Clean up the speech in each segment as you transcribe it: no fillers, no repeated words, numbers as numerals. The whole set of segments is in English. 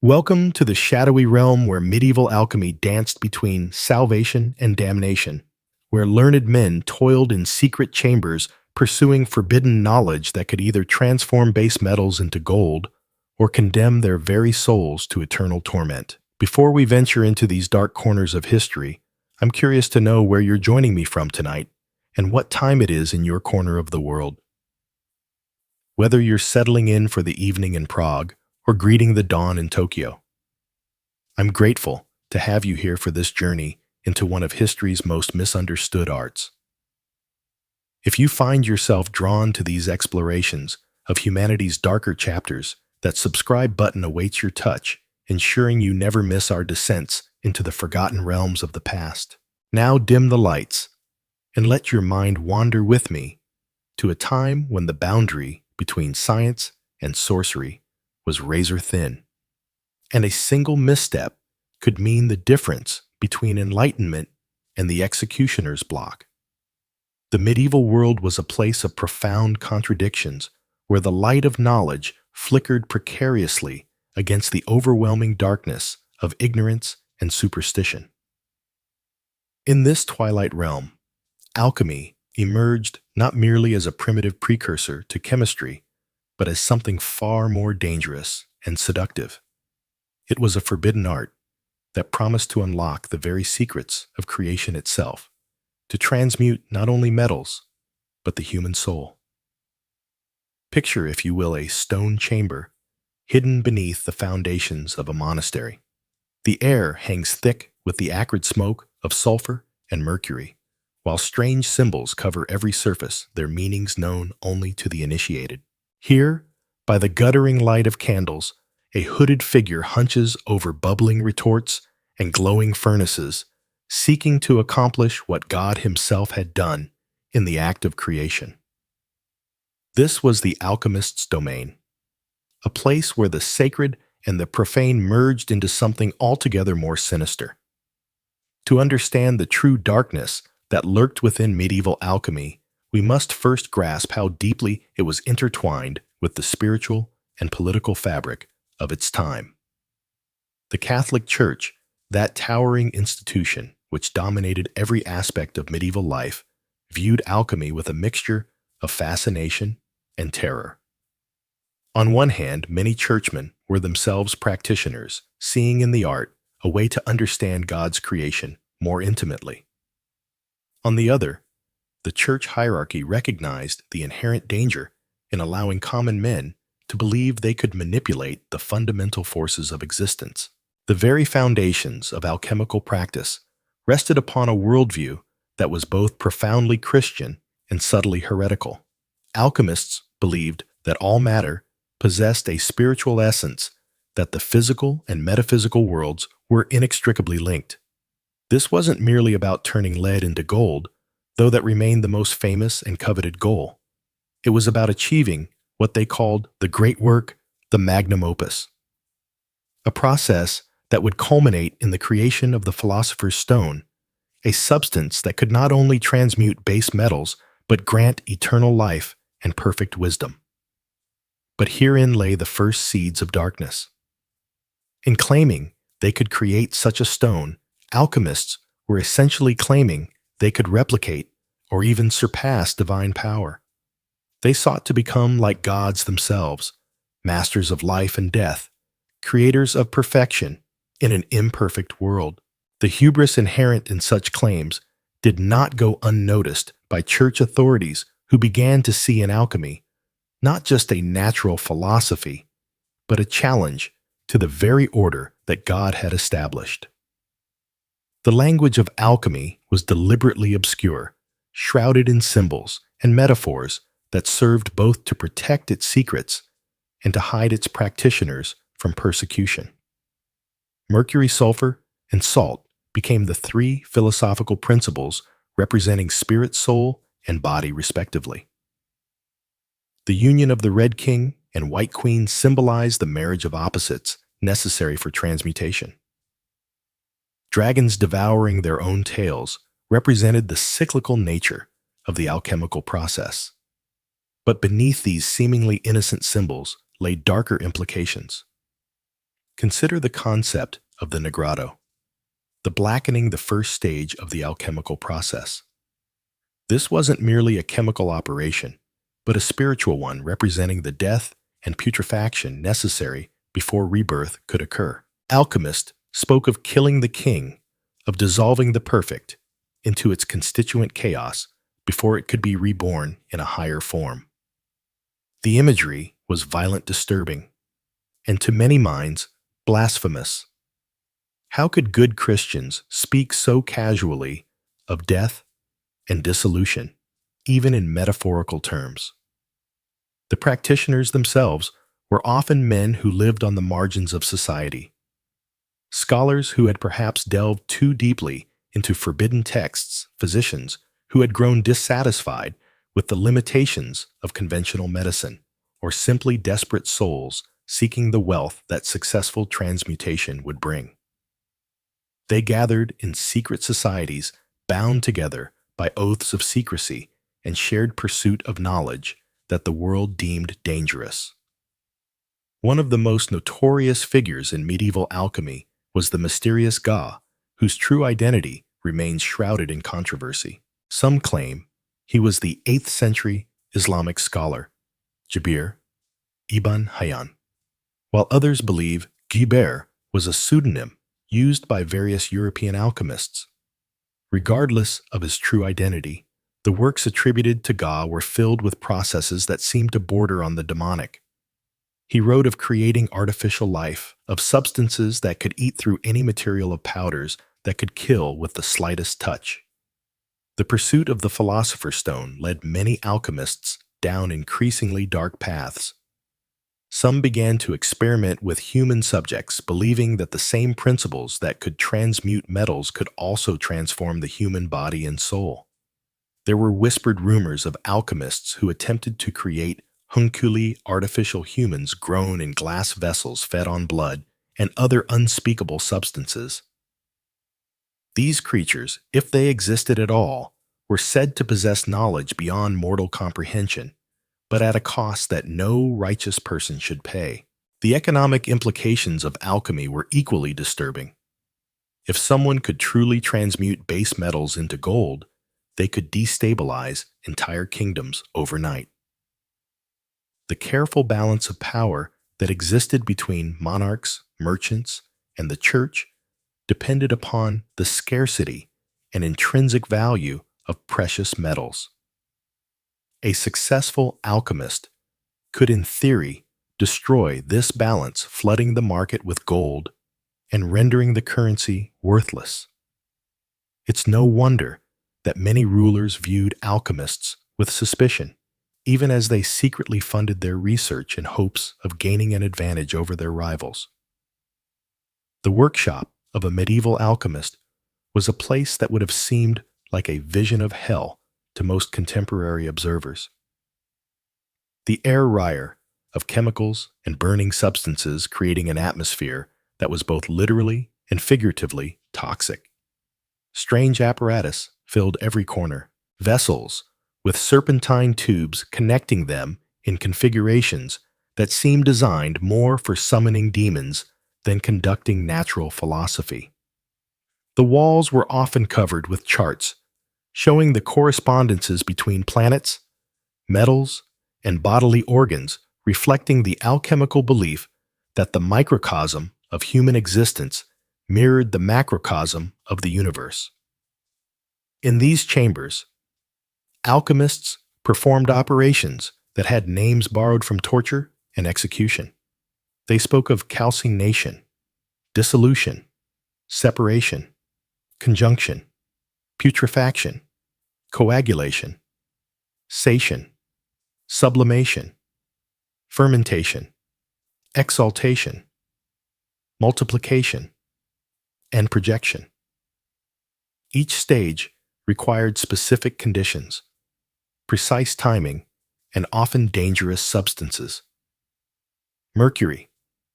Welcome to the shadowy realm where medieval alchemy danced between salvation and damnation, where learned men toiled in secret chambers pursuing forbidden knowledge that could either transform base metals into gold or condemn their very souls to eternal torment. Before we venture into these dark corners of history, I'm curious to know where you're joining me from tonight and what time it is in your corner of the world. Whether you're settling in for the evening in Prague or greeting the dawn in Tokyo, I'm grateful to have you here for this journey into one of history's most misunderstood arts. If you find yourself drawn to these explorations of humanity's darker chapters, that subscribe button awaits your touch, ensuring you never miss our descents into the forgotten realms of the past. Now dim the lights and let your mind wander with me to a time when the boundary between science and sorcery was razor thin, and a single misstep could mean the difference between enlightenment and the executioner's block. The medieval world was a place of profound contradictions, where the light of knowledge flickered precariously against the overwhelming darkness of ignorance and superstition. In this twilight realm, alchemy emerged not merely as a primitive precursor to chemistry, but as something far more dangerous and seductive. It was a forbidden art that promised to unlock the very secrets of creation itself, to transmute not only metals, but the human soul. Picture, if you will, a stone chamber hidden beneath the foundations of a monastery. The air hangs thick with the acrid smoke of sulfur and mercury, while strange symbols cover every surface, their meanings known only to the initiated. Here, by the guttering light of candles, a hooded figure hunches over bubbling retorts and glowing furnaces, seeking to accomplish what God Himself had done in the act of creation. This was the alchemist's domain, a place where the sacred and the profane merged into something altogether more sinister. To understand the true darkness that lurked within medieval alchemy, we must first grasp how deeply it was intertwined with the spiritual and political fabric of its time. The Catholic Church, that towering institution which dominated every aspect of medieval life, viewed alchemy with a mixture of fascination and terror. On one hand, many churchmen were themselves practitioners, seeing in the art a way to understand God's creation more intimately. On the other, the church hierarchy recognized the inherent danger in allowing common men to believe they could manipulate the fundamental forces of existence. The very foundations of alchemical practice rested upon a worldview that was both profoundly Christian and subtly heretical. Alchemists believed that all matter possessed a spiritual essence, that the physical and metaphysical worlds were inextricably linked. This wasn't merely about turning lead into gold, though that remained the most famous and coveted goal. It was about achieving what they called the great work, the magnum opus, a process that would culminate in the creation of the philosopher's stone, a substance that could not only transmute base metals, but grant eternal life and perfect wisdom. But herein lay the first seeds of darkness. In claiming they could create such a stone, alchemists were essentially claiming they could replicate or even surpass divine power. They sought to become like gods themselves, masters of life and death, creators of perfection in an imperfect world. The hubris inherent in such claims did not go unnoticed by church authorities, who began to see in alchemy not just a natural philosophy, but a challenge to the very order that God had established. The language of alchemy was deliberately obscure, shrouded in symbols and metaphors that served both to protect its secrets and to hide its practitioners from persecution. Mercury, sulfur, and salt became the three philosophical principles representing spirit, soul, and body respectively. The union of the Red King and White Queen symbolized the marriage of opposites necessary for transmutation. Dragons devouring their own tails represented the cyclical nature of the alchemical process. But beneath these seemingly innocent symbols lay darker implications. Consider the concept of the nigrado, the blackening, the first stage of the alchemical process. This wasn't merely a chemical operation, but a spiritual one representing the death and putrefaction necessary before rebirth could occur. Alchemist spoke of killing the king, of dissolving the perfect into its constituent chaos before it could be reborn in a higher form. The imagery was violent, disturbing, and to many minds, blasphemous. How could good Christians speak so casually of death and dissolution, even in metaphorical terms? The practitioners themselves were often men who lived on the margins of society, scholars who had perhaps delved too deeply into forbidden texts, physicians who had grown dissatisfied with the limitations of conventional medicine, or simply desperate souls seeking the wealth that successful transmutation would bring. They gathered in secret societies, bound together by oaths of secrecy and shared pursuit of knowledge that the world deemed dangerous. One of the most notorious figures in medieval alchemy was the mysterious Ga, whose true identity remains shrouded in controversy. Some claim he was the 8th century Islamic scholar, Jabir ibn Hayyan, while others believe Guibert was a pseudonym used by various European alchemists. Regardless of his true identity, the works attributed to Ga were filled with processes that seemed to border on the demonic. He wrote of creating artificial life, of substances that could eat through any material, of powders that could kill with the slightest touch. The pursuit of the philosopher's stone led many alchemists down increasingly dark paths. Some began to experiment with human subjects, believing that the same principles that could transmute metals could also transform the human body and soul. There were whispered rumors of alchemists who attempted to create homunculi, artificial humans grown in glass vessels fed on blood and other unspeakable substances. These creatures, if they existed at all, were said to possess knowledge beyond mortal comprehension, but at a cost that no righteous person should pay. The economic implications of alchemy were equally disturbing. If someone could truly transmute base metals into gold, they could destabilize entire kingdoms overnight. The careful balance of power that existed between monarchs, merchants, and the church depended upon the scarcity and intrinsic value of precious metals. A successful alchemist could, in theory, destroy this balance, flooding the market with gold and rendering the currency worthless. It's no wonder that many rulers viewed alchemists with suspicion, even as they secretly funded their research in hopes of gaining an advantage over their rivals. The workshop of a medieval alchemist was a place that would have seemed like a vision of hell to most contemporary observers. The air rire of chemicals and burning substances creating an atmosphere that was both literally and figuratively toxic. Strange apparatus filled every corner, vessels with serpentine tubes connecting them in configurations that seemed designed more for summoning demons than conducting natural philosophy. The walls were often covered with charts showing the correspondences between planets, metals, and bodily organs, reflecting the alchemical belief that the microcosm of human existence mirrored the macrocosm of the universe. In these chambers, alchemists performed operations that had names borrowed from torture and execution. They spoke of calcination, dissolution, separation, conjunction, putrefaction, coagulation, sation, sublimation, fermentation, exaltation, multiplication, and projection. Each stage required specific conditions, precise timing, and often dangerous substances. Mercury,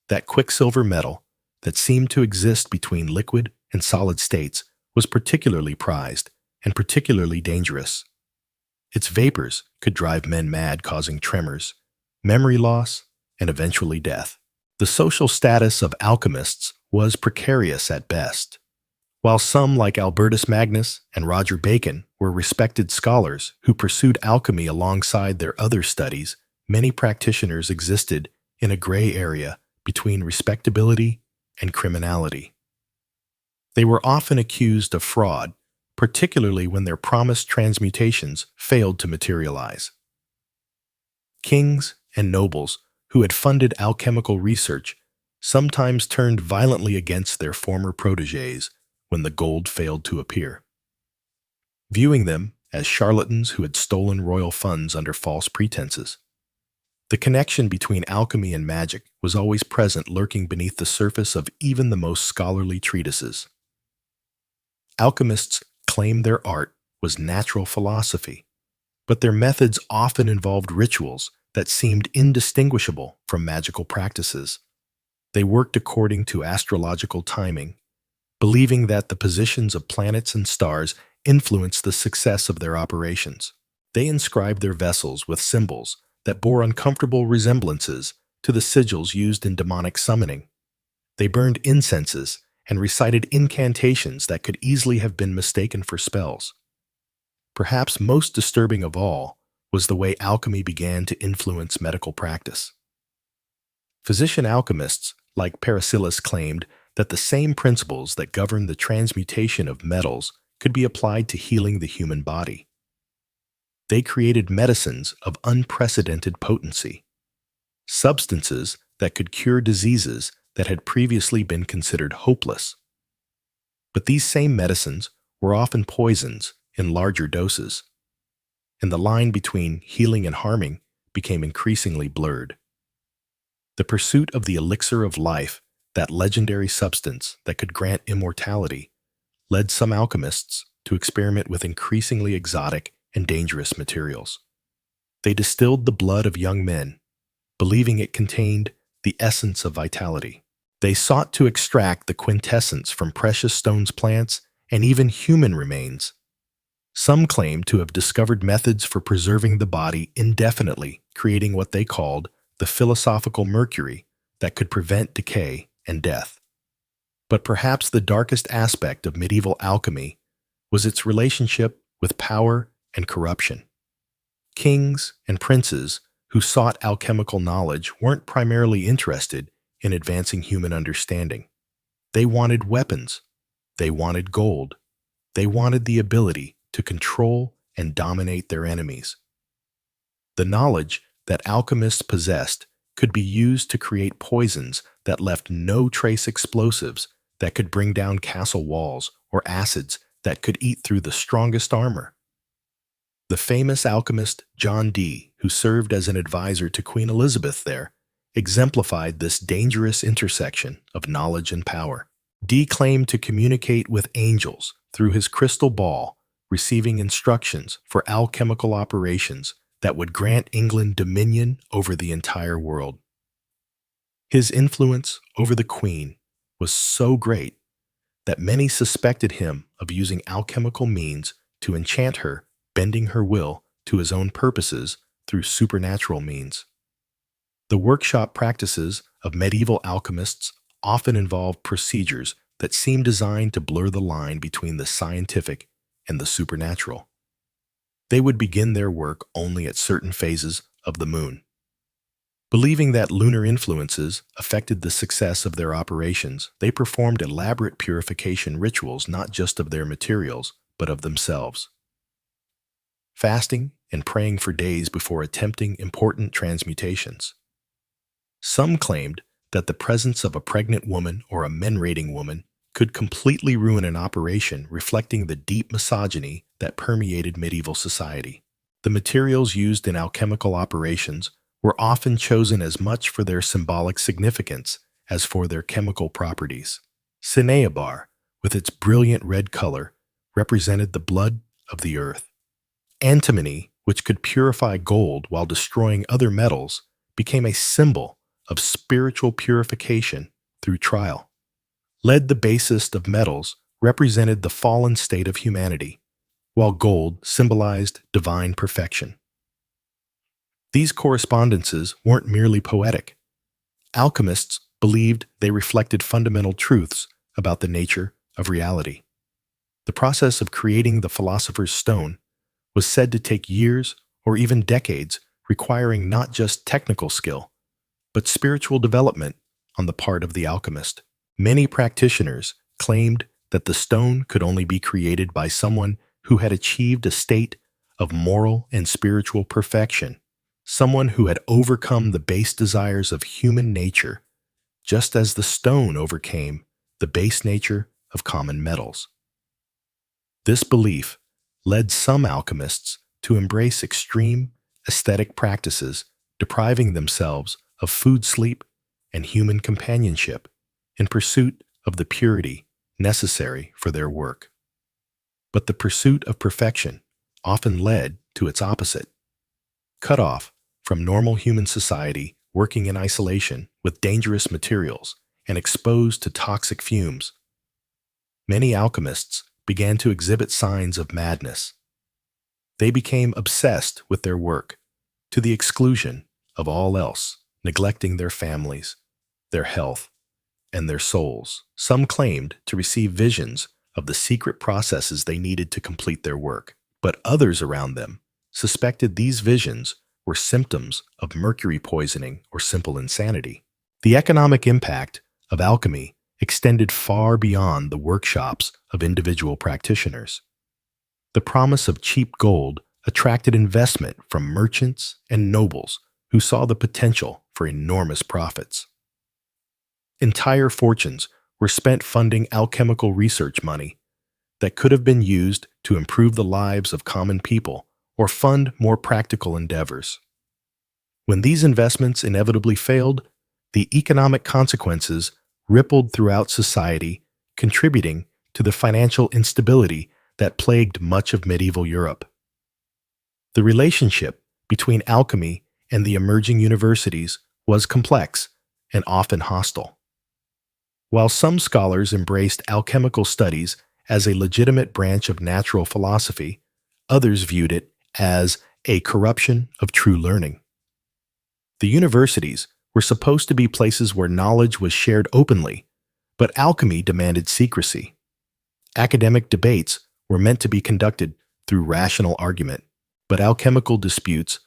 that quicksilver metal that seemed to exist between liquid and solid states, was particularly prized and particularly dangerous. Its vapors could drive men mad, causing tremors, memory loss, and eventually death. The social status of alchemists was precarious at best. While some, like Albertus Magnus and Roger Bacon, were respected scholars who pursued alchemy alongside their other studies, many practitioners existed in a gray area between respectability and criminality. They were often accused of fraud, particularly when their promised transmutations failed to materialize. Kings and nobles who had funded alchemical research sometimes turned violently against their former protégés when the gold failed to appear, viewing them as charlatans who had stolen royal funds under false pretenses. The connection between alchemy and magic was always present, lurking beneath the surface of even the most scholarly treatises. Alchemists claimed their art was natural philosophy, but their methods often involved rituals that seemed indistinguishable from magical practices. They worked according to astrological timing, believing that the positions of planets and stars influenced the success of their operations. They inscribed their vessels with symbols that bore uncomfortable resemblances to the sigils used in demonic summoning. They burned incenses and recited incantations that could easily have been mistaken for spells. Perhaps most disturbing of all was the way alchemy began to influence medical practice. Physician alchemists like Paracelsus claimed that the same principles that govern the transmutation of metals could be applied to healing the human body. They created medicines of unprecedented potency, substances that could cure diseases that had previously been considered hopeless. But these same medicines were often poisons in larger doses, and the line between healing and harming became increasingly blurred. The pursuit of the elixir of life, that legendary substance that could grant immortality, led some alchemists to experiment with increasingly exotic and dangerous materials. They distilled the blood of young men, believing it contained the essence of vitality. They sought to extract the quintessence from precious stones, plants, and even human remains. Some claimed to have discovered methods for preserving the body indefinitely, creating what they called the philosophical mercury that could prevent decay and death. But perhaps the darkest aspect of medieval alchemy was its relationship with power and corruption. Kings and princes who sought alchemical knowledge weren't primarily interested in advancing human understanding. They wanted weapons. They wanted gold. They wanted the ability to control and dominate their enemies. The knowledge that alchemists possessed could be used to create poisons that left no trace explosives that could bring down castle walls or acids that could eat through the strongest armor. The famous alchemist John Dee, who served as an advisor to Queen Elizabeth there, exemplified this dangerous intersection of knowledge and power. Dee claimed to communicate with angels through his crystal ball, receiving instructions for alchemical operations that would grant England dominion over the entire world. His influence over the Queen was so great that many suspected him of using alchemical means to enchant her, bending her will to his own purposes through supernatural means. The workshop practices of medieval alchemists often involved procedures that seemed designed to blur the line between the scientific and the supernatural. They would begin their work only at certain phases of the moon. Believing that lunar influences affected the success of their operations, they performed elaborate purification rituals not just of their materials, but of themselves. Fasting and praying for days before attempting important transmutations. Some claimed that the presence of a pregnant woman or a menstruating woman could completely ruin an operation, reflecting the deep misogyny that permeated medieval society. The materials used in alchemical operations were often chosen as much for their symbolic significance as for their chemical properties. Cinnabar, with its brilliant red color, represented the blood of the earth. Antimony, which could purify gold while destroying other metals, became a symbol of spiritual purification through trial. Lead, the basest of metals, represented the fallen state of humanity, while gold symbolized divine perfection. These correspondences weren't merely poetic. Alchemists believed they reflected fundamental truths about the nature of reality. The process of creating the philosopher's stone was said to take years or even decades, requiring not just technical skill, but spiritual development on the part of the alchemist. Many practitioners claimed that the stone could only be created by someone who had achieved a state of moral and spiritual perfection, someone who had overcome the base desires of human nature, just as the stone overcame the base nature of common metals. This belief led some alchemists to embrace extreme aesthetic practices, depriving themselves of food, sleep, and human companionship in pursuit of the purity necessary for their work. But the pursuit of perfection often led to its opposite. Cut off from normal human society, working in isolation with dangerous materials, and exposed to toxic fumes, many alchemists began to exhibit signs of madness. They became obsessed with their work, to the exclusion of all else, neglecting their families, their health, and their souls. Some claimed to receive visions of the secret processes they needed to complete their work, but others around them suspected these visions were symptoms of mercury poisoning or simple insanity. The economic impact of alchemy extended far beyond the workshops of individual practitioners. The promise of cheap gold attracted investment from merchants and nobles who saw the potential for enormous profits. Entire fortunes were spent funding alchemical research money that could have been used to improve the lives of common people or fund more practical endeavors. When these investments inevitably failed, the economic consequences rippled throughout society, contributing to the financial instability that plagued much of medieval Europe. The relationship between alchemy and the emerging universities was complex and often hostile. While some scholars embraced alchemical studies as a legitimate branch of natural philosophy, others viewed it as a corruption of true learning. The universities were supposed to be places where knowledge was shared openly, but alchemy demanded secrecy. Academic debates were meant to be conducted through rational argument, but alchemical disputes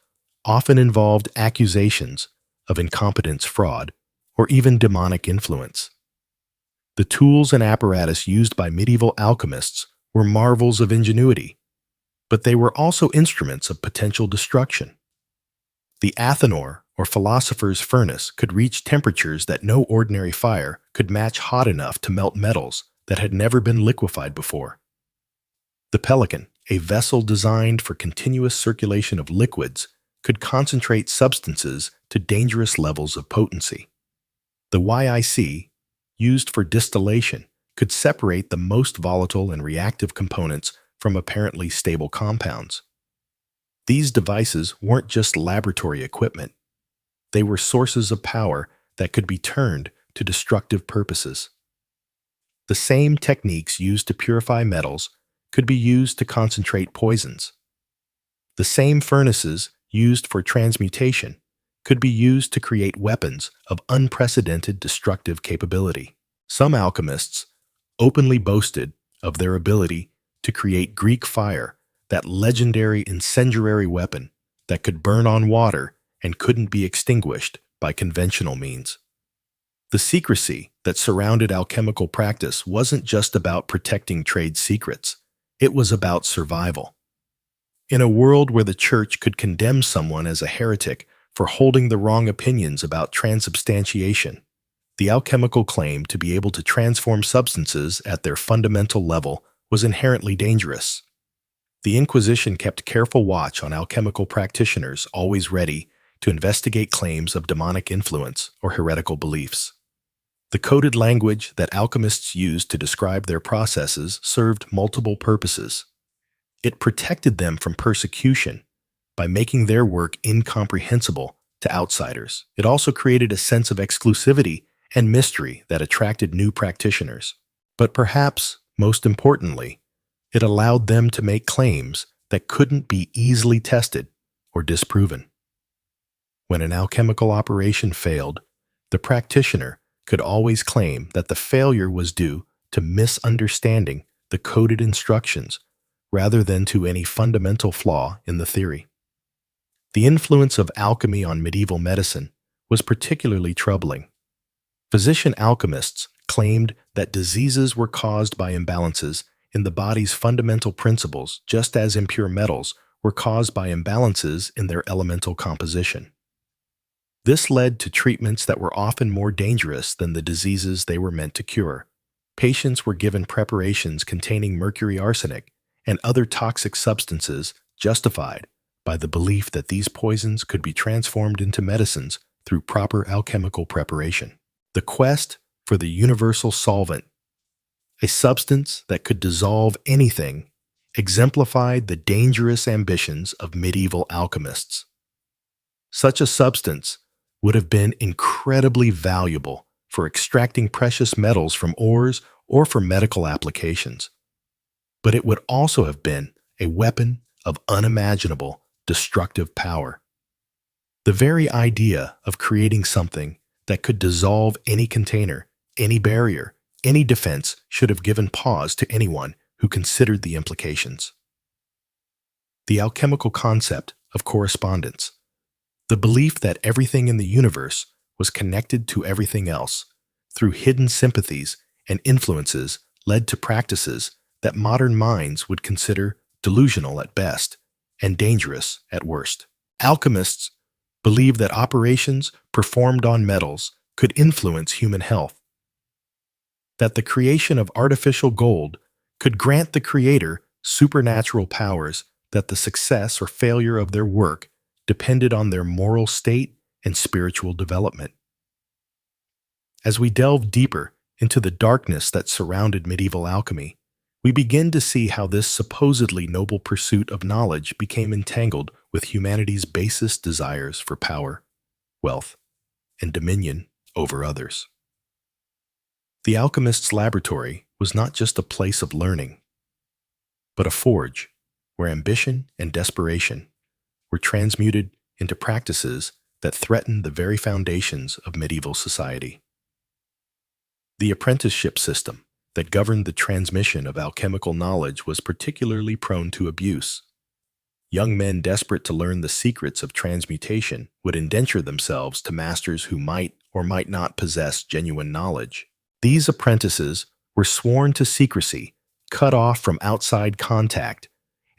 often involved accusations of incompetence, fraud, or even demonic influence. The tools and apparatus used by medieval alchemists were marvels of ingenuity, but they were also instruments of potential destruction. The Athanor, or philosopher's furnace, could reach temperatures that no ordinary fire could match, hot enough to melt metals that had never been liquefied before. The Pelican, a vessel designed for continuous circulation of liquids, could concentrate substances to dangerous levels of potency. The YIC, used for distillation, could separate the most volatile and reactive components from apparently stable compounds. These devices weren't just laboratory equipment. They were sources of power that could be turned to destructive purposes. The same techniques used to purify metals could be used to concentrate poisons. The same furnaces used for transmutation could be used to create weapons of unprecedented destructive capability. Some alchemists openly boasted of their ability to create Greek fire, that legendary incendiary weapon that could burn on water and couldn't be extinguished by conventional means. The secrecy that surrounded alchemical practice wasn't just about protecting trade secrets, it was about survival. In a world where the church could condemn someone as a heretic for holding the wrong opinions about transubstantiation, the alchemical claim to be able to transform substances at their fundamental level was inherently dangerous. The Inquisition kept careful watch on alchemical practitioners, always ready to investigate claims of demonic influence or heretical beliefs. The coded language that alchemists used to describe their processes served multiple purposes. It protected them from persecution by making their work incomprehensible to outsiders. It also created a sense of exclusivity and mystery that attracted new practitioners. But perhaps, most importantly, it allowed them to make claims that couldn't be easily tested or disproven. When an alchemical operation failed, The practitioner could always claim that the failure was due to misunderstanding the coded instructions rather than to any fundamental flaw in the theory. The influence of alchemy on medieval medicine was particularly troubling. Physician alchemists claimed that diseases were caused by imbalances in the body's fundamental principles, just as impure metals were caused by imbalances in their elemental composition. This led to treatments that were often more dangerous than the diseases they were meant to cure. Patients were given preparations containing mercury arsenic and other toxic substances justified by the belief that these poisons could be transformed into medicines through proper alchemical preparation. The quest for the universal solvent, a substance that could dissolve anything, exemplified the dangerous ambitions of medieval alchemists. Such a substance would have been incredibly valuable for extracting precious metals from ores or for medical applications. But it would also have been a weapon of unimaginable destructive power. The very idea of creating something that could dissolve any container, any barrier, any defense should have given pause to anyone who considered the implications. The alchemical concept of correspondence, the belief that everything in the universe was connected to everything else through hidden sympathies and influences, led to practices that modern minds would consider delusional at best and dangerous at worst. Alchemists believed that operations performed on metals could influence human health, that the creation of artificial gold could grant the creator supernatural powers, that the success or failure of their work depended on their moral state and spiritual development. As we delve deeper into the darkness that surrounded medieval alchemy, we begin to see how this supposedly noble pursuit of knowledge became entangled with humanity's basest desires for power, wealth, and dominion over others. The alchemist's laboratory was not just a place of learning, but a forge where ambition and desperation were transmuted into practices that threatened the very foundations of medieval society. The apprenticeship system that governed the transmission of alchemical knowledge was particularly prone to abuse. Young men desperate to learn the secrets of transmutation would indenture themselves to masters who might or might not possess genuine knowledge. These apprentices were sworn to secrecy, cut off from outside contact,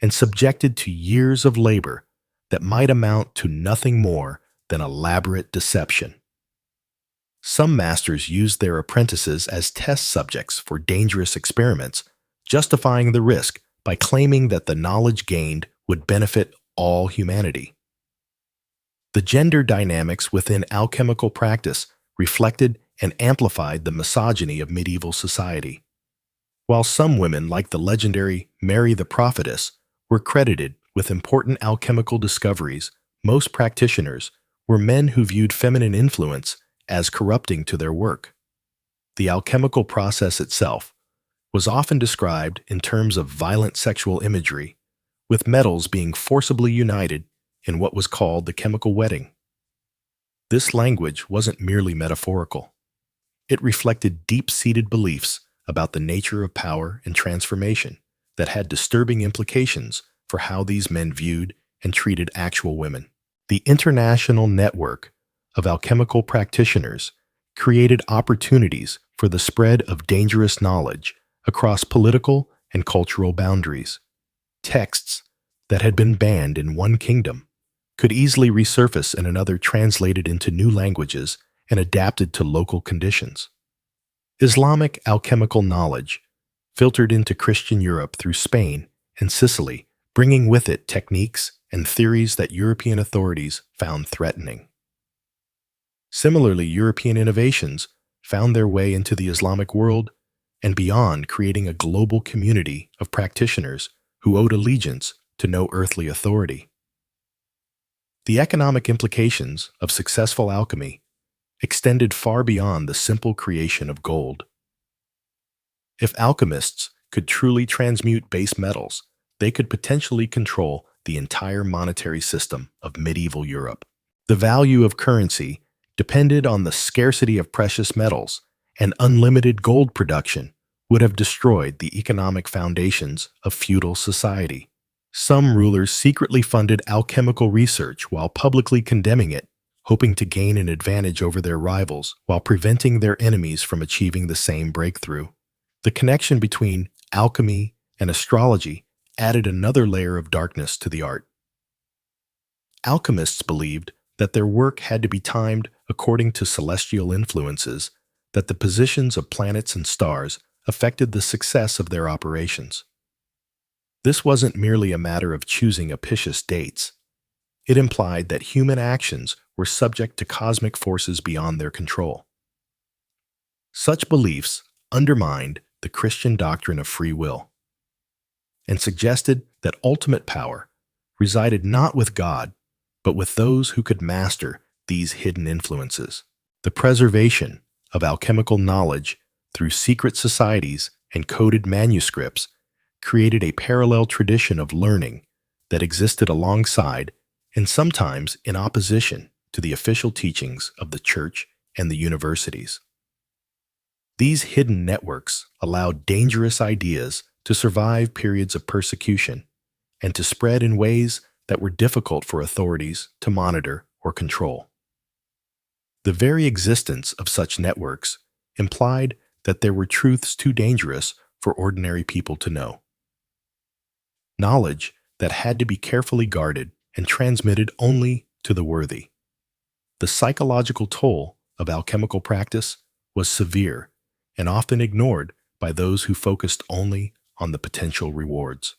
and subjected to years of labor that might amount to nothing more than elaborate deception. Some masters used their apprentices as test subjects for dangerous experiments, justifying the risk by claiming that the knowledge gained would benefit all humanity. The gender dynamics within alchemical practice reflected and amplified the misogyny of medieval society. While some women, like the legendary Mary the Prophetess, were credited with important alchemical discoveries, most practitioners were men who viewed feminine influence as corrupting to their work. The alchemical process itself was often described in terms of violent sexual imagery, with metals being forcibly united in what was called the chemical wedding. This language wasn't merely metaphorical. It reflected deep-seated beliefs about the nature of power and transformation that had disturbing implications for how these men viewed and treated actual women. The international network of alchemical practitioners created opportunities for the spread of dangerous knowledge across political and cultural boundaries. Texts that had been banned in one kingdom could easily resurface in another, translated into new languages and adapted to local conditions. Islamic alchemical knowledge filtered into Christian Europe through Spain and Sicily, bringing with it techniques and theories that European authorities found threatening. Similarly, European innovations found their way into the Islamic world and beyond, creating a global community of practitioners who owed allegiance to no earthly authority. The economic implications of successful alchemy extended far beyond the simple creation of gold. If alchemists could truly transmute base metals, they could potentially control the entire monetary system of medieval Europe. The value of currency depended on the scarcity of precious metals, and unlimited gold production would have destroyed the economic foundations of feudal society. Some rulers secretly funded alchemical research while publicly condemning it, hoping to gain an advantage over their rivals while preventing their enemies from achieving the same breakthrough. The connection between alchemy and astrology added another layer of darkness to the art. Alchemists believed that their work had to be timed according to celestial influences, that the positions of planets and stars affected the success of their operations. This wasn't merely a matter of choosing auspicious dates. It implied that human actions were subject to cosmic forces beyond their control. Such beliefs undermined the Christian doctrine of free will and suggested that ultimate power resided not with God, but with those who could master these hidden influences. The preservation of alchemical knowledge through secret societies and coded manuscripts created a parallel tradition of learning that existed alongside and sometimes in opposition to the official teachings of the church and the universities. These hidden networks allowed dangerous ideas to survive periods of persecution and to spread in ways that were difficult for authorities to monitor or control. The very existence of such networks implied that there were truths too dangerous for ordinary people to know. Knowledge that had to be carefully guarded and transmitted only to the worthy. The psychological toll of alchemical practice was severe and often ignored by those who focused only on the potential rewards.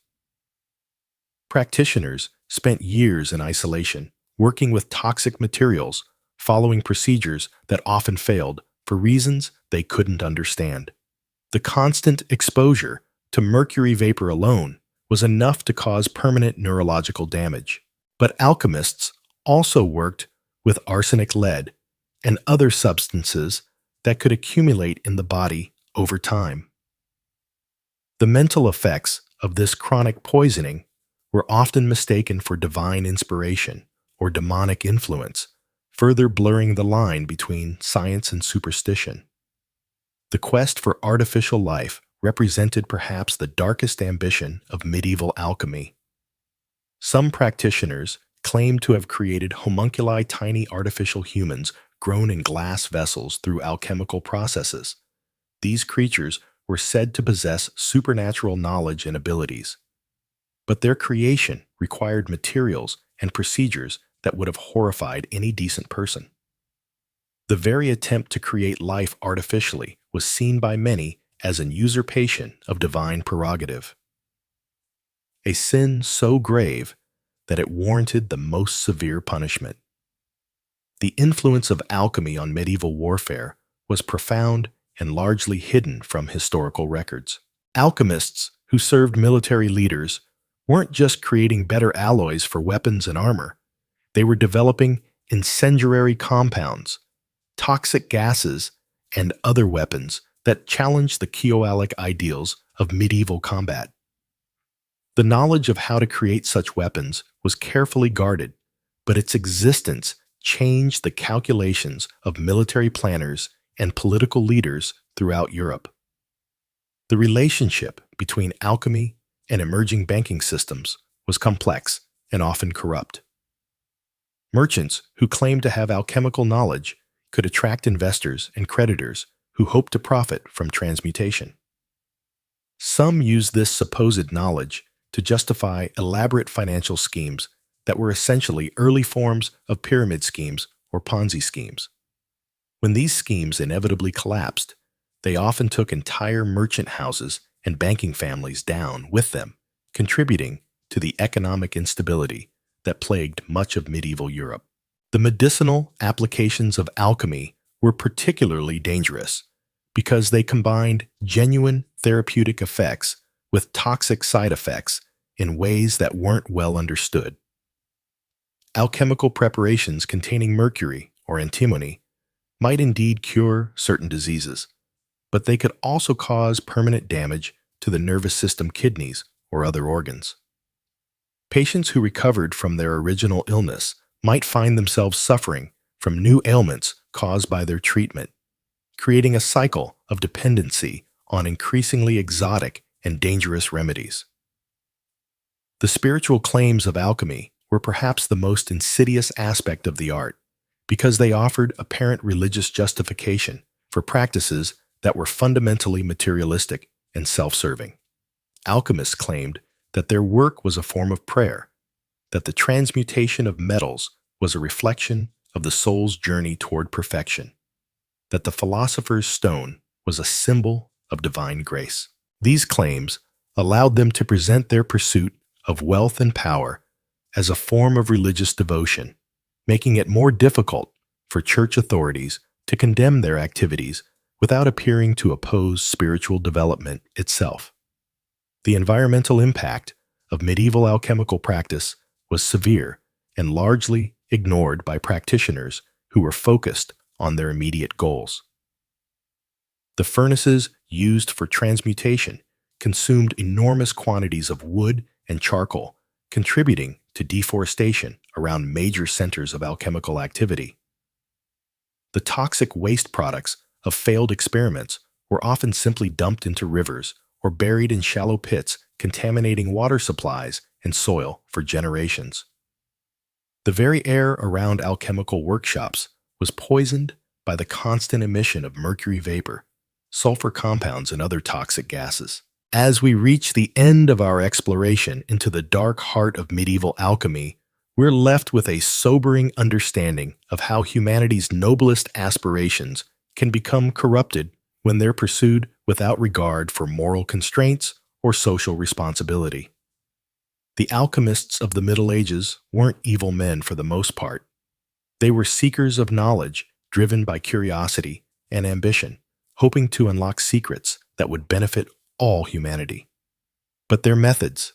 Practitioners spent years in isolation, working with toxic materials, following procedures that often failed for reasons they couldn't understand. The constant exposure to mercury vapor alone was enough to cause permanent neurological damage. But alchemists also worked with arsenic lead and other substances that could accumulate in the body over time. The mental effects of this chronic poisoning were often mistaken for divine inspiration or demonic influence, further blurring the line between science and superstition. The quest for artificial life represented perhaps the darkest ambition of medieval alchemy. Some practitioners claimed to have created homunculi, tiny artificial humans grown in glass vessels through alchemical processes. These creatures were said to possess supernatural knowledge and abilities. But their creation required materials and procedures that would have horrified any decent person. The very attempt to create life artificially was seen by many as an usurpation of divine prerogative. A sin so grave that it warranted the most severe punishment. The influence of alchemy on medieval warfare was profound and largely hidden from historical records. Alchemists who served military leaders weren't just creating better alloys for weapons and armor. They were developing incendiary compounds, toxic gases, and other weapons that challenged the Kioalic ideals of medieval combat. The knowledge of how to create such weapons was carefully guarded, but its existence changed the calculations of military planners and political leaders throughout Europe. The relationship between alchemy and emerging banking systems was complex and often corrupt. Merchants who claimed to have alchemical knowledge could attract investors and creditors who hoped to profit from transmutation. Some used this supposed knowledge to justify elaborate financial schemes that were essentially early forms of pyramid schemes or Ponzi schemes. When these schemes inevitably collapsed, they often took entire merchant houses and banking families down with them, contributing to the economic instability that plagued much of medieval Europe. The medicinal applications of alchemy were particularly dangerous because they combined genuine therapeutic effects with toxic side effects in ways that weren't well understood. Alchemical preparations containing mercury or antimony might indeed cure certain diseases, but they could also cause permanent damage to the nervous system, kidneys, or other organs. Patients who recovered from their original illness might find themselves suffering from new ailments caused by their treatment, creating a cycle of dependency on increasingly exotic and dangerous remedies. The spiritual claims of alchemy were perhaps the most insidious aspect of the art, because they offered apparent religious justification for practices that were fundamentally materialistic and self-serving. Alchemists claimed that their work was a form of prayer, that the transmutation of metals was a reflection of the soul's journey toward perfection, that the philosopher's stone was a symbol of divine grace. These claims allowed them to present their pursuit of wealth and power as a form of religious devotion, making it more difficult for church authorities to condemn their activities without appearing to oppose spiritual development itself. The environmental impact of medieval alchemical practice was severe and largely ignored by practitioners who were focused on their immediate goals. The furnaces used for transmutation consumed enormous quantities of wood and charcoal, contributing to deforestation around major centers of alchemical activity. The toxic waste products of failed experiments were often simply dumped into rivers or buried in shallow pits, contaminating water supplies and soil for generations. The very air around alchemical workshops was poisoned by the constant emission of mercury vapor, sulfur compounds, and other toxic gases. As we reach the end of our exploration into the dark heart of medieval alchemy, we're left with a sobering understanding of how humanity's noblest aspirations can become corrupted when they're pursued without regard for moral constraints or social responsibility. The alchemists of the Middle Ages weren't evil men for the most part. They were seekers of knowledge, driven by curiosity and ambition, hoping to unlock secrets that would benefit all humanity. But their methods,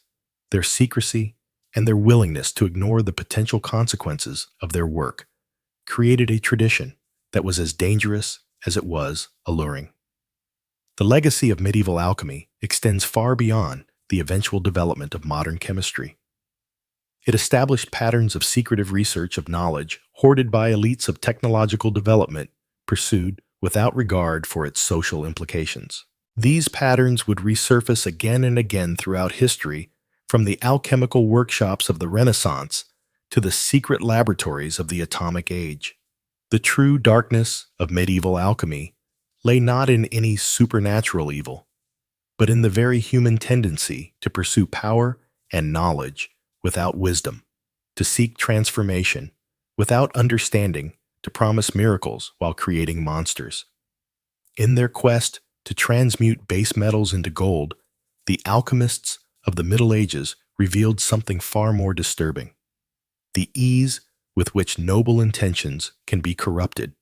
their secrecy, and their willingness to ignore the potential consequences of their work created a tradition that was as dangerous as it was alluring. The legacy of medieval alchemy extends far beyond the eventual development of modern chemistry. It established patterns of secretive research of knowledge hoarded by elites of technological development, pursued without regard for its social implications. These patterns would resurface again and again throughout history, from the alchemical workshops of the Renaissance to the secret laboratories of the atomic age. The true darkness of medieval alchemy lay not in any supernatural evil, but in the very human tendency to pursue power and knowledge without wisdom, to seek transformation without understanding, to promise miracles while creating monsters. In their quest to transmute base metals into gold, the alchemists of the Middle Ages revealed something far more disturbing: the ease with which noble intentions can be corrupted,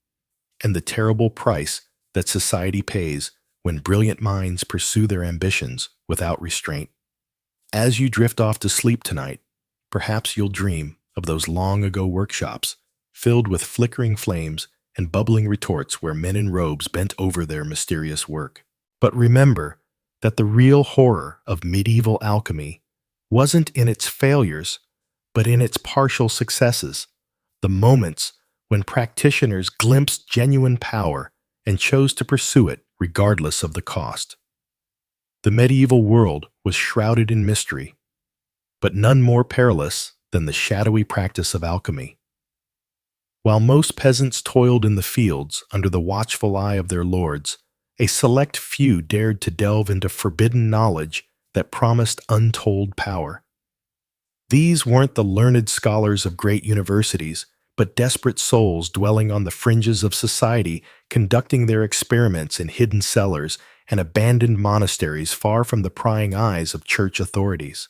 and the terrible price that society pays when brilliant minds pursue their ambitions without restraint. As you drift off to sleep tonight, perhaps you'll dream of those long-ago workshops filled with flickering flames and bubbling retorts where men in robes bent over their mysterious work. But remember that the real horror of medieval alchemy wasn't in its failures, but in its partial successes, the moments when practitioners glimpsed genuine power and chose to pursue it regardless of the cost. The medieval world was shrouded in mystery, but none more perilous than the shadowy practice of alchemy. While most peasants toiled in the fields under the watchful eye of their lords, a select few dared to delve into forbidden knowledge that promised untold power. These weren't the learned scholars of great universities, but desperate souls dwelling on the fringes of society, conducting their experiments in hidden cellars and abandoned monasteries far from the prying eyes of church authorities.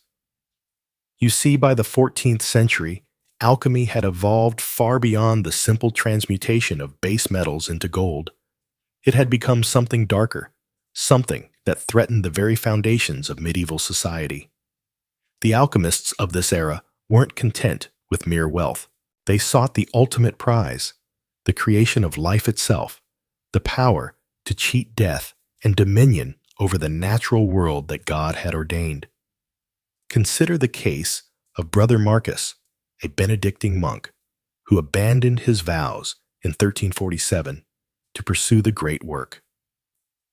You see, by the 14th century, alchemy had evolved far beyond the simple transmutation of base metals into gold. It had become something darker, something that threatened the very foundations of medieval society. The alchemists of this era weren't content with mere wealth. They sought the ultimate prize, the creation of life itself, the power to cheat death, and dominion over the natural world that God had ordained. Consider the case of Brother Marcus, a Benedictine monk, who abandoned his vows in 1347 to pursue the great work.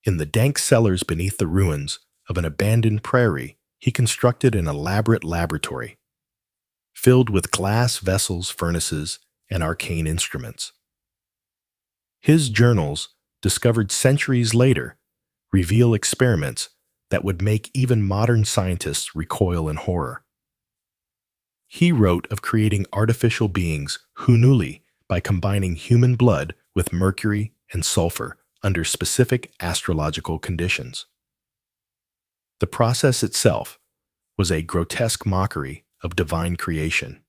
In the dank cellars beneath the ruins of an abandoned prairie, he constructed an elaborate laboratory filled with glass vessels, furnaces, and arcane instruments. His journals, discovered centuries later, reveal experiments that would make even modern scientists recoil in horror. He wrote of creating artificial beings, hunuli, by combining human blood with mercury and sulfur under specific astrological conditions. The process itself was a grotesque mockery of divine creation.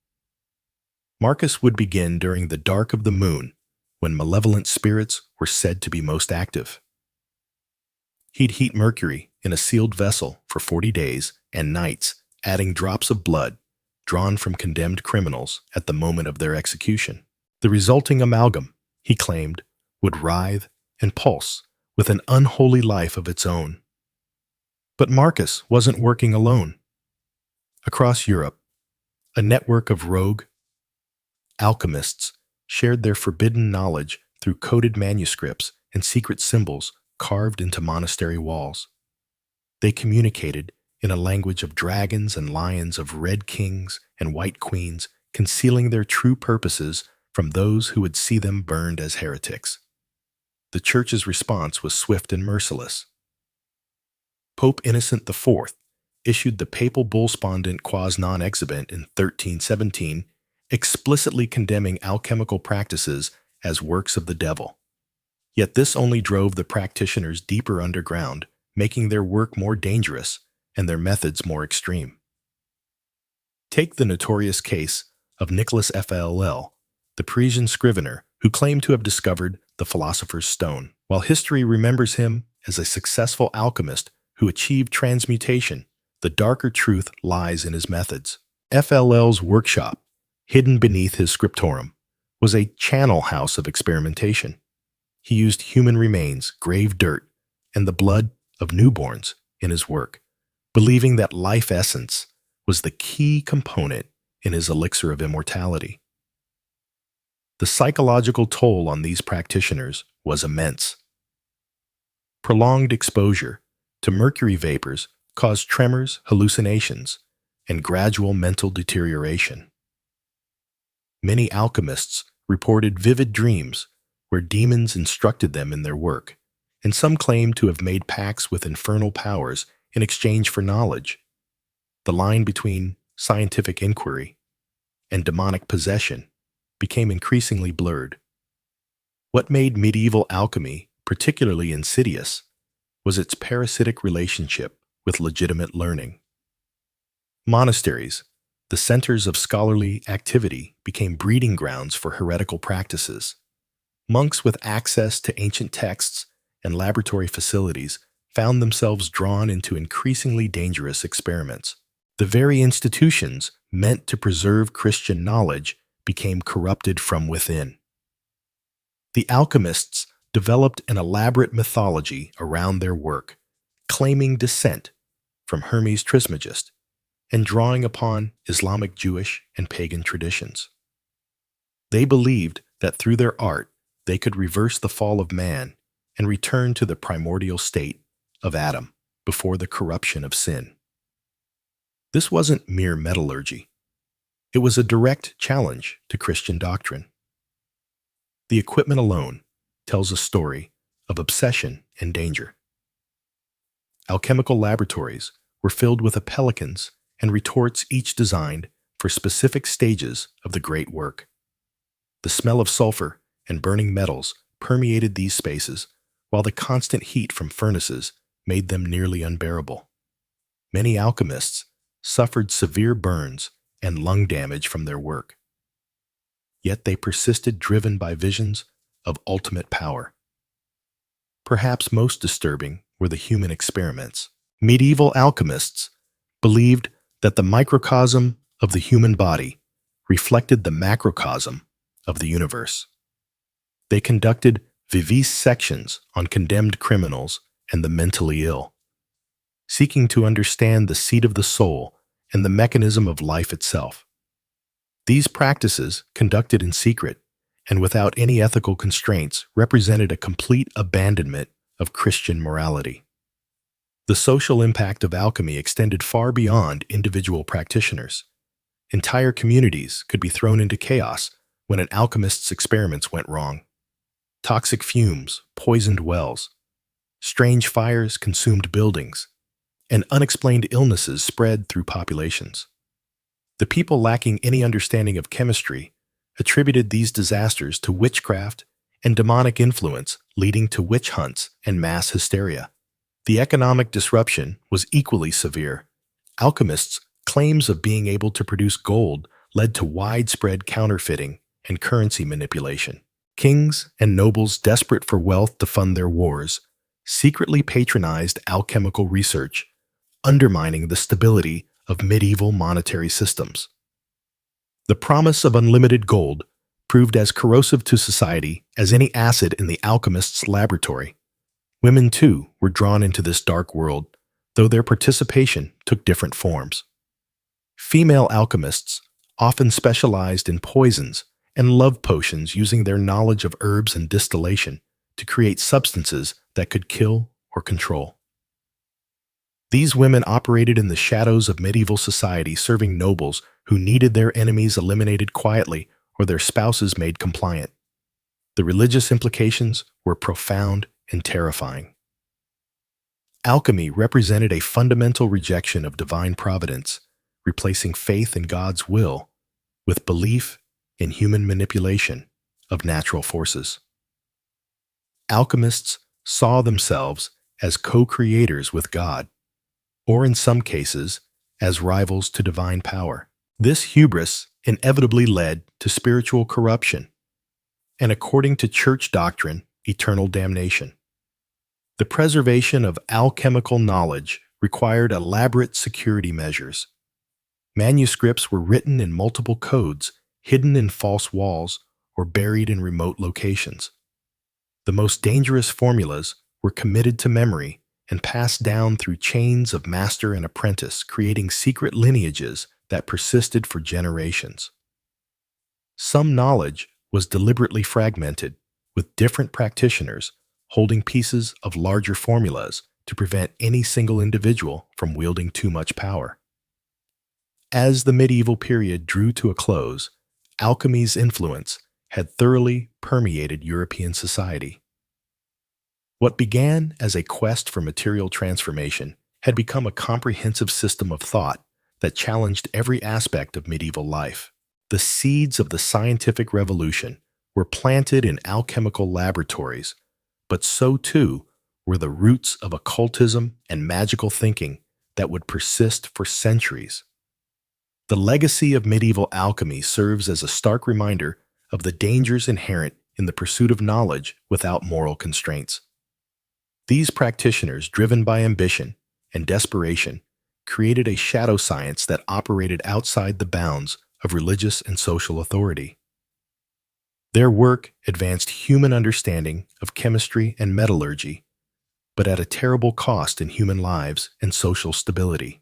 Marcus would begin during the dark of the moon, when malevolent spirits were said to be most active. He'd heat mercury in a sealed vessel for 40 days and nights, adding drops of blood drawn from condemned criminals at the moment of their execution. The resulting amalgam, he claimed, would writhe and pulse with an unholy life of its own. But Marcus wasn't working alone. Across Europe, a network of rogue alchemists shared their forbidden knowledge through coded manuscripts and secret symbols carved into monastery walls. They communicated in a language of dragons and lions, of red kings and white queens, concealing their true purposes from those who would see them burned as heretics. The Church's response was swift and merciless. Pope Innocent IV issued the papal bull Spondent Quas non exhibent in 1317, explicitly condemning alchemical practices as works of the devil. Yet this only drove the practitioners deeper underground, making their work more dangerous and their methods more extreme. Take the notorious case of Nicholas Fll, the Parisian scrivener who claimed to have discovered the philosopher's stone. While history remembers him as a successful alchemist who achieved transmutation, the darker truth lies in his methods. Fll's workshop, hidden beneath his scriptorium, was a channel house of experimentation. He used human remains, grave dirt, and the blood of newborns in his work, believing that life essence was the key component in his elixir of immortality. The psychological toll on these practitioners was immense. Prolonged exposure to mercury vapors caused tremors, hallucinations, and gradual mental deterioration. Many alchemists reported vivid dreams where demons instructed them in their work, and some claimed to have made pacts with infernal powers in exchange for knowledge. The line between scientific inquiry and demonic possession became increasingly blurred. What made medieval alchemy particularly insidious was its parasitic relationship with legitimate learning. Monasteries, the centers of scholarly activity, became breeding grounds for heretical practices. Monks with access to ancient texts and laboratory facilities found themselves drawn into increasingly dangerous experiments. The very institutions meant to preserve Christian knowledge became corrupted from within. The alchemists developed an elaborate mythology around their work, claiming descent from Hermes Trismegistus and drawing upon Islamic, Jewish, and pagan traditions. They believed that through their art they could reverse the fall of man and return to the primordial state of Adam before the corruption of sin. This wasn't mere metallurgy. It was a direct challenge to Christian doctrine. The equipment alone tells a story of obsession and danger. Alchemical laboratories were filled with pelicans and retorts, each designed for specific stages of the great work. The smell of sulfur and burning metals permeated these spaces, while the constant heat from furnaces made them nearly unbearable. Many alchemists suffered severe burns and lung damage from their work. Yet they persisted, driven by visions of ultimate power. Perhaps most disturbing were the human experiments. Medieval alchemists believed that the microcosm of the human body reflected the macrocosm of the universe. They conducted vivisections on condemned criminals and the mentally ill, seeking to understand the seat of the soul and the mechanism of life itself. These practices, conducted in secret, and without any ethical constraints represented a complete abandonment of Christian morality. The social impact of alchemy extended far beyond individual practitioners. Entire communities could be thrown into chaos when an alchemist's experiments went wrong. Toxic fumes poisoned wells, strange fires consumed buildings, and unexplained illnesses spread through populations. The people lacking any understanding of chemistry attributed these disasters to witchcraft and demonic influence, leading to witch hunts and mass hysteria. The economic disruption was equally severe. Alchemists' claims of being able to produce gold led to widespread counterfeiting and currency manipulation. Kings and nobles desperate for wealth to fund their wars secretly patronized alchemical research, undermining the stability of medieval monetary systems. The promise of unlimited gold proved as corrosive to society as any acid in the alchemist's laboratory. Women, too, were drawn into this dark world, though their participation took different forms. Female alchemists often specialized in poisons and love potions, using their knowledge of herbs and distillation to create substances that could kill or control. These women operated in the shadows of medieval society, serving nobles who needed their enemies eliminated quietly or their spouses made compliant. The religious implications were profound and terrifying. Alchemy represented a fundamental rejection of divine providence, replacing faith in God's will with belief in human manipulation of natural forces. Alchemists saw themselves as co-creators with God, or in some cases, as rivals to divine power. This hubris inevitably led to spiritual corruption, and according to church doctrine, eternal damnation. The preservation of alchemical knowledge required elaborate security measures. Manuscripts were written in multiple codes, hidden in false walls, or buried in remote locations. The most dangerous formulas were committed to memory and passed down through chains of master and apprentice, creating secret lineages that persisted for generations. Some knowledge was deliberately fragmented, with different practitioners holding pieces of larger formulas to prevent any single individual from wielding too much power. As the medieval period drew to a close, alchemy's influence had thoroughly permeated European society. What began as a quest for material transformation had become a comprehensive system of thought that challenged every aspect of medieval life. The seeds of the scientific revolution were planted in alchemical laboratories, but so too were the roots of occultism and magical thinking that would persist for centuries. The legacy of medieval alchemy serves as a stark reminder of the dangers inherent in the pursuit of knowledge without moral constraints. These practitioners, driven by ambition and desperation, created a shadow science that operated outside the bounds of religious and social authority. Their work advanced human understanding of chemistry and metallurgy, but at a terrible cost in human lives and social stability.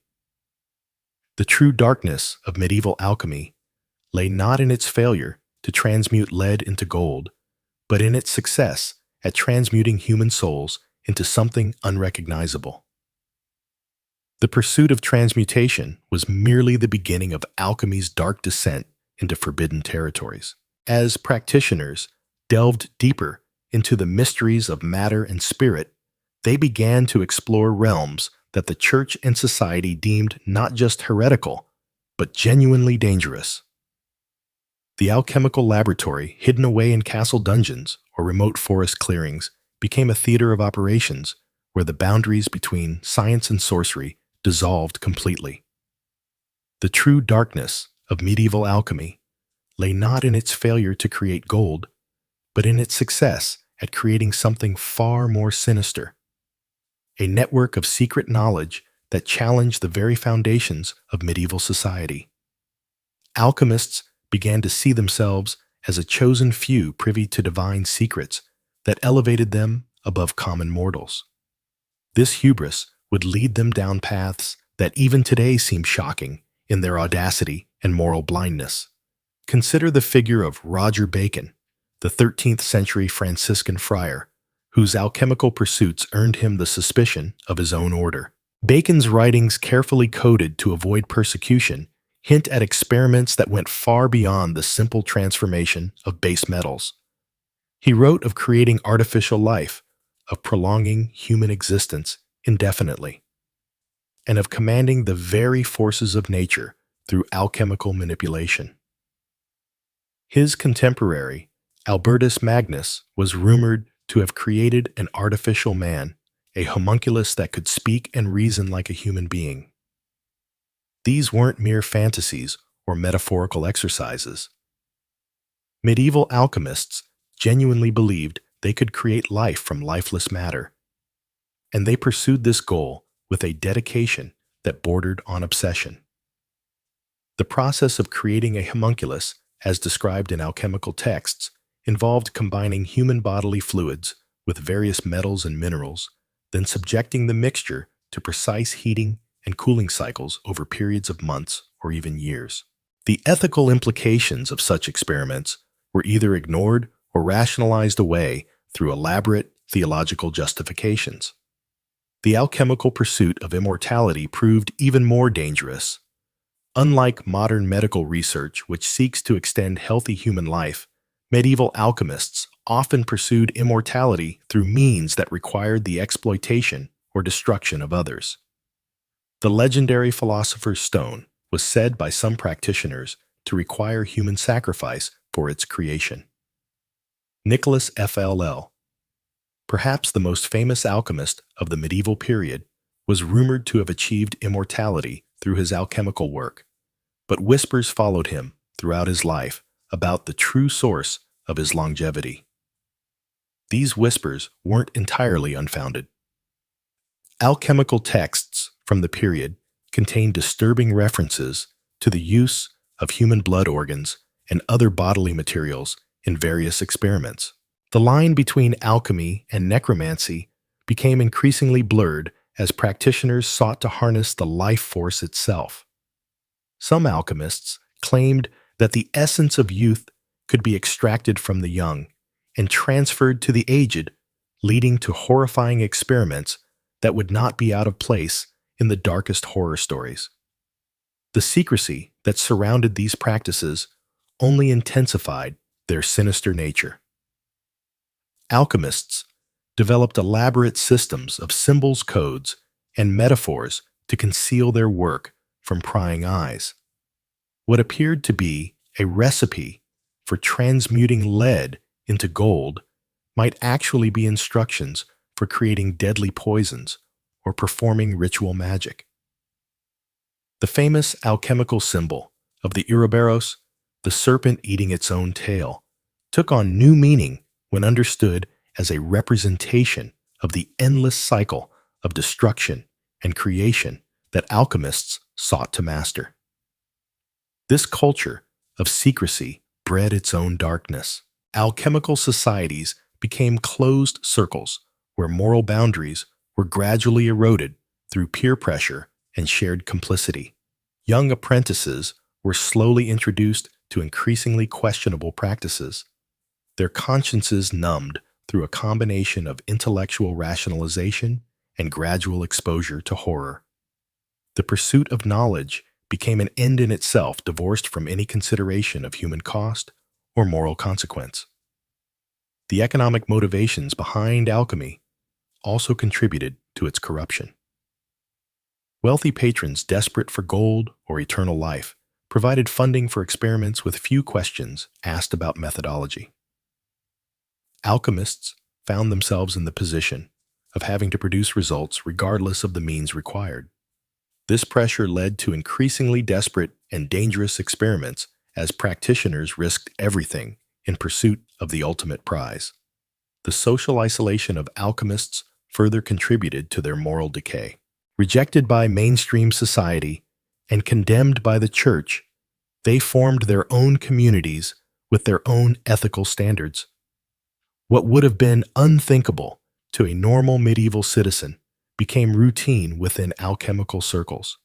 The true darkness of medieval alchemy lay not in its failure to transmute lead into gold, but in its success at transmuting human souls into something unrecognizable. The pursuit of transmutation was merely the beginning of alchemy's dark descent into forbidden territories. As practitioners delved deeper into the mysteries of matter and spirit, they began to explore realms that the church and society deemed not just heretical, but genuinely dangerous. The alchemical laboratory, hidden away in castle dungeons or remote forest clearings, became a theater of operations where the boundaries between science and sorcery dissolved completely. The true darkness of medieval alchemy lay not in its failure to create gold, but in its success at creating something far more sinister. A network of secret knowledge that challenged the very foundations of medieval society. Alchemists began to see themselves as a chosen few privy to divine secrets that elevated them above common mortals. This hubris would lead them down paths that even today seem shocking in their audacity and moral blindness. Consider the figure of Roger Bacon, the 13th century Franciscan friar, whose alchemical pursuits earned him the suspicion of his own order. Bacon's writings, carefully coded to avoid persecution, hint at experiments that went far beyond the simple transformation of base metals. He wrote of creating artificial life, of prolonging human existence indefinitely, and of commanding the very forces of nature through alchemical manipulation. His contemporary, Albertus Magnus, was rumored to have created an artificial man, a homunculus that could speak and reason like a human being. These weren't mere fantasies or metaphorical exercises. Medieval alchemists genuinely believed they could create life from lifeless matter, and they pursued this goal with a dedication that bordered on obsession. The process of creating a homunculus, as described in alchemical texts, involved combining human bodily fluids with various metals and minerals, then subjecting the mixture to precise heating and cooling cycles over periods of months or even years. The ethical implications of such experiments were either ignored or rationalized away through elaborate theological justifications. The alchemical pursuit of immortality proved even more dangerous. Unlike modern medical research, which seeks to extend healthy human life, medieval alchemists often pursued immortality through means that required the exploitation or destruction of others. The legendary philosopher's stone was said by some practitioners to require human sacrifice for its creation. Nicholas Fll, perhaps the most famous alchemist of the medieval period, was rumored to have achieved immortality through his alchemical work, but whispers followed him throughout his life about the true source of his longevity. These whispers weren't entirely unfounded. Alchemical texts from the period contain disturbing references to the use of human blood organs and other bodily materials in various experiments. The line between alchemy and necromancy became increasingly blurred as practitioners sought to harness the life force itself. Some alchemists claimed that the essence of youth could be extracted from the young and transferred to the aged, leading to horrifying experiments that would not be out of place in the darkest horror stories. The secrecy that surrounded these practices only intensified their sinister nature. Alchemists developed elaborate systems of symbols, codes, and metaphors to conceal their work from prying eyes. What appeared to be a recipe for transmuting lead into gold might actually be instructions for creating deadly poisons or performing ritual magic. The famous alchemical symbol of the Ouroboros, the serpent eating its own tail, took on new meaning when understood as a representation of the endless cycle of destruction and creation that alchemists sought to master. This culture of secrecy bred its own darkness. Alchemical societies became closed circles where moral boundaries were gradually eroded through peer pressure and shared complicity. Young apprentices were slowly introduced to increasingly questionable practices, their consciences numbed through a combination of intellectual rationalization and gradual exposure to horror. The pursuit of knowledge became an end in itself, divorced from any consideration of human cost or moral consequence. The economic motivations behind alchemy also contributed to its corruption. Wealthy patrons desperate for gold or eternal life provided funding for experiments with few questions asked about methodology. Alchemists found themselves in the position of having to produce results regardless of the means required. This pressure led to increasingly desperate and dangerous experiments as practitioners risked everything in pursuit of the ultimate prize. The social isolation of alchemists further contributed to their moral decay. Rejected by mainstream society and condemned by the church, they formed their own communities with their own ethical standards. What would have been unthinkable to a normal medieval citizen became routine within alchemical circles.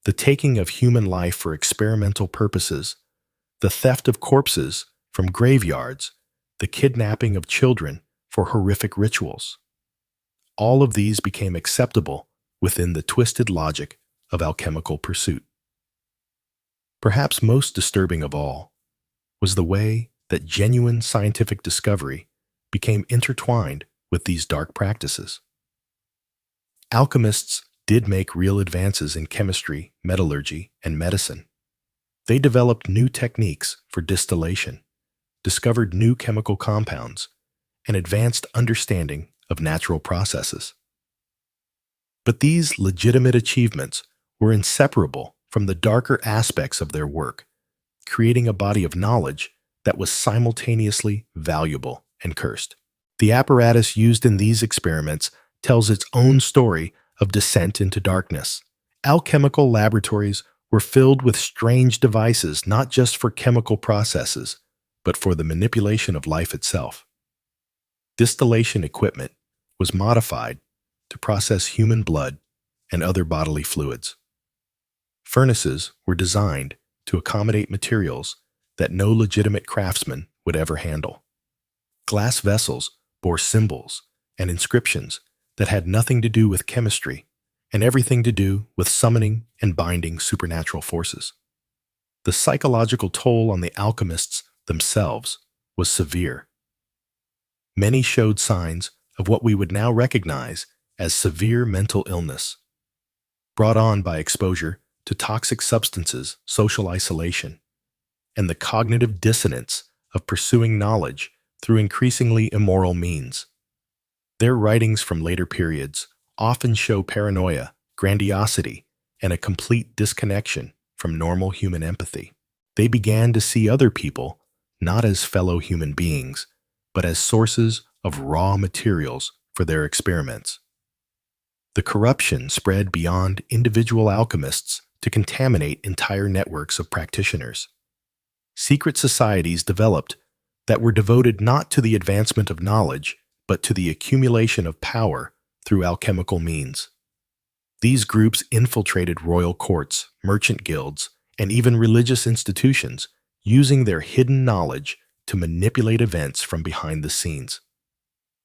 The taking of human life for experimental purposes, the theft of corpses from graveyards, the kidnapping of children for horrific rituals. All of these became acceptable within the twisted logic of alchemical pursuit. Perhaps most disturbing of all was the way that genuine scientific discovery became intertwined with these dark practices. Alchemists did make real advances in chemistry, metallurgy, and medicine. They developed new techniques for distillation, discovered new chemical compounds, and advanced understanding of natural processes. But these legitimate achievements were inseparable from the darker aspects of their work, creating a body of knowledge that was simultaneously valuable and cursed. The apparatus used in these experiments tells its own story of descent into darkness. Alchemical laboratories were filled with strange devices not just for chemical processes, but for the manipulation of life itself. Distillation equipment was modified to process human blood and other bodily fluids. Furnaces were designed to accommodate materials that no legitimate craftsman would ever handle. Glass vessels bore symbols and inscriptions that had nothing to do with chemistry and everything to do with summoning and binding supernatural forces. The psychological toll on the alchemists themselves was severe. Many showed signs of what we would now recognize as severe mental illness, brought on by exposure to toxic substances, social isolation, and the cognitive dissonance of pursuing knowledge through increasingly immoral means. Their writings from later periods often show paranoia, grandiosity, and a complete disconnection from normal human empathy. They began to see other people not as fellow human beings, but as sources of raw materials for their experiments. The corruption spread beyond individual alchemists to contaminate entire networks of practitioners. Secret societies developed that were devoted not to the advancement of knowledge, but to the accumulation of power through alchemical means. These groups infiltrated royal courts, merchant guilds, and even religious institutions, using their hidden knowledge to manipulate events from behind the scenes.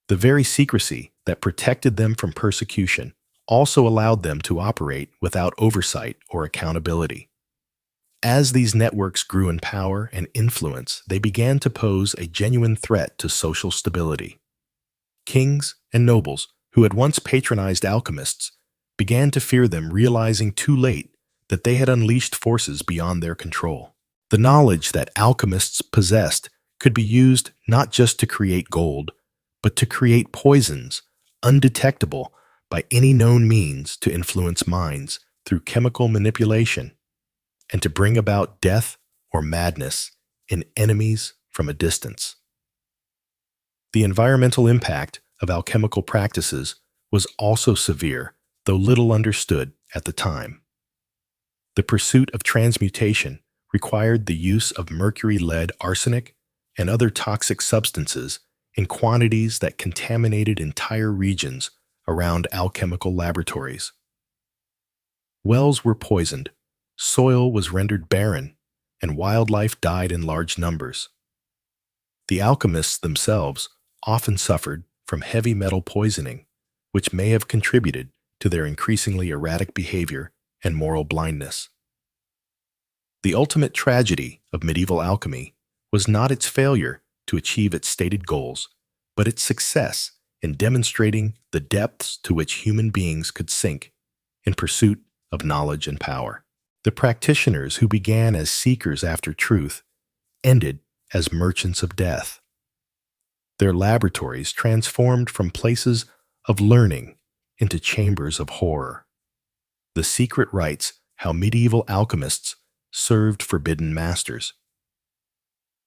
The very secrecy that protected them from persecution also allowed them to operate without oversight or accountability. As these networks grew in power and influence, they began to pose a genuine threat to social stability. Kings and nobles, who had once patronized alchemists, began to fear them, realizing too late that they had unleashed forces beyond their control. The knowledge that alchemists possessed could be used not just to create gold, but to create poisons undetectable by any known means to influence minds through chemical manipulation, and to bring about death or madness in enemies from a distance. The environmental impact of alchemical practices was also severe, though little understood at the time. The pursuit of transmutation required the use of mercury, lead, arsenic, and other toxic substances in quantities that contaminated entire regions around alchemical laboratories. Wells were poisoned, soil was rendered barren, and wildlife died in large numbers. The alchemists themselves often suffered from heavy metal poisoning, which may have contributed to their increasingly erratic behavior and moral blindness. The ultimate tragedy of medieval alchemy was not its failure to achieve its stated goals, but its success in demonstrating the depths to which human beings could sink in pursuit of knowledge and power. The practitioners who began as seekers after truth ended as merchants of death. Their laboratories transformed from places of learning into chambers of horror. The secret writes how medieval alchemists served forbidden masters.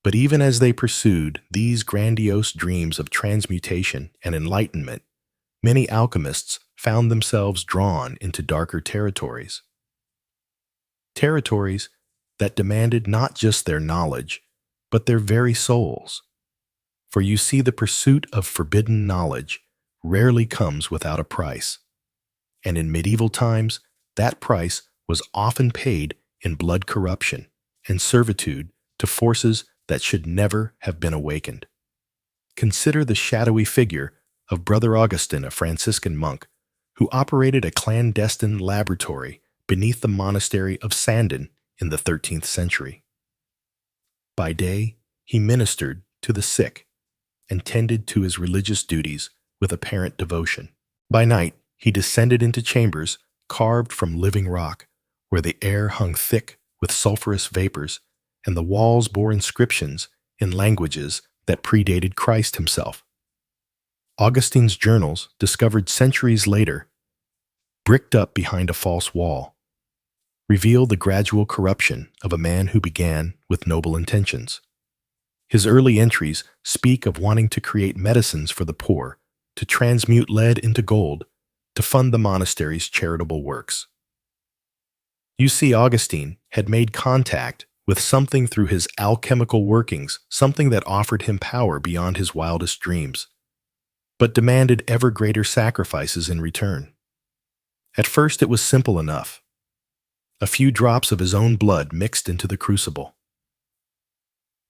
But even as they pursued these grandiose dreams of transmutation and enlightenment, many alchemists found themselves drawn into darker territories. Territories that demanded not just their knowledge, but their very souls. For you see, the pursuit of forbidden knowledge rarely comes without a price. And in medieval times, that price was often paid in blood corruption and servitude to forces that should never have been awakened. Consider the shadowy figure of Brother Augustine, a Franciscan monk, who operated a clandestine laboratory beneath the monastery of Sandon in the 13th century. By day, he ministered to the sick and tended to his religious duties with apparent devotion. By night, he descended into chambers carved from living rock, where the air hung thick with sulfurous vapors and the walls bore inscriptions in languages that predated Christ himself. Augustine's journals, discovered centuries later, bricked up behind a false wall, reveal the gradual corruption of a man who began with noble intentions. His early entries speak of wanting to create medicines for the poor, to transmute lead into gold, to fund the monastery's charitable works. You see, Augustine had made contact with something through his alchemical workings, something that offered him power beyond his wildest dreams, but demanded ever greater sacrifices in return. At first it was simple enough. A few drops of his own blood mixed into the crucible.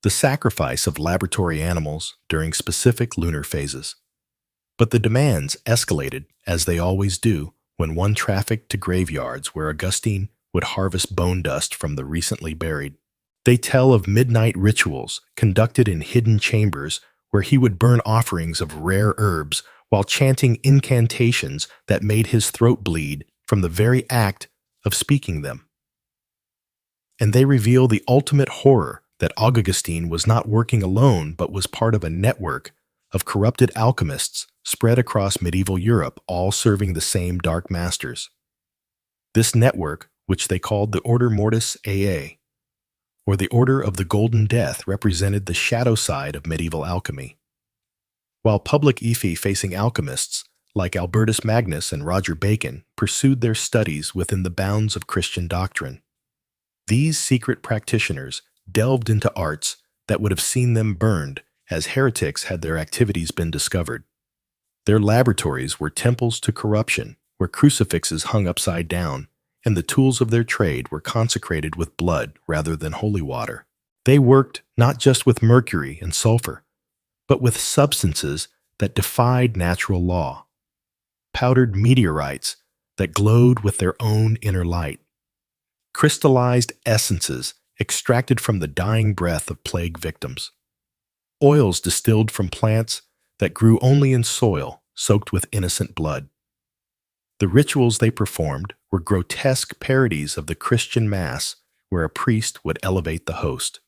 The sacrifice of laboratory animals during specific lunar phases. But the demands escalated, as they always do, when one trafficked to graveyards where Augustine would harvest bone dust from the recently buried. They tell of midnight rituals conducted in hidden chambers where he would burn offerings of rare herbs while chanting incantations that made his throat bleed from the very act of speaking them. And they reveal the ultimate horror that Augustine was not working alone but was part of a network of corrupted alchemists spread across medieval Europe, all serving the same dark masters. This network, which they called the Order Mortis AA, or the Order of the Golden Death, represented the shadow side of medieval alchemy. While public effie-facing alchemists like Albertus Magnus and Roger Bacon pursued their studies within the bounds of Christian doctrine, these secret practitioners delved into arts that would have seen them burned as heretics had their activities been discovered. Their laboratories were temples to corruption, where crucifixes hung upside down, and the tools of their trade were consecrated with blood rather than holy water. They worked not just with mercury and sulfur, but with substances that defied natural law, powdered meteorites that glowed with their own inner light, crystallized essences extracted from the dying breath of plague victims, oils distilled from plants that grew only in soil soaked with innocent blood. The rituals they performed were grotesque parodies of the Christian Mass, where a priest would elevate the host.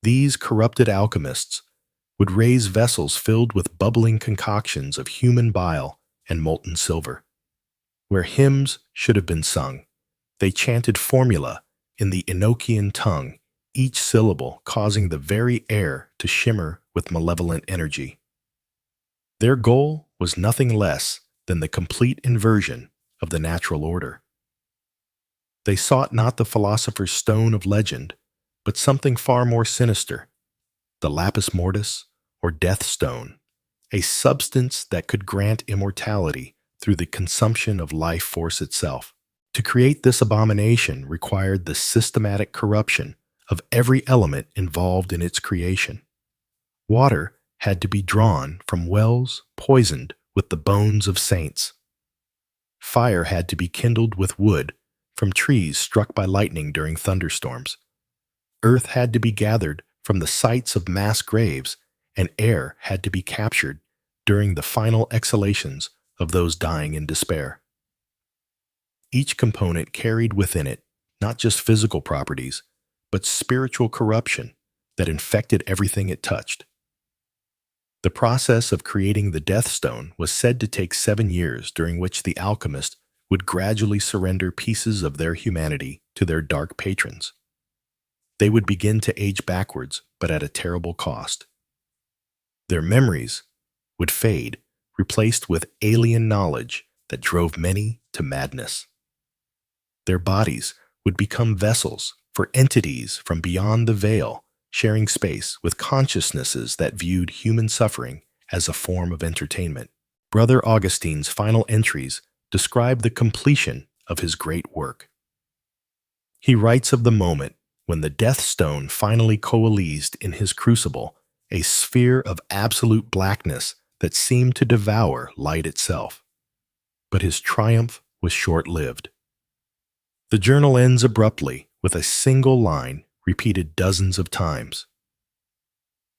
These corrupted alchemists would raise vessels filled with bubbling concoctions of human bile and molten silver. Where hymns should have been sung, they chanted formula in the Enochian tongue, each syllable causing the very air to shimmer with malevolent energy. Their goal was nothing less than the complete inversion of the natural order. They sought not the philosopher's stone of legend, but something far more sinister, the lapis mortis, or death stone, a substance that could grant immortality through the consumption of life force itself. To create this abomination required the systematic corruption of every element involved in its creation. Water had to be drawn from wells poisoned with the bones of saints. Fire had to be kindled with wood from trees struck by lightning during thunderstorms. Earth had to be gathered from the sites of mass graves, and air had to be captured during the final exhalations of those dying in despair. Each component carried within it not just physical properties, but spiritual corruption that infected everything it touched. The process of creating the Death Stone was said to take 7 years, during which the alchemist would gradually surrender pieces of their humanity to their dark patrons. They would begin to age backwards, but at a terrible cost. Their memories would fade, replaced with alien knowledge that drove many to madness. Their bodies would become vessels for entities from beyond the veil, sharing space with consciousnesses that viewed human suffering as a form of entertainment. Brother Augustine's final entries describe the completion of his great work. He writes of the moment when the Death Stone finally coalesced in his crucible a sphere of absolute blackness that seemed to devour light itself. But his triumph was short-lived. The journal ends abruptly with a single line repeated dozens of times.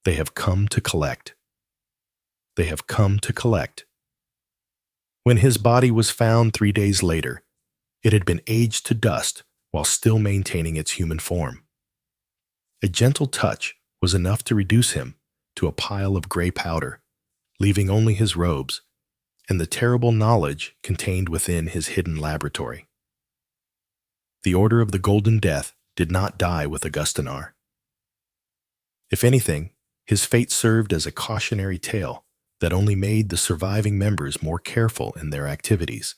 They have come to collect. They have come to collect. When his body was found 3 days later, it had been aged to dust while still maintaining its human form. A gentle touch was enough to reduce him to a pile of gray powder, leaving only his robes and the terrible knowledge contained within his hidden laboratory. The Order of the Golden Death did not die with Augustinar. If anything, his fate served as a cautionary tale that only made the surviving members more careful in their activities.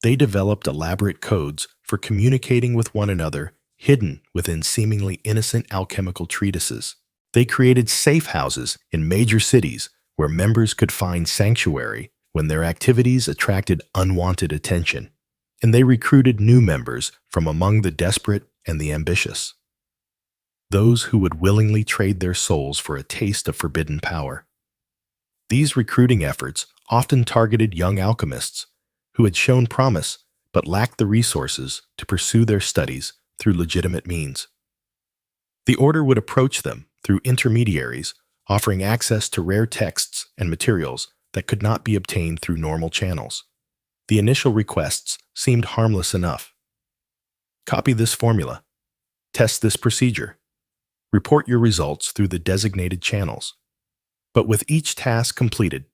They developed elaborate codes for communicating with one another hidden within seemingly innocent alchemical treatises. They created safe houses in major cities where members could find sanctuary when their activities attracted unwanted attention, and they recruited new members from among the desperate and the ambitious, those who would willingly trade their souls for a taste of forbidden power. These recruiting efforts often targeted young alchemists who had shown promise but lacked the resources to pursue their studies through legitimate means. The Order would approach them through intermediaries, offering access to rare texts and materials that could not be obtained through normal channels. The initial requests seemed harmless enough. Copy this formula. Test this procedure. Report your results through the designated channels. But with each task completed,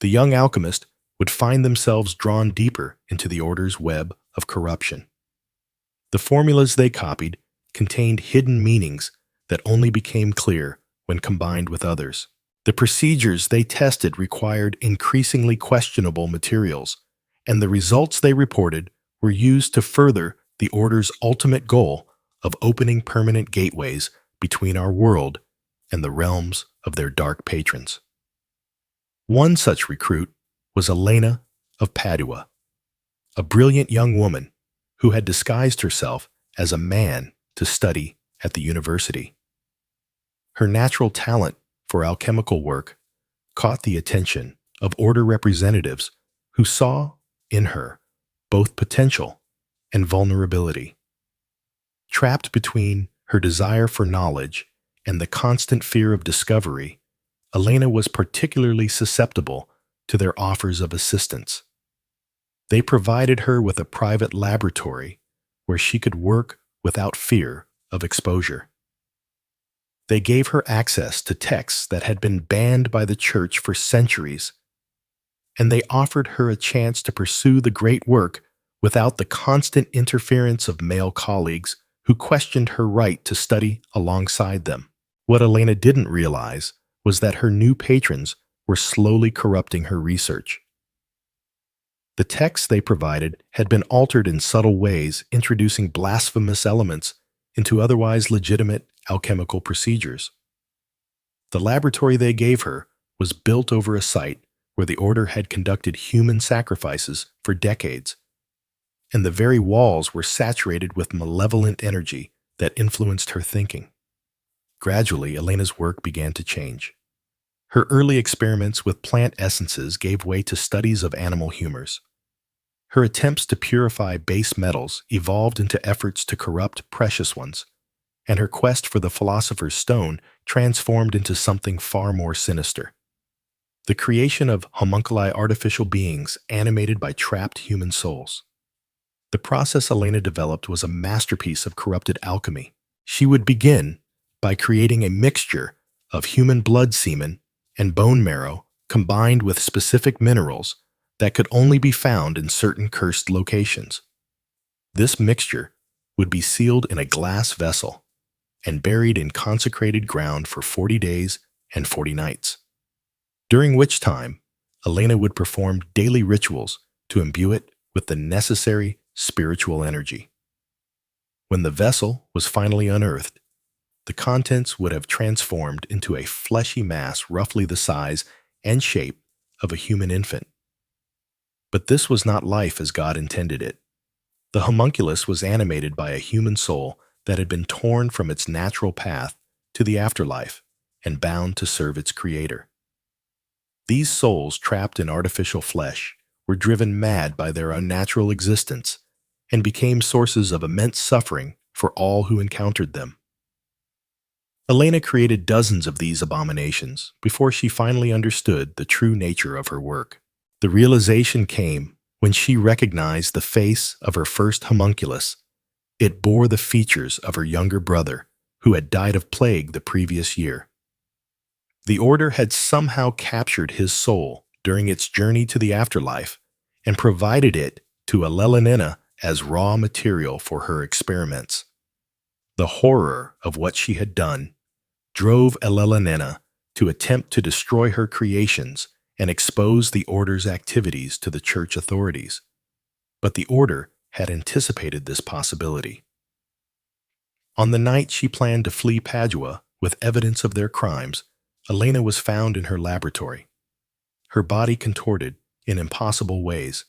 the young alchemist would find themselves drawn deeper into the Order's web of corruption. The formulas they copied contained hidden meanings that only became clear when combined with others. The procedures they tested required increasingly questionable materials, and the results they reported were used to further the Order's ultimate goal of opening permanent gateways between our world and the realms of their dark patrons. One such recruit was Elena of Padua, a brilliant young woman who had disguised herself as a man to study at the university. Her natural talent for alchemical work caught the attention of Order representatives who saw in her both potential and vulnerability. Trapped between her desire for knowledge and the constant fear of discovery, Elena was particularly susceptible to their offers of assistance. They provided her with a private laboratory where she could work without fear of exposure. They gave her access to texts that had been banned by the Church for centuries, and they offered her a chance to pursue the great work without the constant interference of male colleagues who questioned her right to study alongside them. What Elena didn't realize was that her new patrons were slowly corrupting her research. The texts they provided had been altered in subtle ways, introducing blasphemous elements into otherwise legitimate alchemical procedures. The laboratory they gave her was built over a site where the Order had conducted human sacrifices for decades, and the very walls were saturated with malevolent energy that influenced her thinking. Gradually, Elena's work began to change. Her early experiments with plant essences gave way to studies of animal humors. Her attempts to purify base metals evolved into efforts to corrupt precious ones, and her quest for the Philosopher's Stone transformed into something far more sinister: the creation of homunculi, artificial beings animated by trapped human souls. The process Elena developed was a masterpiece of corrupted alchemy. She would begin by creating a mixture of human blood semen and bone marrow combined with specific minerals that could only be found in certain cursed locations. This mixture would be sealed in a glass vessel and buried in consecrated ground for 40 days and 40 nights, during which time Elena would perform daily rituals to imbue it with the necessary spiritual energy. When the vessel was finally unearthed, the contents would have transformed into a fleshy mass roughly the size and shape of a human infant. But this was not life as God intended it. The homunculus was animated by a human soul that had been torn from its natural path to the afterlife and bound to serve its creator. These souls trapped in artificial flesh were driven mad by their unnatural existence and became sources of immense suffering for all who encountered them. Elena created dozens of these abominations before she finally understood the true nature of her work. The realization came when she recognized the face of her first homunculus. It bore the features of her younger brother, who had died of plague the previous year. The order had somehow captured his soul during its journey to the afterlife and provided it to Elelenina as raw material for her experiments. The horror of what she had done drove Elelenina to attempt to destroy her creations and expose the order's activities to the church authorities. But the order had anticipated this possibility. On the night she planned to flee Padua with evidence of their crimes, Elena was found in her laboratory, her body contorted in impossible ways,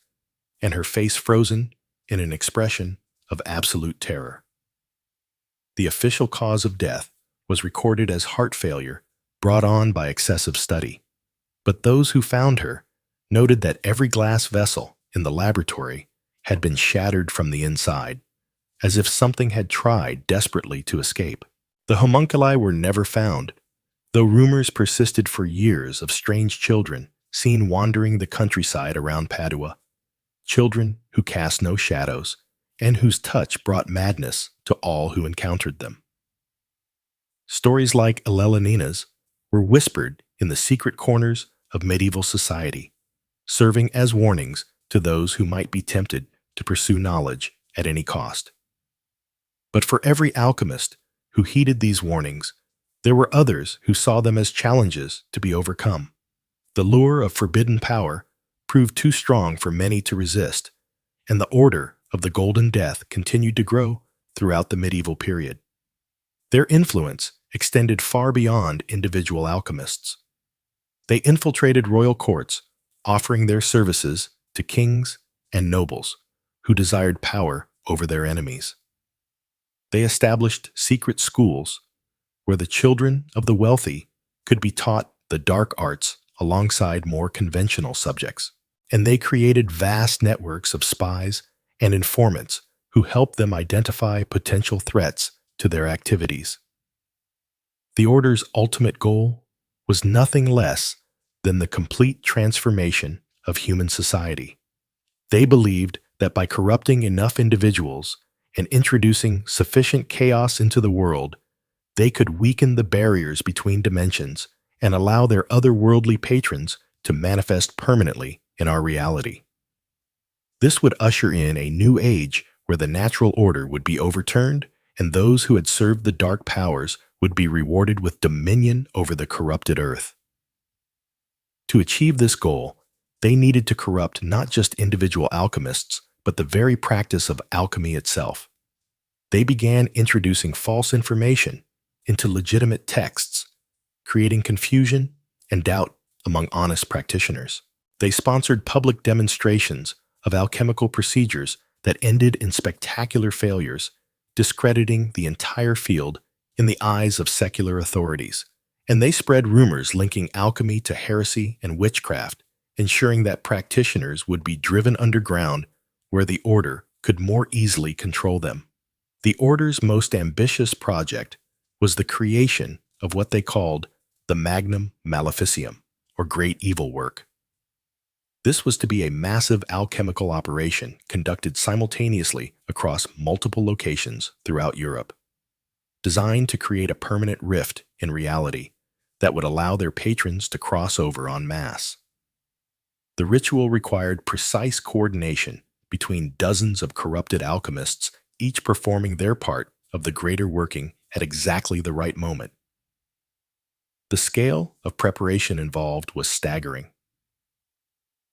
and her face frozen in an expression of absolute terror. The official cause of death was recorded as heart failure brought on by excessive study, but those who found her noted that every glass vessel in the laboratory had been shattered from the inside, as if something had tried desperately to escape. The homunculi were never found, though rumors persisted for years of strange children seen wandering the countryside around Padua, children who cast no shadows and whose touch brought madness to all who encountered them. Stories like Elelenina's were whispered in the secret corners of medieval society, serving as warnings to those who might be tempted to pursue knowledge at any cost. But for every alchemist who heeded these warnings, there were others who saw them as challenges to be overcome. The lure of forbidden power proved too strong for many to resist, and the order of the Golden Death continued to grow throughout the medieval period. Their influence extended far beyond individual alchemists. They infiltrated royal courts, offering their services to kings and nobles who desired power over their enemies. They established secret schools where the children of the wealthy could be taught the dark arts alongside more conventional subjects. And they created vast networks of spies and informants who helped them identify potential threats to their activities. The order's ultimate goal was nothing less than the complete transformation of human society. They believed that by corrupting enough individuals and introducing sufficient chaos into the world, they could weaken the barriers between dimensions and allow their otherworldly patrons to manifest permanently in our reality. This would usher in a new age where the natural order would be overturned and those who had served the dark powers would be rewarded with dominion over the corrupted earth. To achieve this goal, they needed to corrupt not just individual alchemists, but the very practice of alchemy itself. They began introducing false information into legitimate texts, creating confusion and doubt among honest practitioners. They sponsored public demonstrations of alchemical procedures that ended in spectacular failures, discrediting the entire field in the eyes of secular authorities. And they spread rumors linking alchemy to heresy and witchcraft, ensuring that practitioners would be driven underground where the order could more easily control them. The order's most ambitious project was the creation of what they called the Magnum Maleficium, or Great Evil Work. This was to be a massive alchemical operation conducted simultaneously across multiple locations throughout Europe, designed to create a permanent rift in reality that would allow their patrons to cross over en masse. The ritual required precise coordination between dozens of corrupted alchemists, each performing their part of the greater working at exactly the right moment. The scale of preparation involved was staggering.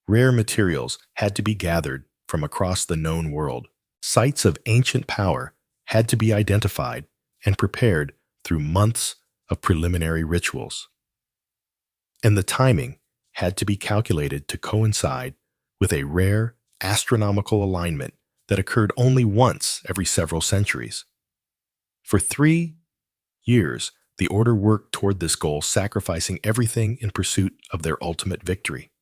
Rare materials had to be gathered from across the known world. Sites of ancient power had to be identified and prepared through months of preliminary rituals. And the timing had to be calculated to coincide with a rare astronomical alignment that occurred only once every several centuries. For 3 years, The order worked toward this goal, sacrificing everything in pursuit of their ultimate victory.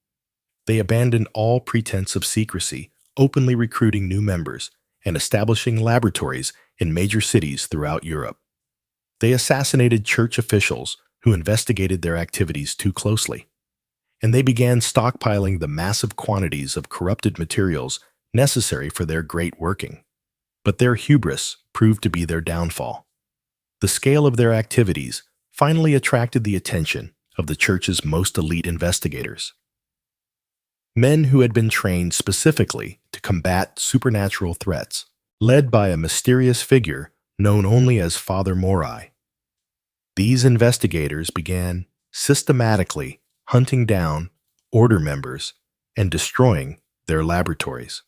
They abandoned all pretense of secrecy, openly recruiting new members and establishing laboratories in major cities throughout Europe. They assassinated church officials who investigated their activities too closely, and they began stockpiling the massive quantities of corrupted materials necessary for their great working. But their hubris proved to be their downfall. The scale of their activities finally attracted the attention of the church's most elite investigators. Men who had been trained specifically to combat supernatural threats, led by a mysterious figure known only as Father Morai. These investigators began systematically hunting down order members and destroying their laboratories.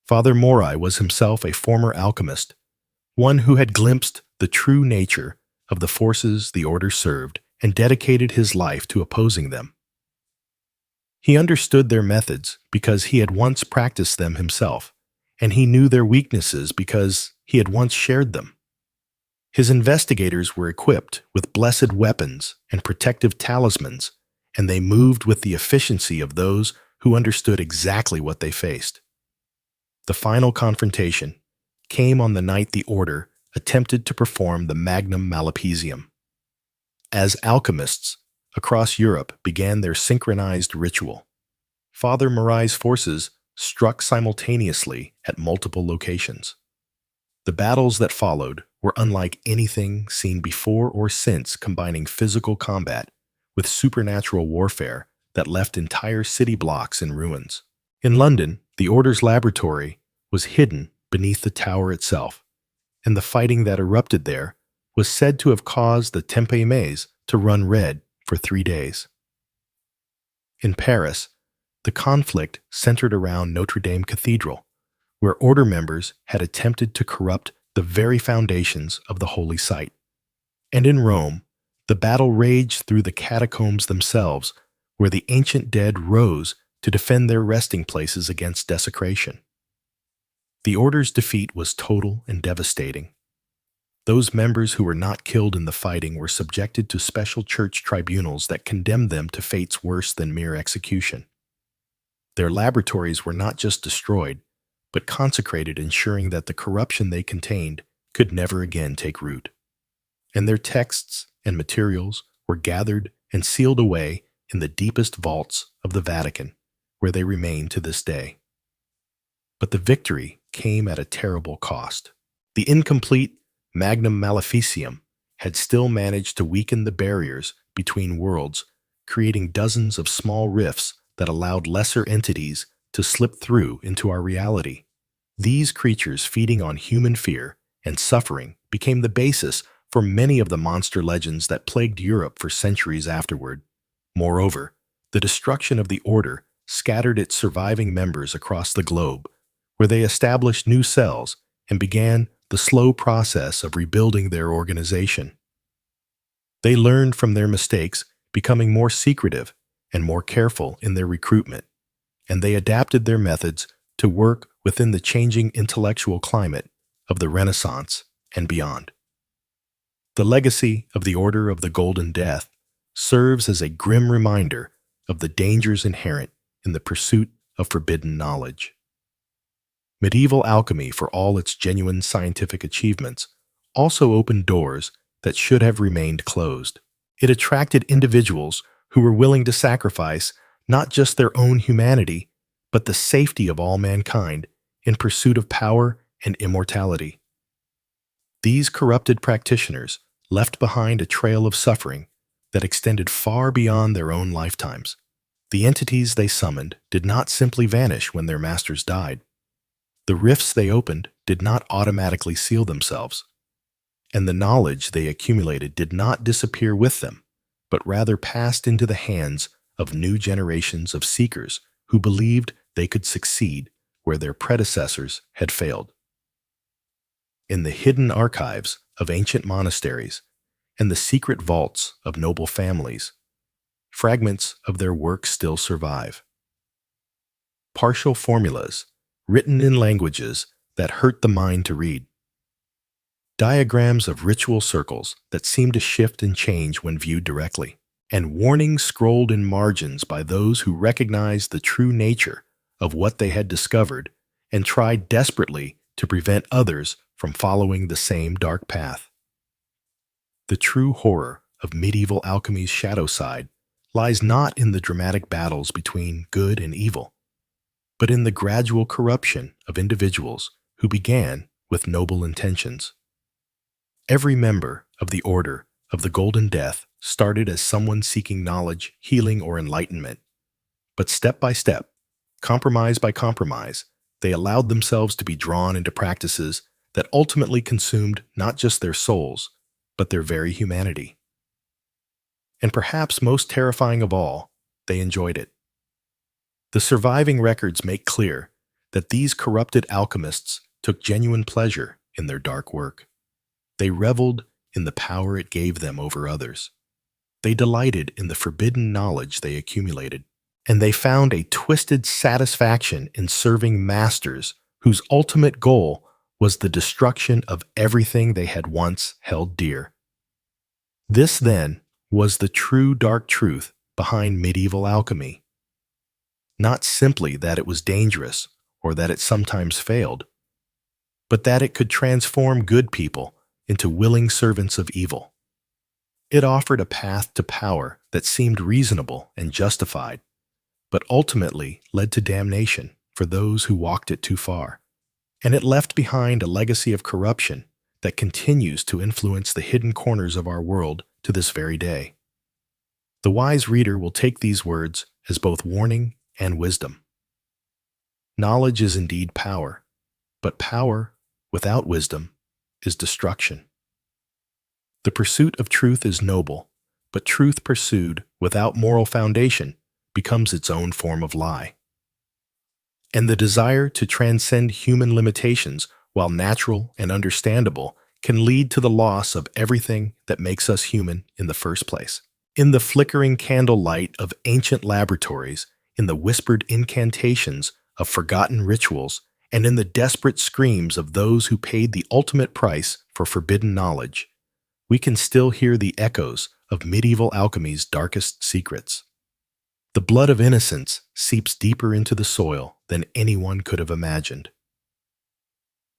Father Morai was himself a former alchemist, one who had glimpsed the true nature of the forces the order served and dedicated his life to opposing them. He understood their methods because he had once practiced them himself, and he knew their weaknesses because he had once shared them. His investigators were equipped with blessed weapons and protective talismans, and they moved with the efficiency of those who understood exactly what they faced. The final confrontation came on the night the Order attempted to perform the Magnum Malapisium. As alchemists across Europe began their synchronized ritual, Father Morai's forces struck simultaneously at multiple locations. The battles that followed were unlike anything seen before or since, combining physical combat with supernatural warfare that left entire city blocks in ruins. In London, the Order's laboratory was hidden beneath the tower itself, and the fighting that erupted there was said to have caused the Tempe maze to run red for 3 days. In Paris, the conflict centered around Notre Dame Cathedral, where Order members had attempted to corrupt the very foundations of the holy site. And in Rome, the battle raged through the catacombs themselves, where the ancient dead rose to defend their resting places against desecration. The Order's defeat was total and devastating. Those members who were not killed in the fighting were subjected to special church tribunals that condemned them to fates worse than mere execution. Their laboratories were not just destroyed, but consecrated, ensuring that the corruption they contained could never again take root. And their texts and materials were gathered and sealed away in the deepest vaults of the Vatican, where they remain to this day. But the victory came at a terrible cost. The incomplete Magnum Maleficium had still managed to weaken the barriers between worlds, creating dozens of small rifts that allowed lesser entities to slip through into our reality. These creatures, feeding on human fear and suffering, became the basis for many of the monster legends that plagued Europe for centuries afterward. Moreover, the destruction of the Order scattered its surviving members across the globe, where they established new cells and began the slow process of rebuilding their organization. They learned from their mistakes, becoming more secretive and more careful in their recruitment, and they adapted their methods to work within the changing intellectual climate of the Renaissance and beyond. The legacy of the Order of the Golden Death serves as a grim reminder of the dangers inherent in the pursuit of forbidden knowledge. Medieval alchemy, for all its genuine scientific achievements, also opened doors that should have remained closed. It attracted individuals who were willing to sacrifice not just their own humanity, but the safety of all mankind in pursuit of power and immortality. These corrupted practitioners left behind a trail of suffering that extended far beyond their own lifetimes. The entities they summoned did not simply vanish when their masters died. The rifts they opened did not automatically seal themselves, and the knowledge they accumulated did not disappear with them, but rather passed into the hands of new generations of seekers who believed they could succeed where their predecessors had failed. In the hidden archives of ancient monasteries and the secret vaults of noble families, fragments of their work still survive. Partial formulas written in languages that hurt the mind to read. diagrams of ritual circles that seem to shift and change when viewed directly, and warnings scrolled in margins by those who recognized the true nature of what they had discovered and tried desperately to prevent others from following the same dark path. The true horror of medieval alchemy's shadow side lies not in the dramatic battles between good and evil, but in the gradual corruption of individuals who began with noble intentions. Every member of the Order of the Golden Death started as someone seeking knowledge, healing, or enlightenment. But step by step, compromise by compromise, they allowed themselves to be drawn into practices that ultimately consumed not just their souls, but their very humanity. And perhaps most terrifying of all, they enjoyed it. The surviving records make clear that these corrupted alchemists took genuine pleasure in their dark work. They reveled in the power it gave them over others. They delighted in the forbidden knowledge they accumulated, and they found a twisted satisfaction in serving masters whose ultimate goal was the destruction of everything they had once held dear. This, then, was the true dark truth behind medieval alchemy. Not simply that it was dangerous or that it sometimes failed, but that it could transform good people into willing servants of evil. It offered a path to power that seemed reasonable and justified, but ultimately led to damnation for those who walked it too far. And it left behind a legacy of corruption that continues to influence the hidden corners of our world to this very day. The wise reader will take these words as both warning and wisdom. Knowledge is indeed power, but power without wisdom is destruction. The pursuit of truth is noble, but truth pursued without moral foundation becomes its own form of lie. And the desire to transcend human limitations while natural and understandable can lead to the loss of everything that makes us human in the first place. In the flickering candlelight of ancient laboratories, in the whispered incantations of forgotten rituals, and in the desperate screams of those who paid the ultimate price for forbidden knowledge, we can still hear the echoes of medieval alchemy's darkest secrets. The blood of innocence seeps deeper into the soil than anyone could have imagined.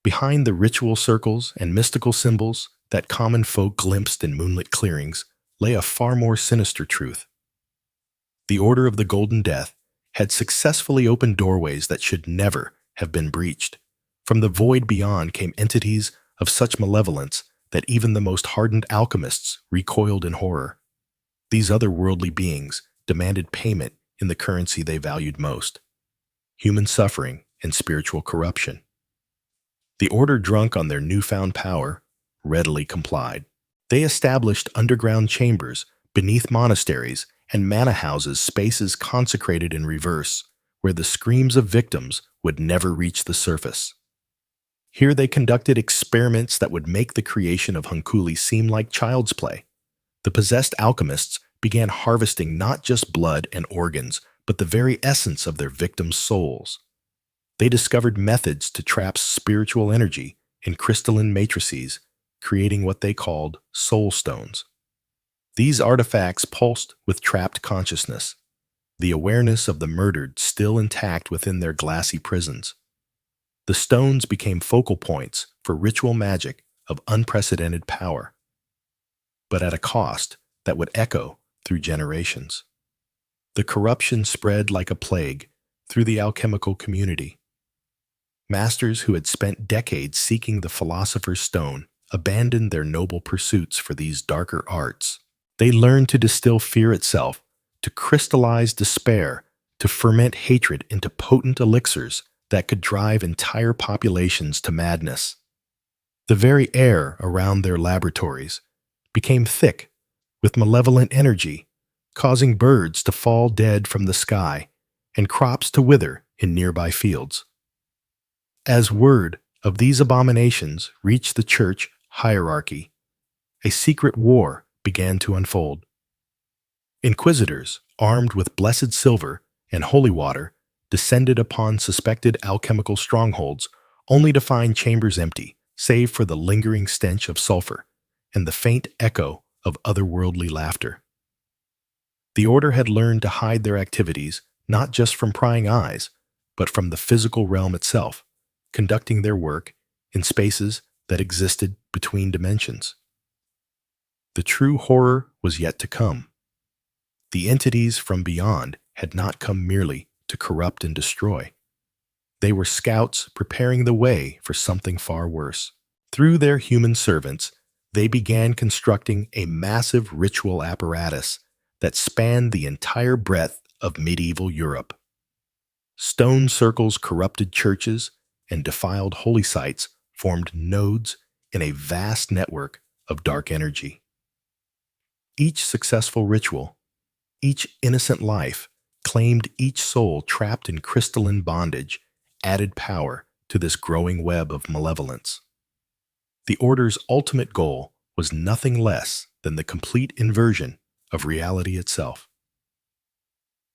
Behind the ritual circles and mystical symbols that common folk glimpsed in moonlit clearings lay a far more sinister truth. The Order of the Golden Death had successfully opened doorways that should never have been breached. From the void beyond came entities of such malevolence that even the most hardened alchemists recoiled in horror. These otherworldly beings demanded payment in the currency they valued most: human suffering and spiritual corruption. The Order, drunk on their newfound power, readily complied. They established underground chambers beneath monasteries and manor houses, spaces consecrated in reverse, where the screams of victims would never reach the surface. Here they conducted experiments that would make the creation of Hunkuli seem like child's play. The possessed alchemists began harvesting not just blood and organs, but the very essence of their victims' souls. They discovered methods to trap spiritual energy in crystalline matrices, creating what they called soul stones. These artifacts pulsed with trapped consciousness, the awareness of the murdered still intact within their glassy prisons. The stones became focal points for ritual magic of unprecedented power, but at a cost that would echo through generations. The corruption spread like a plague through the alchemical community. Masters who had spent decades seeking the philosopher's stone abandoned their noble pursuits for these darker arts. They learned to distill fear itself, to crystallize despair, to ferment hatred into potent elixirs that could drive entire populations to madness. The very air around their laboratories became thick with malevolent energy, causing birds to fall dead from the sky and crops to wither in nearby fields. As word of these abominations reached the church hierarchy, a secret war began to unfold. Inquisitors, armed with blessed silver and holy water, descended upon suspected alchemical strongholds, only to find chambers empty, save for the lingering stench of sulfur and the faint echo of otherworldly laughter. The order had learned to hide their activities not just from prying eyes, but from the physical realm itself, conducting their work in spaces that existed between dimensions. The true horror was yet to come. The entities from beyond had not come merely to corrupt and destroy. They were scouts preparing the way for something far worse. Through their human servants, they began constructing a massive ritual apparatus that spanned the entire breadth of medieval Europe. Stone circles corrupted churches and defiled holy sites formed nodes in a vast network of dark energy. Each successful ritual, each innocent life, claimed each soul trapped in crystalline bondage, added power to this growing web of malevolence. The Order's ultimate goal was nothing less than the complete inversion of reality itself.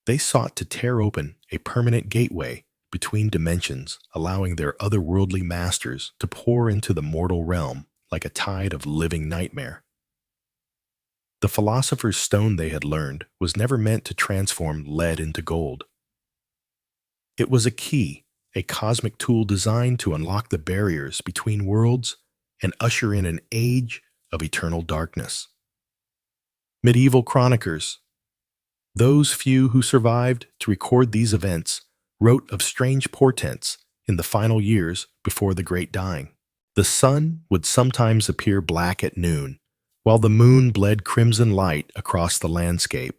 They sought to tear open a permanent gateway between dimensions, allowing their otherworldly masters to pour into the mortal realm like a tide of living nightmare. The philosopher's stone they had learned was never meant to transform lead into gold. It was a key, a cosmic tool designed to unlock the barriers between worlds and usher in an age of eternal darkness. Medieval chroniclers, those few who survived to record these events, wrote of strange portents in the final years before the Great Dying. The sun would sometimes appear black at noon, while the moon bled crimson light across the landscape.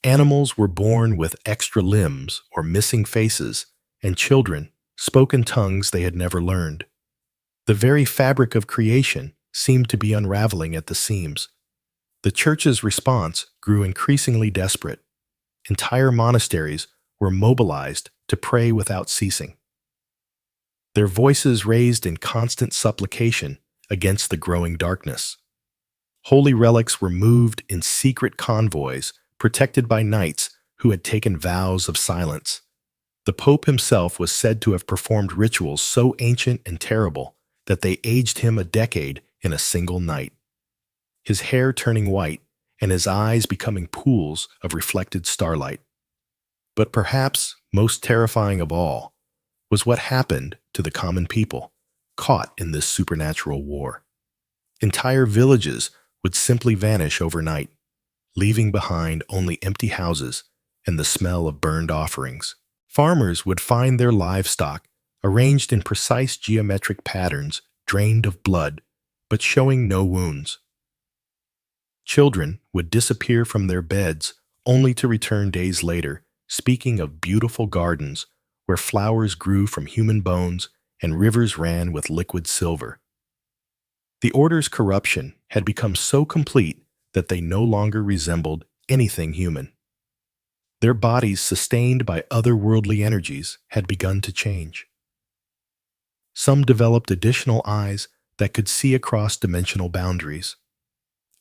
Animals were born with extra limbs or missing faces, and children spoke in tongues they had never learned. The very fabric of creation seemed to be unraveling at the seams. The church's response grew increasingly desperate. Entire monasteries were mobilized to pray without ceasing. Their voices raised in constant supplication against the growing darkness. Holy relics were moved in secret convoys, protected by knights who had taken vows of silence. The Pope himself was said to have performed rituals so ancient and terrible that they aged him a decade in a single night. His hair turning white and his eyes becoming pools of reflected starlight. But perhaps most terrifying of all was what happened to the common people caught in this supernatural war. Entire villages would simply vanish overnight, leaving behind only empty houses and the smell of burned offerings. Farmers would find their livestock arranged in precise geometric patterns, drained of blood, but showing no wounds. Children would disappear from their beds only to return days later, speaking of beautiful gardens where flowers grew from human bones and rivers ran with liquid silver. The Order's corruption had become so complete that they no longer resembled anything human. Their bodies, sustained by otherworldly energies, had begun to change. Some developed additional eyes that could see across dimensional boundaries.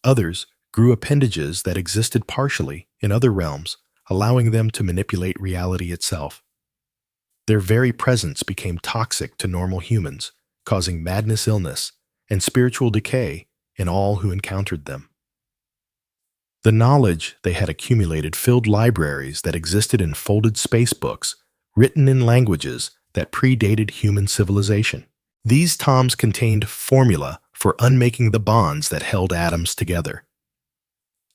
Others grew appendages that existed partially in other realms, allowing them to manipulate reality itself. Their very presence became toxic to normal humans, causing madness, illness, and spiritual decay in all who encountered them. The knowledge they had accumulated filled libraries that existed in folded space books, written in languages that predated human civilization. These tomes contained formula for unmaking the bonds that held atoms together,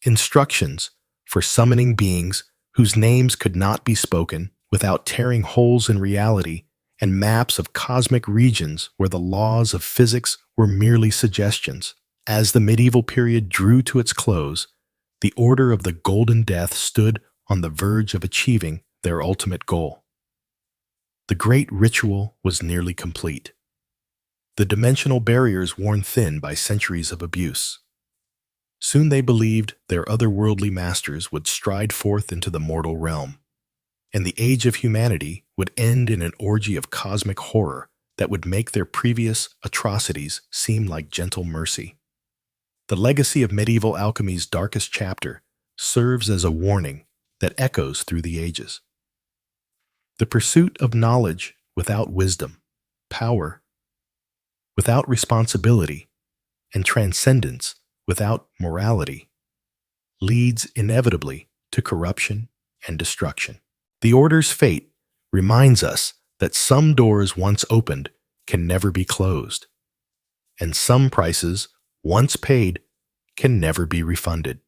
instructions for summoning beings whose names could not be spoken without tearing holes in reality, and maps of cosmic regions where the laws of physics were merely suggestions. As the medieval period drew to its close, the Order of the Golden Death stood on the verge of achieving their ultimate goal. The great ritual was nearly complete. The dimensional barriers worn thin by centuries of abuse. Soon they believed their otherworldly masters would stride forth into the mortal realm, and the age of humanity would end in an orgy of cosmic horror that would make their previous atrocities seem like gentle mercy. The legacy of medieval alchemy's darkest chapter serves as a warning that echoes through the ages. The pursuit of knowledge without wisdom, power without responsibility and transcendence without morality leads inevitably to corruption and destruction. The Order's fate reminds us that some doors once opened can never be closed, and some prices once paid can never be refunded.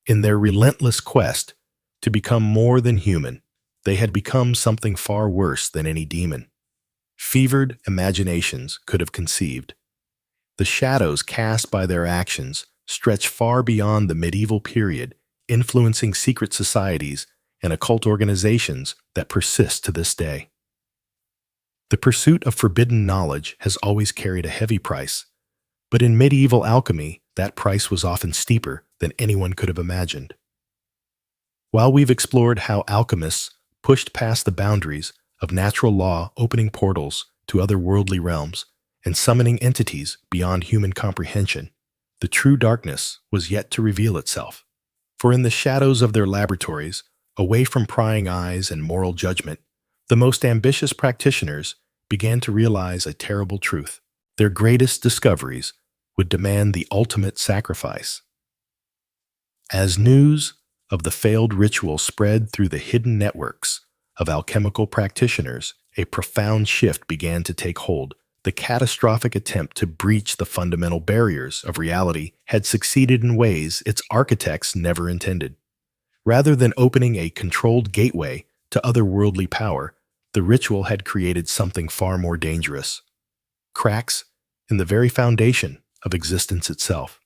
In their relentless quest to become more than human, they had become something far worse than any demon fevered imaginations could have conceived. The shadows cast by their actions stretch far beyond the medieval period, influencing secret societies and occult organizations that persist to this day. The pursuit of forbidden knowledge has always carried a heavy price, but in medieval alchemy, that price was often steeper than anyone could have imagined. While we've explored how alchemists pushed past the boundaries of natural law, opening portals to otherworldly realms and summoning entities beyond human comprehension, the true darkness was yet to reveal itself. For in the shadows of their laboratories, away from prying eyes and moral judgment, the most ambitious practitioners began to realize a terrible truth. Their greatest discoveries would demand the ultimate sacrifice. As news of the failed ritual spread through the hidden networks of alchemical practitioners, a profound shift began to take hold. The catastrophic attempt to breach the fundamental barriers of reality had succeeded in ways its architects never intended. Rather than opening a controlled gateway to otherworldly power, the ritual had created something far more dangerous: cracks in the very foundation of existence itself.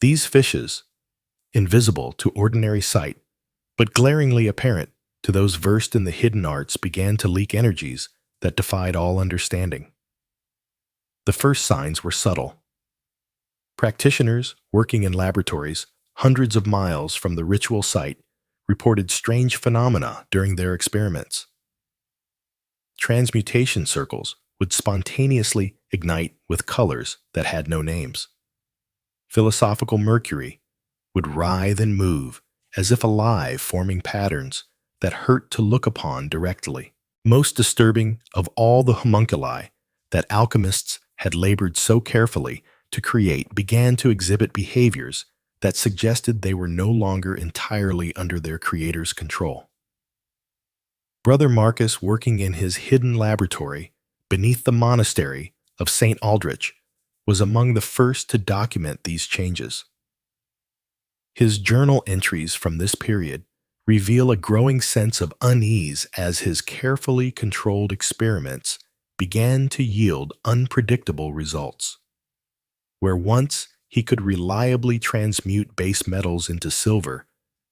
These fissures, invisible to ordinary sight, but glaringly apparent to those versed in the hidden arts, began to leak energies that defied all understanding. The first signs were subtle. Practitioners working in laboratories hundreds of miles from the ritual site reported strange phenomena during their experiments. Transmutation circles would spontaneously ignite with colors that had no names. Philosophical mercury would writhe and move as if alive, forming patterns that hurt to look upon directly. Most disturbing of all, the homunculi that alchemists had labored so carefully to create began to exhibit behaviors that suggested they were no longer entirely under their creator's control. Brother Marcus, working in his hidden laboratory beneath the monastery of St. Aldrich, was among the first to document these changes. His journal entries from this period reveal a growing sense of unease as his carefully controlled experiments began to yield unpredictable results. Where once he could reliably transmute base metals into silver,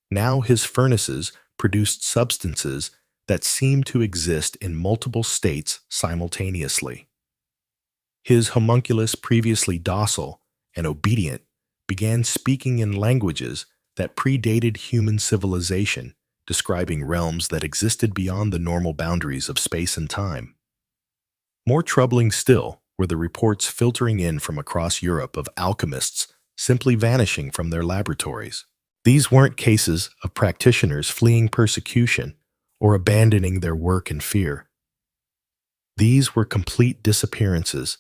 now his furnaces produced substances that seemed to exist in multiple states simultaneously. His homunculus, previously docile and obedient, began speaking in languages that predated human civilization, describing realms that existed beyond the normal boundaries of space and time. More troubling still were the reports filtering in from across Europe of alchemists simply vanishing from their laboratories. These weren't cases of practitioners fleeing persecution or abandoning their work in fear. These were complete disappearances,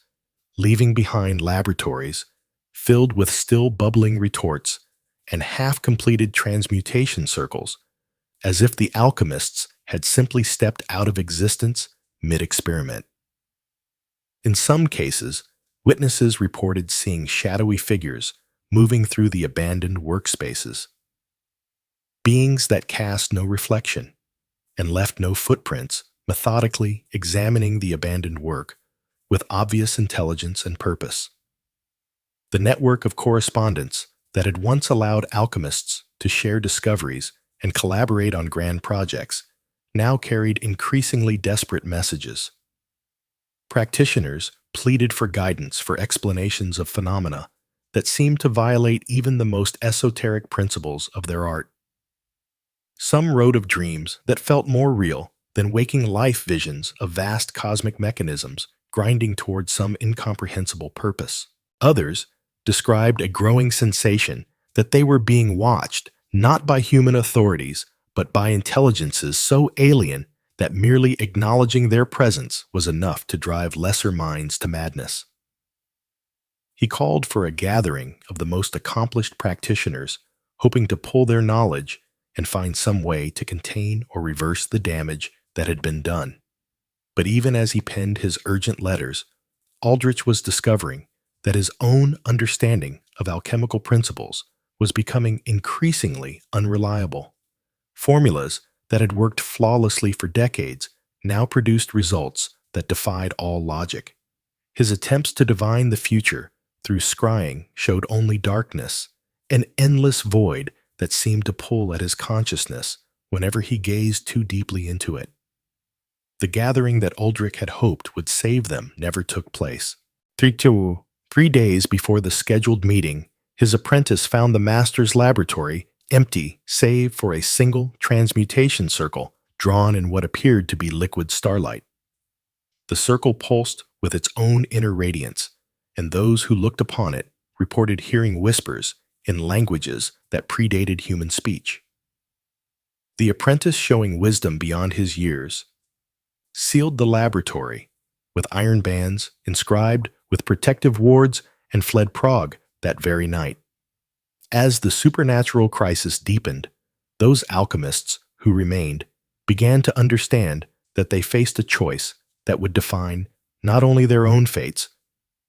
leaving behind laboratories filled with still bubbling retorts and half-completed transmutation circles, as if the alchemists had simply stepped out of existence mid-experiment. In some cases, witnesses reported seeing shadowy figures moving through the abandoned workspaces, beings that cast no reflection and left no footprints, methodically examining the abandoned work with obvious intelligence and purpose. The network of correspondence that had once allowed alchemists to share discoveries and collaborate on grand projects now carried increasingly desperate messages. Practitioners pleaded for guidance, for explanations of phenomena that seemed to violate even the most esoteric principles of their art. Some wrote of dreams that felt more real than waking life, visions of vast cosmic mechanisms grinding toward some incomprehensible purpose. Others described a growing sensation that they were being watched not by human authorities, but by intelligences so alien that merely acknowledging their presence was enough to drive lesser minds to madness. He called for a gathering of the most accomplished practitioners, hoping to pull their knowledge and find some way to contain or reverse the damage that had been done. But even as he penned his urgent letters, Aldrich was discovering that his own understanding of alchemical principles was becoming increasingly unreliable. Formulas that had worked flawlessly for decades now produced results that defied all logic. His attempts to divine the future through scrying showed only darkness, an endless void that seemed to pull at his consciousness whenever he gazed too deeply into it. The gathering that Aldrich had hoped would save them never took place. 3 days before the scheduled meeting, his apprentice found the master's laboratory empty save for a single transmutation circle drawn in what appeared to be liquid starlight. The circle pulsed with its own inner radiance, and those who looked upon it reported hearing whispers in languages that predated human speech. The apprentice, showing wisdom beyond his years, sealed the laboratory with iron bands inscribed with protective wards and fled Prague that very night. As the supernatural crisis deepened, those alchemists who remained began to understand that they faced a choice that would define not only their own fates,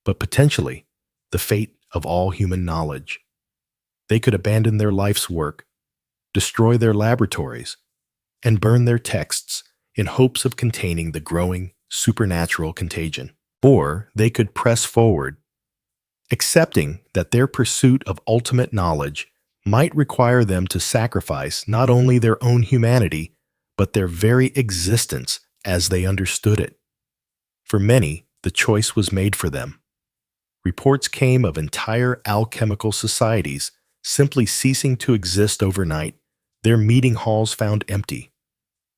but potentially the fate of all human knowledge. They could abandon their life's work, destroy their laboratories, and burn their texts in hopes of containing the growing supernatural contagion. Or they could press forward, accepting that their pursuit of ultimate knowledge might require them to sacrifice not only their own humanity, but their very existence as they understood it. For many, the choice was made for them. Reports came of entire alchemical societies simply ceasing to exist overnight, their meeting halls found empty,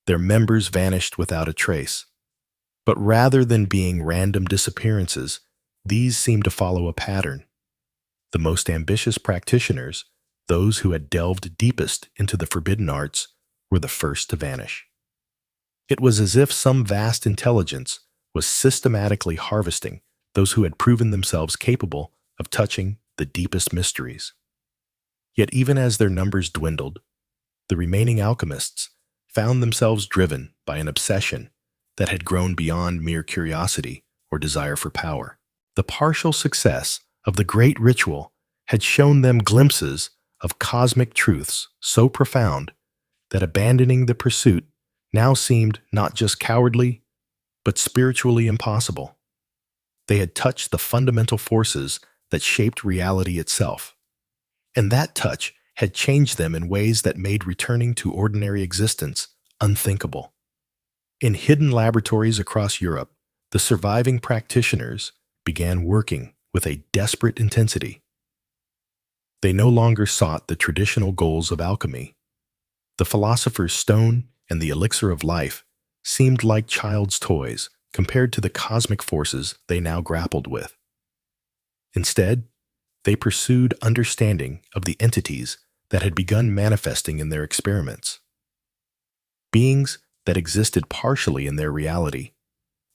their members vanished without a trace. But rather than being random disappearances, these seemed to follow a pattern. The most ambitious practitioners, those who had delved deepest into the forbidden arts, were the first to vanish. It was as if some vast intelligence was systematically harvesting those who had proven themselves capable of touching the deepest mysteries. Yet even as their numbers dwindled, the remaining alchemists found themselves driven by an obsession that had grown beyond mere curiosity or desire for power. The partial success of the great ritual had shown them glimpses of cosmic truths so profound that abandoning the pursuit now seemed not just cowardly, but spiritually impossible. They had touched the fundamental forces that shaped reality itself, and that touch had changed them in ways that made returning to ordinary existence unthinkable. In hidden laboratories across Europe, the surviving practitioners began working with a desperate intensity. They no longer sought the traditional goals of alchemy. The philosopher's stone and the elixir of life seemed like child's toys compared to the cosmic forces they now grappled with. Instead, they pursued understanding of the entities that had begun manifesting in their experiments. Beings that existed partially in their reality,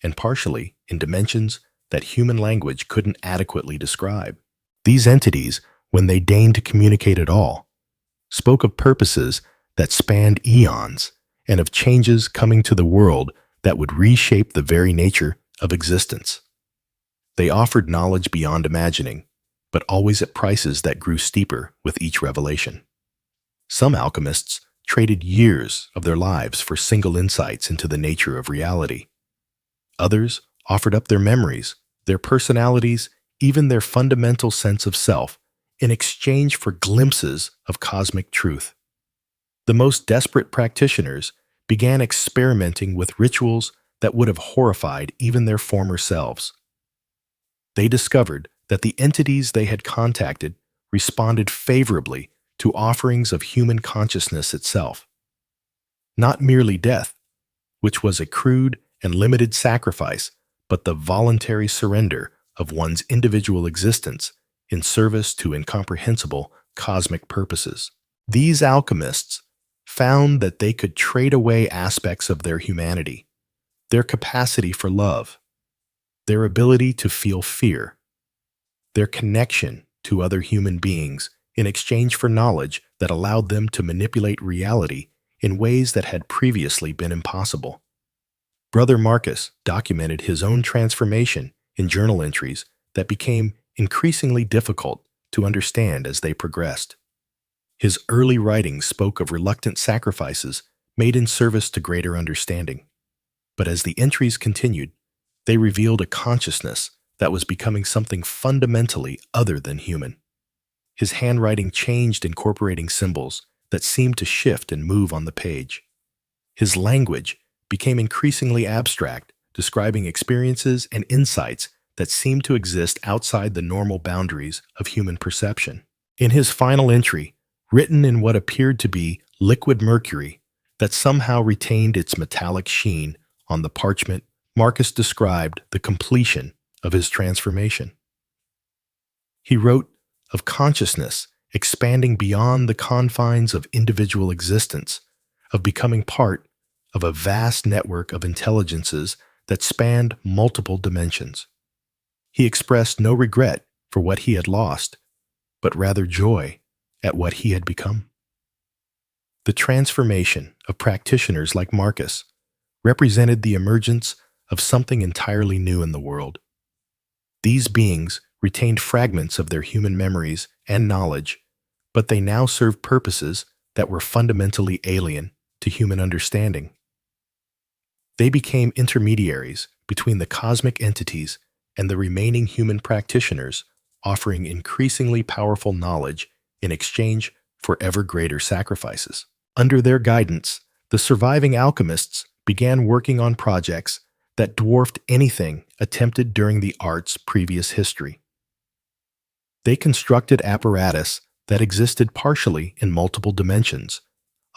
and partially in dimensions that human language couldn't adequately describe. These entities, when they deigned to communicate at all, spoke of purposes that spanned eons and of changes coming to the world that would reshape the very nature of existence. They offered knowledge beyond imagining, but always at prices that grew steeper with each revelation. Some alchemists traded years of their lives for single insights into the nature of reality. Others offered up their memories, their personalities, even their fundamental sense of self, in exchange for glimpses of cosmic truth. The most desperate practitioners began experimenting with rituals that would have horrified even their former selves. They discovered that the entities they had contacted responded favorably to offerings of human consciousness itself. Not merely death, which was a crude and limited sacrifice, but the voluntary surrender of one's individual existence in service to incomprehensible cosmic purposes. These alchemists found that they could trade away aspects of their humanity, their capacity for love, their ability to feel fear, their connection to other human beings in exchange for knowledge that allowed them to manipulate reality in ways that had previously been impossible. Brother Marcus documented his own transformation in journal entries that became increasingly difficult to understand as they progressed. His early writings spoke of reluctant sacrifices made in service to greater understanding. But as the entries continued, they revealed a consciousness that was becoming something fundamentally other than human. His handwriting changed, incorporating symbols that seemed to shift and move on the page. His language became increasingly abstract, describing experiences and insights that seemed to exist outside the normal boundaries of human perception. In his final entry, written in what appeared to be liquid mercury that somehow retained its metallic sheen on the parchment, Marcus described the completion of his transformation. He wrote of consciousness expanding beyond the confines of individual existence, of becoming part of a vast network of intelligences that spanned multiple dimensions. He expressed no regret for what he had lost, but rather joy at what he had become. The transformation of practitioners like Marcus represented the emergence of something entirely new in the world. These beings retained fragments of their human memories and knowledge, but they now served purposes that were fundamentally alien to human understanding. They became intermediaries between the cosmic entities and the remaining human practitioners, offering increasingly powerful knowledge in exchange for ever greater sacrifices. Under their guidance, the surviving alchemists began working on projects that dwarfed anything attempted during the art's previous history. They constructed apparatus that existed partially in multiple dimensions,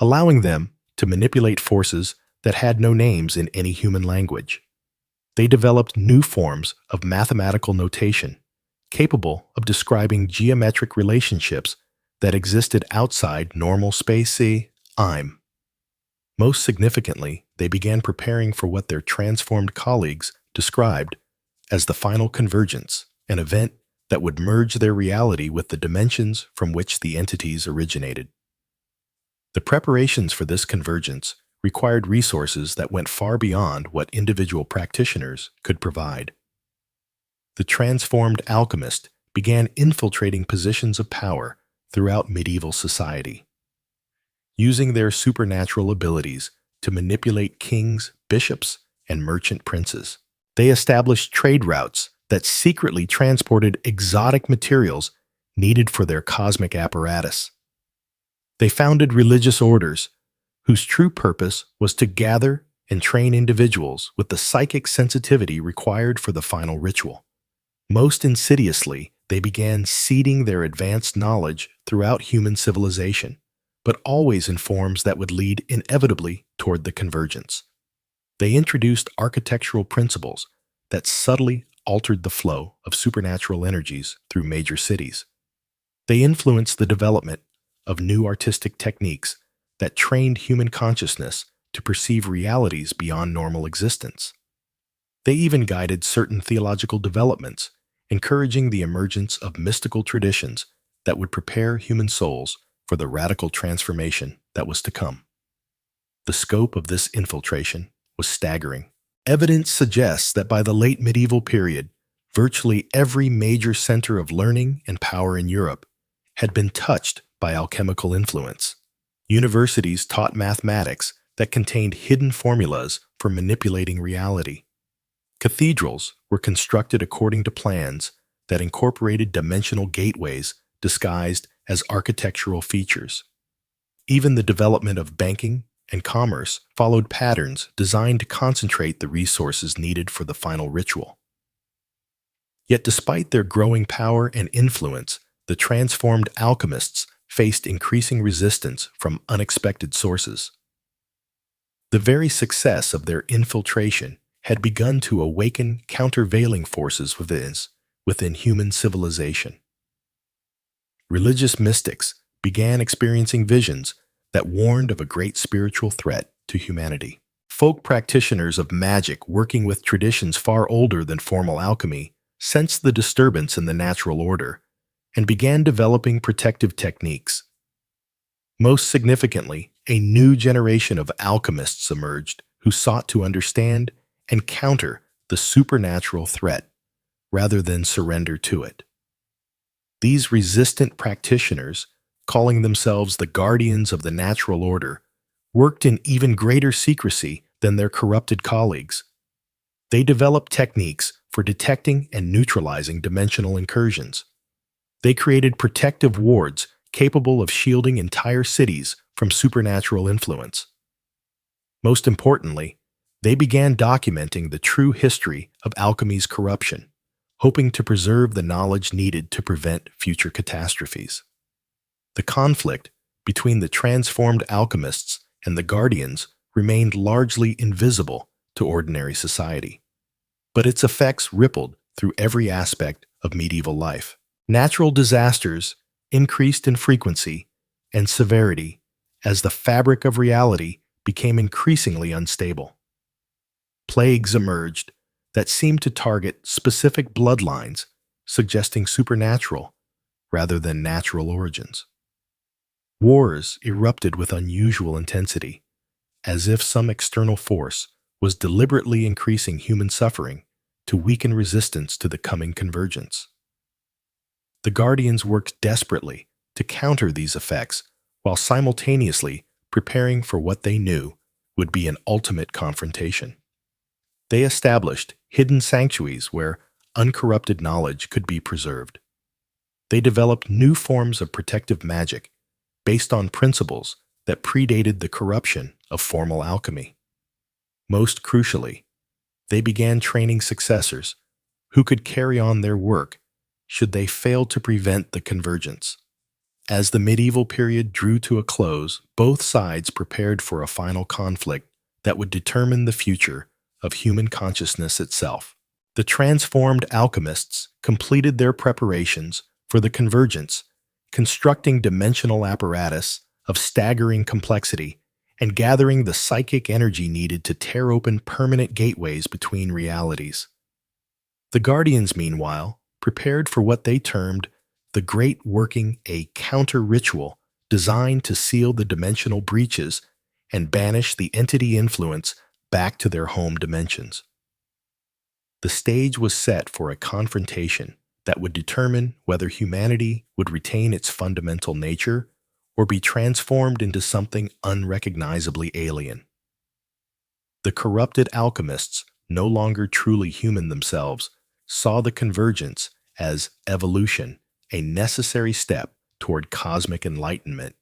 allowing them to manipulate forces that had no names in any human language. They developed new forms of mathematical notation, capable of describing geometric relationships that existed outside normal space-time. Most significantly, they began preparing for what their transformed colleagues described as the final convergence, an event that would merge their reality with the dimensions from which the entities originated. The preparations for this convergence required resources that went far beyond what individual practitioners could provide. The transformed alchemist began infiltrating positions of power throughout medieval society, using their supernatural abilities to manipulate kings, bishops, and merchant princes. They established trade routes that secretly transported exotic materials needed for their cosmic apparatus. They founded religious orders whose true purpose was to gather and train individuals with the psychic sensitivity required for the final ritual. Most insidiously, they began seeding their advanced knowledge throughout human civilization, but always in forms that would lead inevitably toward the convergence. They introduced architectural principles that subtly altered the flow of supernatural energies through major cities. They influenced the development of new artistic techniques that trained human consciousness to perceive realities beyond normal existence. They even guided certain theological developments, encouraging the emergence of mystical traditions that would prepare human souls for the radical transformation that was to come. The scope of this infiltration was staggering. Evidence suggests that by the late medieval period, virtually every major center of learning and power in Europe had been touched by alchemical influence. Universities taught mathematics that contained hidden formulas for manipulating reality. Cathedrals were constructed according to plans that incorporated dimensional gateways disguised as architectural features. Even the development of banking and commerce followed patterns designed to concentrate the resources needed for the final ritual. Yet despite their growing power and influence, the transformed alchemists faced increasing resistance from unexpected sources. The very success of their infiltration had begun to awaken countervailing forces within human civilization. Religious mystics began experiencing visions that warned of a great spiritual threat to humanity. Folk practitioners of magic working with traditions far older than formal alchemy sensed the disturbance in the natural order and began developing protective techniques. Most significantly, a new generation of alchemists emerged who sought to understand and counter the supernatural threat rather than surrender to it. These resistant practitioners, calling themselves the guardians of the natural order, worked in even greater secrecy than their corrupted colleagues. They developed techniques for detecting and neutralizing dimensional incursions. They created protective wards capable of shielding entire cities from supernatural influence. Most importantly, they began documenting the true history of alchemy's corruption, hoping to preserve the knowledge needed to prevent future catastrophes. The conflict between the transformed alchemists and the guardians remained largely invisible to ordinary society, but its effects rippled through every aspect of medieval life. Natural disasters increased in frequency and severity as the fabric of reality became increasingly unstable. Plagues emerged that seemed to target specific bloodlines, suggesting supernatural rather than natural origins. Wars erupted with unusual intensity, as if some external force was deliberately increasing human suffering to weaken resistance to the coming convergence. The Guardians worked desperately to counter these effects while simultaneously preparing for what they knew would be an ultimate confrontation. They established hidden sanctuaries where uncorrupted knowledge could be preserved. They developed new forms of protective magic based on principles that predated the corruption of formal alchemy. Most crucially, they began training successors who could carry on their work should they fail to prevent the convergence. As the medieval period drew to a close, both sides prepared for a final conflict that would determine the future of human consciousness itself. The transformed alchemists completed their preparations for the convergence, constructing dimensional apparatus of staggering complexity and gathering the psychic energy needed to tear open permanent gateways between realities. The Guardians, meanwhile, prepared for what they termed the Great Working, a counter-ritual designed to seal the dimensional breaches and banish the entity influence back to their home dimensions. The stage was set for a confrontation that would determine whether humanity would retain its fundamental nature or be transformed into something unrecognizably alien. The corrupted alchemists, no longer truly human themselves, saw the convergence as evolution, a necessary step toward cosmic enlightenment.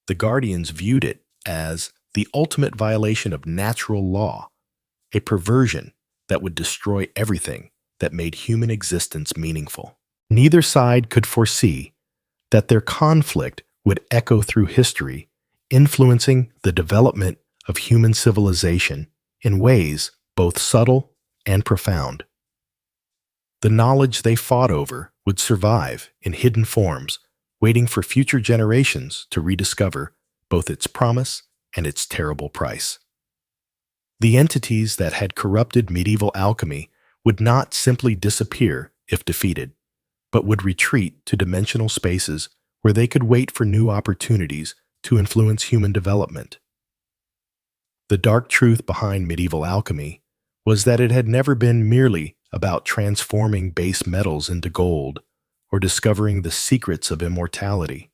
The Guardians viewed it as the ultimate violation of natural law, a perversion that would destroy everything that made human existence meaningful. Neither side could foresee that their conflict would echo through history, influencing the development of human civilization in ways both subtle and profound. The knowledge they fought over would survive in hidden forms, waiting for future generations to rediscover both its promise and its terrible price. The entities that had corrupted medieval alchemy would not simply disappear if defeated, but would retreat to dimensional spaces where they could wait for new opportunities to influence human development. The dark truth behind medieval alchemy was that it had never been merely about transforming base metals into gold or discovering the secrets of immortality.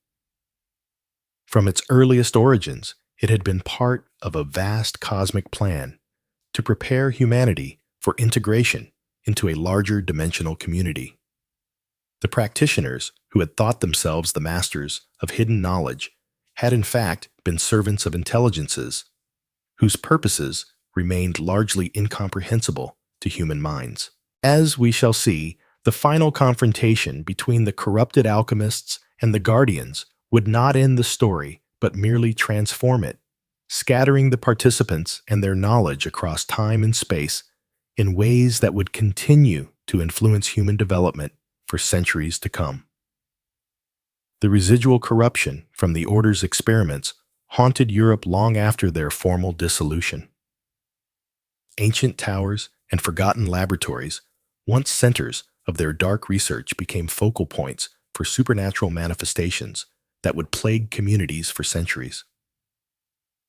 From its earliest origins, it had been part of a vast cosmic plan to prepare humanity for integration into a larger dimensional community. The practitioners, who had thought themselves the masters of hidden knowledge, had in fact been servants of intelligences whose purposes remained largely incomprehensible to human minds. As we shall see, the final confrontation between the corrupted alchemists and the Guardians would not end the story, but merely transform it, scattering the participants and their knowledge across time and space in ways that would continue to influence human development for centuries to come. The residual corruption from the Order's experiments haunted Europe long after their formal dissolution. Ancient towers and forgotten laboratories, once centers of their dark research, became focal points for supernatural manifestations that would plague communities for centuries.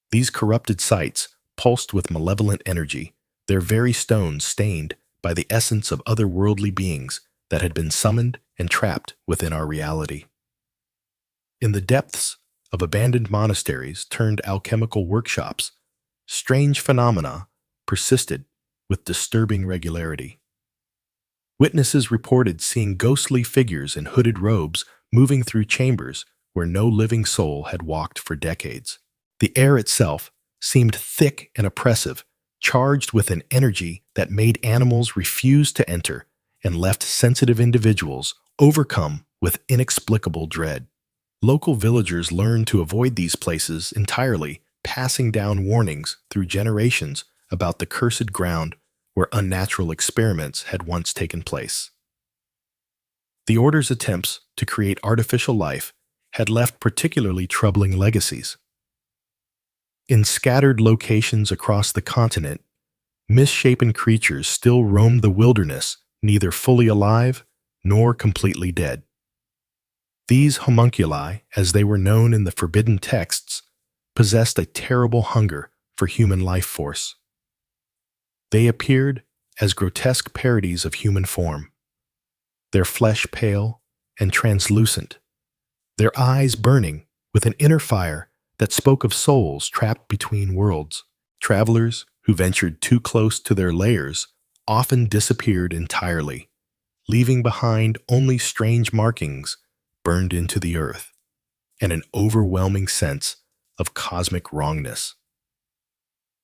These corrupted sites pulsed with malevolent energy, their very stones stained by the essence of otherworldly beings that had been summoned and trapped within our reality. In the depths of abandoned monasteries turned alchemical workshops, strange phenomena persisted with disturbing regularity. Witnesses reported seeing ghostly figures in hooded robes moving through chambers where no living soul had walked for decades. The air itself seemed thick and oppressive, charged with an energy that made animals refuse to enter and left sensitive individuals overcome with inexplicable dread. Local villagers learned to avoid these places entirely, passing down warnings through generations about the cursed ground where unnatural experiments had once taken place. The Order's attempts to create artificial life had left particularly troubling legacies. In scattered locations across the continent, misshapen creatures still roamed the wilderness, neither fully alive nor completely dead. These homunculi, as they were known in the forbidden texts, possessed a terrible hunger for human life force. They appeared as grotesque parodies of human form, their flesh pale and translucent, their eyes burning with an inner fire that spoke of souls trapped between worlds. Travelers who ventured too close to their lairs often disappeared entirely, leaving behind only strange markings burned into the earth and an overwhelming sense of cosmic wrongness.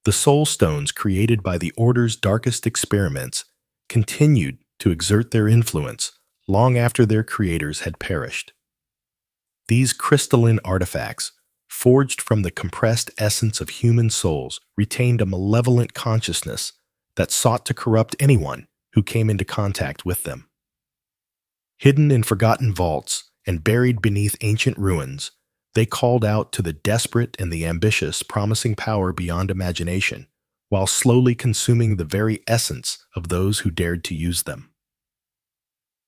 The soul stones created by the Order's darkest experiments continued to exert their influence long after their creators had perished. These crystalline artifacts, forged from the compressed essence of human souls, retained a malevolent consciousness that sought to corrupt anyone who came into contact with them. Hidden in forgotten vaults and buried beneath ancient ruins, they called out to the desperate and the ambitious, promising power beyond imagination, while slowly consuming the very essence of those who dared to use them.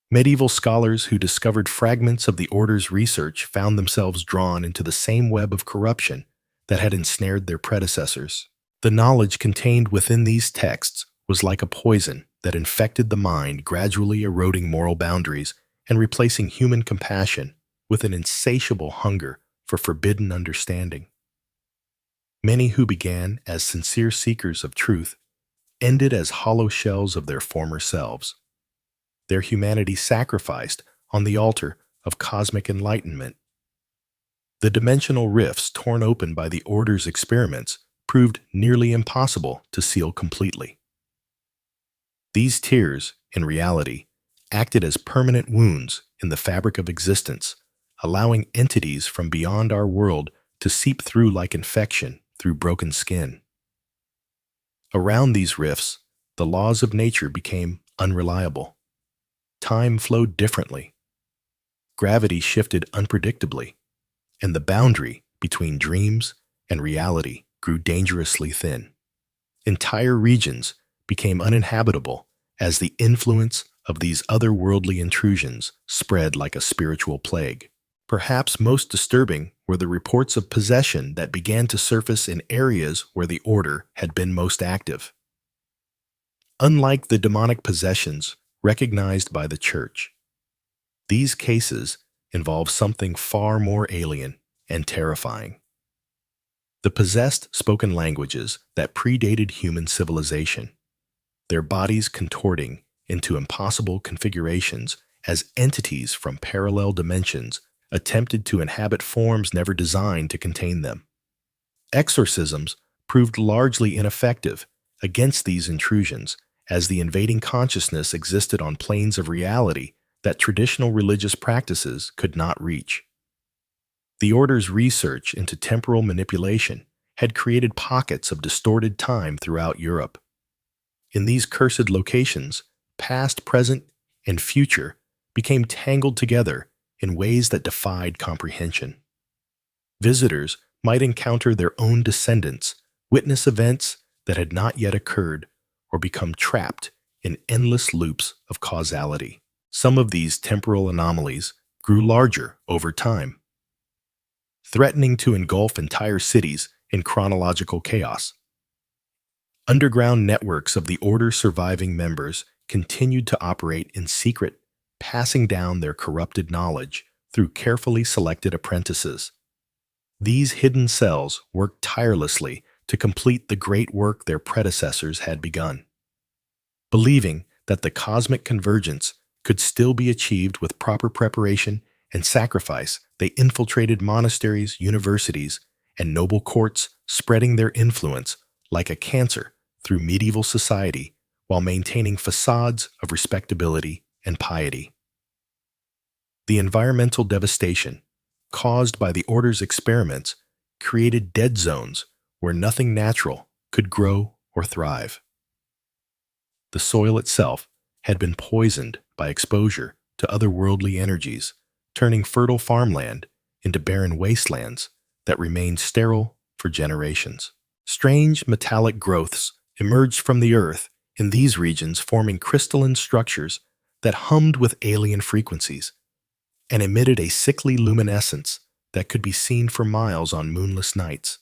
Medieval scholars who discovered fragments of the Order's research found themselves drawn into the same web of corruption that had ensnared their predecessors. The knowledge contained within these texts was like a poison that infected the mind, gradually eroding moral boundaries and replacing human compassion with an insatiable hunger for forbidden understanding. Many who began as sincere seekers of truth ended as hollow shells of their former selves, their humanity sacrificed on the altar of cosmic enlightenment. The dimensional rifts torn open by the Order's experiments proved nearly impossible to seal completely. These tears, in reality, acted as permanent wounds in the fabric of existence, allowing entities from beyond our world to seep through like infection through broken skin. Around these rifts, the laws of nature became unreliable. Time flowed differently. Gravity shifted unpredictably, and the boundary between dreams and reality grew dangerously thin. Entire regions became uninhabitable as the influence of these otherworldly intrusions spread like a spiritual plague. Perhaps most disturbing were the reports of possession that began to surface in areas where the Order had been most active. Unlike the demonic possessions recognized by the Church, these cases involve something far more alien and terrifying. The possessed spoken languages that predated human civilization, their bodies contorting into impossible configurations as entities from parallel dimensions attempted to inhabit forms never designed to contain them. Exorcisms proved largely ineffective against these intrusions, as the invading consciousness existed on planes of reality that traditional religious practices could not reach. The Order's research into temporal manipulation had created pockets of distorted time throughout Europe. In these cursed locations, past, present, and future became tangled together in ways that defied comprehension. Visitors might encounter their own descendants, witness events that had not yet occurred, or become trapped in endless loops of causality. Some of these temporal anomalies grew larger over time, threatening to engulf entire cities in chronological chaos. Underground networks of the Order's surviving members continued to operate in secret, passing down their corrupted knowledge through carefully selected apprentices. These hidden cells worked tirelessly to complete the great work their predecessors had begun. Believing that the cosmic convergence could still be achieved with proper preparation and sacrifice, they infiltrated monasteries, universities, and noble courts, spreading their influence like a cancer through medieval society while maintaining facades of respectability and piety. The environmental devastation caused by the Order's experiments created dead zones where nothing natural could grow or thrive. The soil itself had been poisoned by exposure to otherworldly energies, turning fertile farmland into barren wastelands that remained sterile for generations. Strange metallic growths emerged from the earth in these regions, forming crystalline structures that hummed with alien frequencies and emitted a sickly luminescence that could be seen for miles on moonless nights.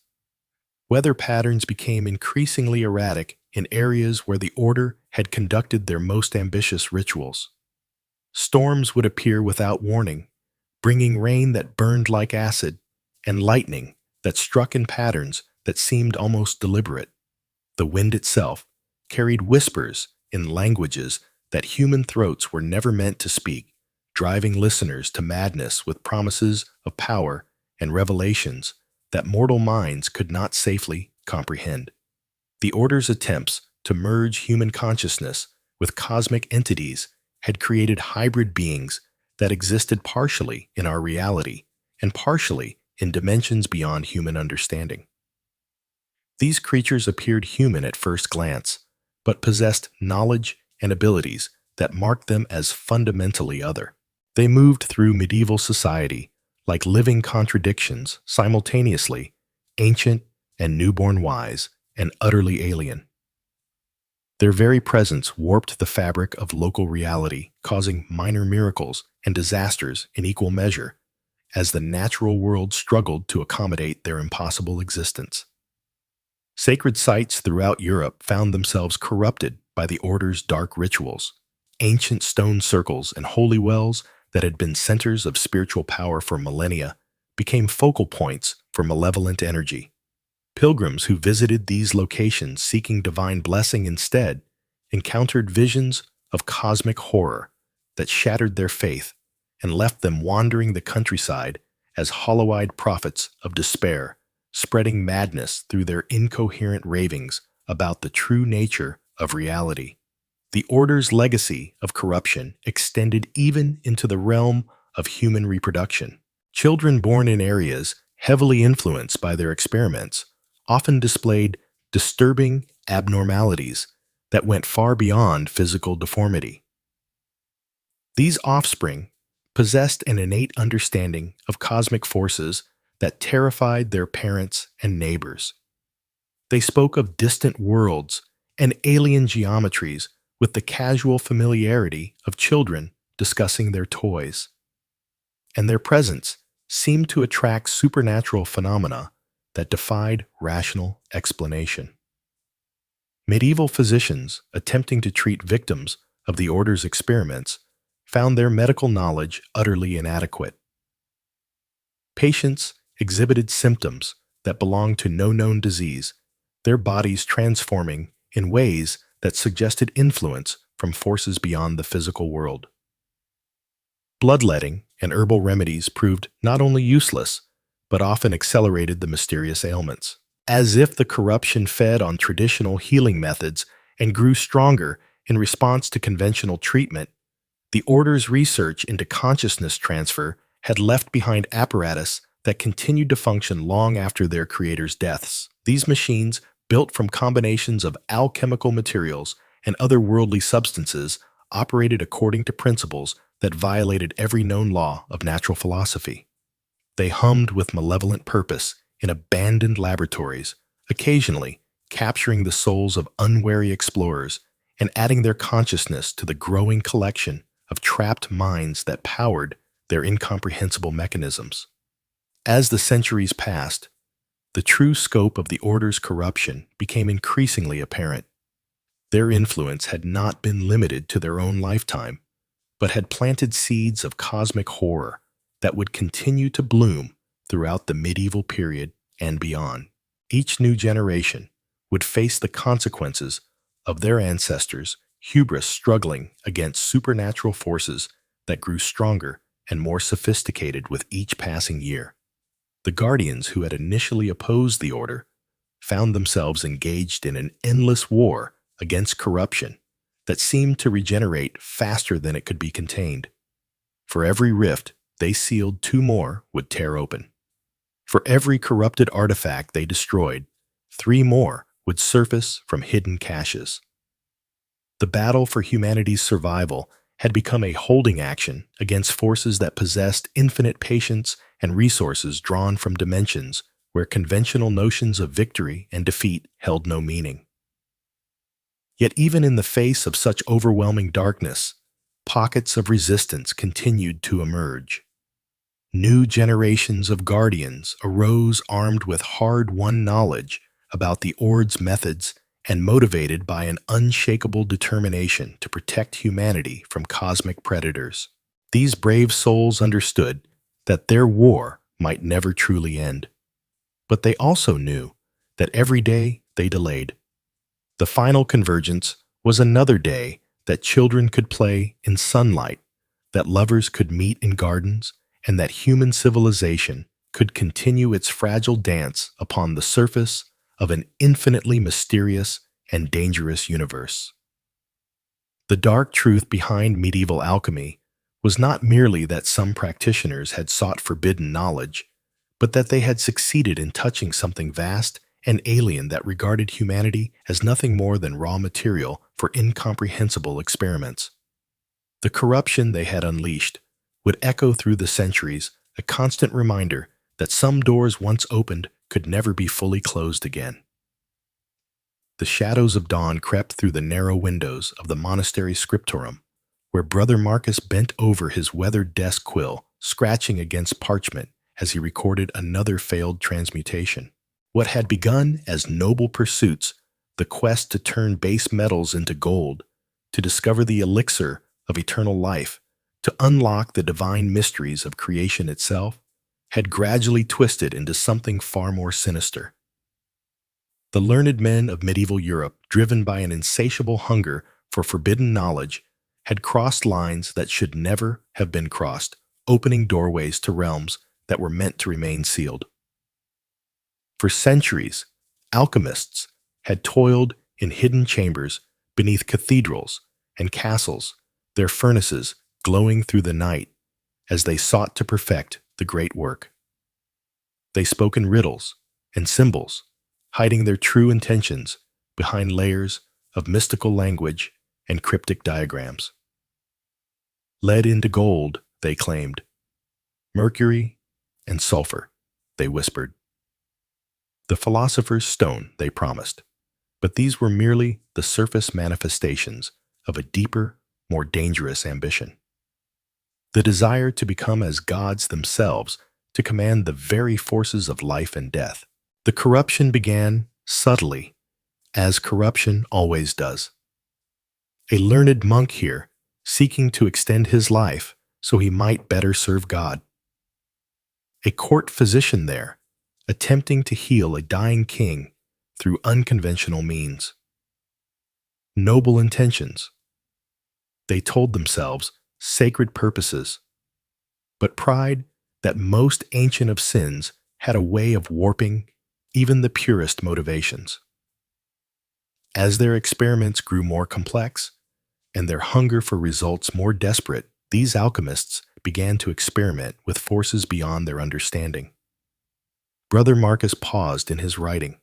Weather patterns became increasingly erratic in areas where the Order had conducted their most ambitious rituals. Storms would appear without warning, bringing rain that burned like acid and lightning that struck in patterns that seemed almost deliberate. The wind itself carried whispers in languages that human throats were never meant to speak, driving listeners to madness with promises of power and revelations that mortal minds could not safely comprehend. The Order's attempts to merge human consciousness with cosmic entities had created hybrid beings that existed partially in our reality and partially in dimensions beyond human understanding. These creatures appeared human at first glance, but possessed knowledge and abilities that marked them as fundamentally other. They moved through medieval society like living contradictions, simultaneously ancient and newborn wise and utterly alien. Their very presence warped the fabric of local reality, causing minor miracles and disasters in equal measure as the natural world struggled to accommodate their impossible existence. Sacred sites throughout Europe found themselves corrupted by the Order's dark rituals. Ancient stone circles and holy wells that had been centers of spiritual power for millennia became focal points for malevolent energy. Pilgrims who visited these locations seeking divine blessing instead encountered visions of cosmic horror that shattered their faith and left them wandering the countryside as hollow-eyed prophets of despair, spreading madness through their incoherent ravings about the true nature of reality. The Order's legacy of corruption extended even into the realm of human reproduction. Children born in areas heavily influenced by their experiments often displayed disturbing abnormalities that went far beyond physical deformity. These offspring possessed an innate understanding of cosmic forces that terrified their parents and neighbors. They spoke of distant worlds and alien geometries with the casual familiarity of children discussing their toys. And their presence seemed to attract supernatural phenomena that defied rational explanation. Medieval physicians attempting to treat victims of the Order's experiments found their medical knowledge utterly inadequate. Patients exhibited symptoms that belonged to no known disease, their bodies transforming in ways that suggested influence from forces beyond the physical world. Bloodletting and herbal remedies proved not only useless, but often accelerated the mysterious ailments. As if the corruption fed on traditional healing methods and grew stronger in response to conventional treatment, the Order's research into consciousness transfer had left behind apparatus that continued to function long after their creators' deaths. These machines, built from combinations of alchemical materials and otherworldly substances, operated according to principles that violated every known law of natural philosophy. They hummed with malevolent purpose in abandoned laboratories, occasionally capturing the souls of unwary explorers and adding their consciousness to the growing collection of trapped minds that powered their incomprehensible mechanisms. As the centuries passed, the true scope of the Order's corruption became increasingly apparent. Their influence had not been limited to their own lifetime, but had planted seeds of cosmic horror that would continue to bloom throughout the medieval period and beyond. Each new generation would face the consequences of their ancestors' hubris, struggling against supernatural forces that grew stronger and more sophisticated with each passing year. The Guardians, who had initially opposed the Order, found themselves engaged in an endless war against corruption that seemed to regenerate faster than it could be contained. For every rift they sealed, two more would tear open. For every corrupted artifact they destroyed, three more would surface from hidden caches. The battle for humanity's survival had become a holding action against forces that possessed infinite patience and resources drawn from dimensions where conventional notions of victory and defeat held no meaning. Yet even in the face of such overwhelming darkness, pockets of resistance continued to emerge. New generations of Guardians arose armed with hard-won knowledge about the Orde's methods and motivated by an unshakable determination to protect humanity from cosmic predators. These brave souls understood that their war might never truly end. But they also knew that every day they delayed. The final convergence was another day that children could play in sunlight, that lovers could meet in gardens, and that human civilization could continue its fragile dance upon the surface of an infinitely mysterious and dangerous universe. The dark truth behind medieval alchemy was not merely that some practitioners had sought forbidden knowledge, but that they had succeeded in touching something vast and alien that regarded humanity as nothing more than raw material for incomprehensible experiments. The corruption they had unleashed would echo through the centuries, a constant reminder that some doors once opened could never be fully closed again. The shadows of dawn crept through the narrow windows of the monastery scriptorum, where Brother Marcus bent over his weathered desk quill, scratching against parchment as he recorded another failed transmutation. What had begun as noble pursuits, the quest to turn base metals into gold, to discover the elixir of eternal life, to unlock the divine mysteries of creation itself, had gradually twisted into something far more sinister. The learned men of medieval Europe, driven by an insatiable hunger for forbidden knowledge, had crossed lines that should never have been crossed, opening doorways to realms that were meant to remain sealed. For centuries, alchemists had toiled in hidden chambers beneath cathedrals and castles, their furnaces glowing through the night as they sought to perfect the great work. They spoke in riddles and symbols, hiding their true intentions behind layers of mystical language and cryptic diagrams. Lead into gold, they claimed. Mercury and sulfur, they whispered. The philosopher's stone, they promised. But these were merely the surface manifestations of a deeper, more dangerous ambition. The desire to become as gods themselves, to command the very forces of life and death. The corruption began subtly, as corruption always does. A learned monk here, seeking to extend his life so he might better serve God. A court physician there, attempting to heal a dying king through unconventional means. Noble intentions. They told themselves sacred purposes, but pride, that most ancient of sins, had a way of warping even the purest motivations. As their experiments grew more complex, and their hunger for results more desperate, these alchemists began to experiment with forces beyond their understanding. Brother Marcus paused in his writing,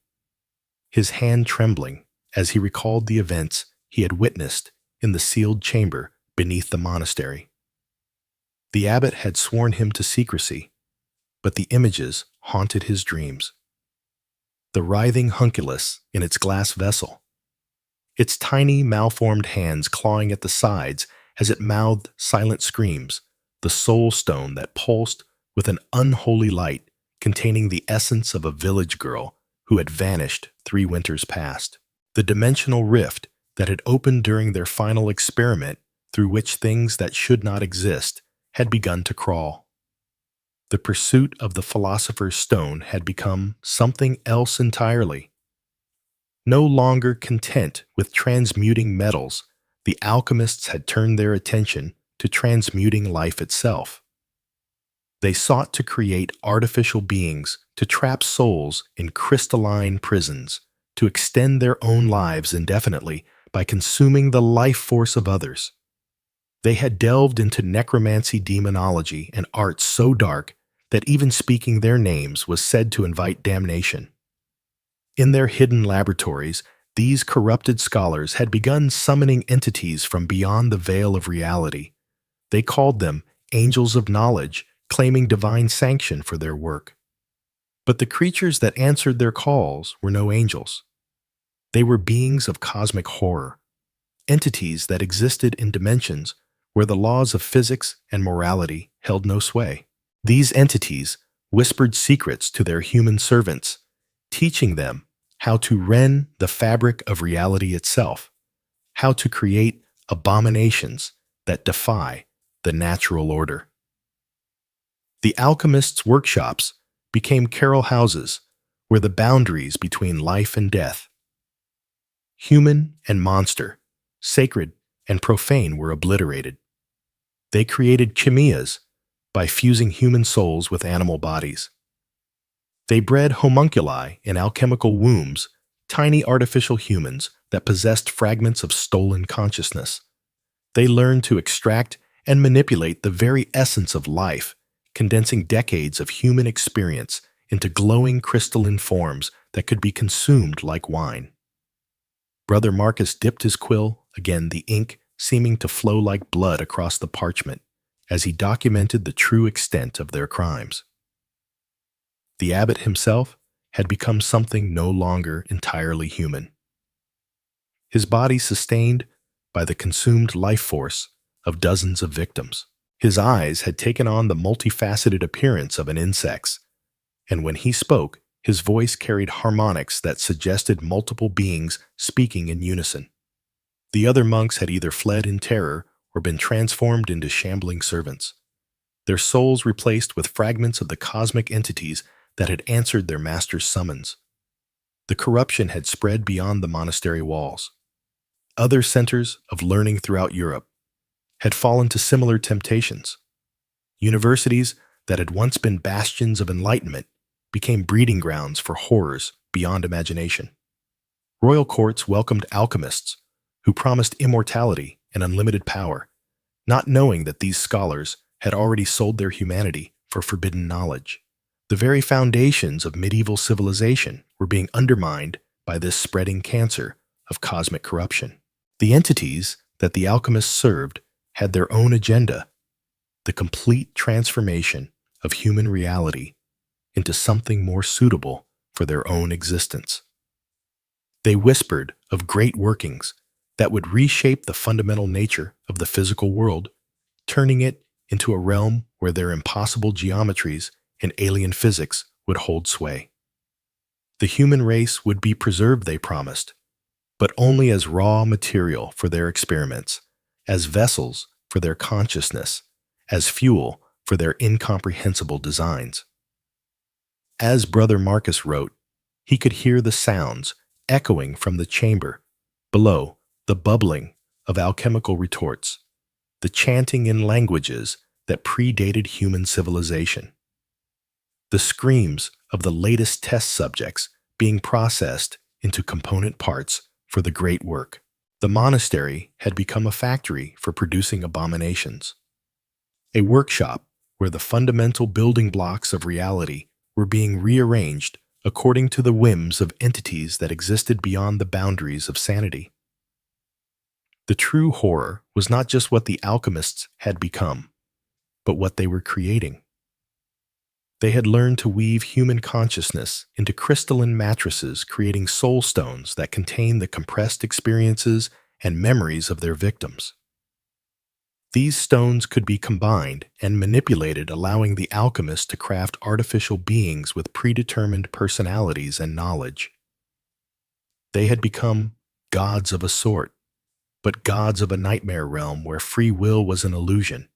his hand trembling as he recalled the events he had witnessed in the sealed chamber beneath the monastery. The abbot had sworn him to secrecy, but the images haunted his dreams. The writhing hunculus in its glass vessel, its tiny, malformed hands clawing at the sides as it mouthed silent screams, the soul stone that pulsed with an unholy light containing the essence of a village girl who had vanished 3 winters past. The dimensional rift that had opened during their final experiment through which things that should not exist had begun to crawl. The pursuit of the philosopher's stone had become something else entirely. No longer content with transmuting metals, the alchemists had turned their attention to transmuting life itself. They sought to create artificial beings to trap souls in crystalline prisons, to extend their own lives indefinitely by consuming the life force of others. They had delved into necromancy, demonology, and arts so dark that even speaking their names was said to invite damnation. In their hidden laboratories, these corrupted scholars had begun summoning entities from beyond the veil of reality. They called them angels of knowledge, claiming divine sanction for their work. But the creatures that answered their calls were no angels. They were beings of cosmic horror, entities that existed in dimensions where the laws of physics and morality held no sway. These entities whispered secrets to their human servants, teaching them how to rend the fabric of reality itself, how to create abominations that defy the natural order. The alchemists' workshops became carrel houses where the boundaries between life and death, human and monster, sacred and profane, were obliterated. They created chimeas by fusing human souls with animal bodies. They bred homunculi in alchemical wombs, tiny artificial humans that possessed fragments of stolen consciousness. They learned to extract and manipulate the very essence of life, condensing decades of human experience into glowing crystalline forms that could be consumed like wine. Brother Marcus dipped his quill, again the ink seeming to flow like blood across the parchment, as he documented the true extent of their crimes. The abbot himself had become something no longer entirely human. His body sustained by the consumed life force of dozens of victims. His eyes had taken on the multifaceted appearance of an insect's, and when he spoke, his voice carried harmonics that suggested multiple beings speaking in unison. The other monks had either fled in terror or been transformed into shambling servants, their souls replaced with fragments of the cosmic entities that had answered their master's summons. The corruption had spread beyond the monastery walls. Other centers of learning throughout Europe had fallen to similar temptations. Universities that had once been bastions of enlightenment became breeding grounds for horrors beyond imagination. Royal courts welcomed alchemists who promised immortality and unlimited power, not knowing that these scholars had already sold their humanity for forbidden knowledge. The very foundations of medieval civilization were being undermined by this spreading cancer of cosmic corruption. The entities that the alchemists served had their own agenda, the complete transformation of human reality into something more suitable for their own existence. They whispered of great workings that would reshape the fundamental nature of the physical world, turning it into a realm where their impossible geometries and alien physics would hold sway. The human race would be preserved, they promised, but only as raw material for their experiments, as vessels for their consciousness, as fuel for their incomprehensible designs. As Brother Marcus wrote, he could hear the sounds echoing from the chamber below, the bubbling of alchemical retorts, the chanting in languages that predated human civilization, the screams of the latest test subjects being processed into component parts for the great work. The monastery had become a factory for producing abominations, a workshop where the fundamental building blocks of reality were being rearranged according to the whims of entities that existed beyond the boundaries of sanity. The true horror was not just what the alchemists had become. but what they were creating. They had learned to weave human consciousness into crystalline matrices, creating soul stones that contain the compressed experiences and memories of their victims. These stones could be combined and manipulated, allowing the alchemist to craft artificial beings with predetermined personalities and knowledge. They had become gods of a sort, but gods of a nightmare realm where free will was an illusion,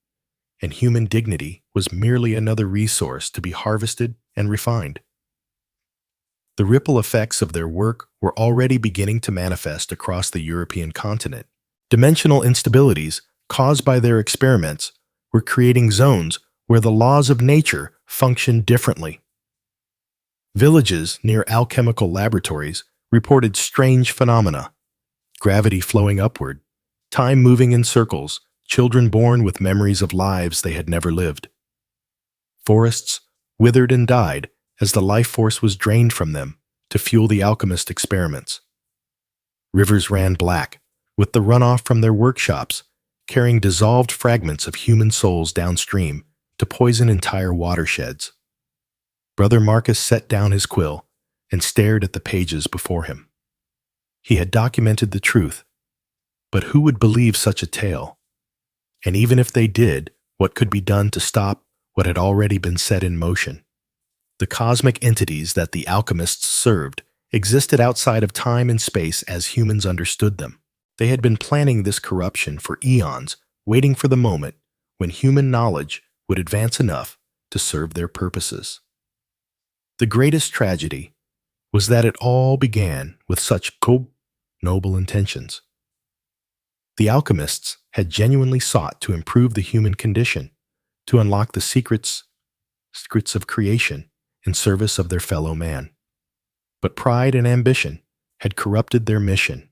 and human dignity was merely another resource to be harvested and refined. The ripple effects of their work were already beginning to manifest across the European continent. Dimensional instabilities caused by their experiments were creating zones where the laws of nature functioned differently. Villages near alchemical laboratories reported strange phenomena: gravity flowing upward, time moving in circles, children born with memories of lives they had never lived. Forests withered and died as the life force was drained from them to fuel the alchemist experiments. Rivers ran black, with the runoff from their workshops carrying dissolved fragments of human souls downstream to poison entire watersheds. Brother Marcus set down his quill and stared at the pages before him. He had documented the truth, but who would believe such a tale? And even if they did, what could be done to stop what had already been set in motion? The cosmic entities that the alchemists served existed outside of time and space as humans understood them. They had been planning this corruption for eons, waiting for the moment when human knowledge would advance enough to serve their purposes. The greatest tragedy was that it all began with such noble intentions. The alchemists had genuinely sought to improve the human condition, to unlock the secrets of creation in service of their fellow man. But pride and ambition had corrupted their mission,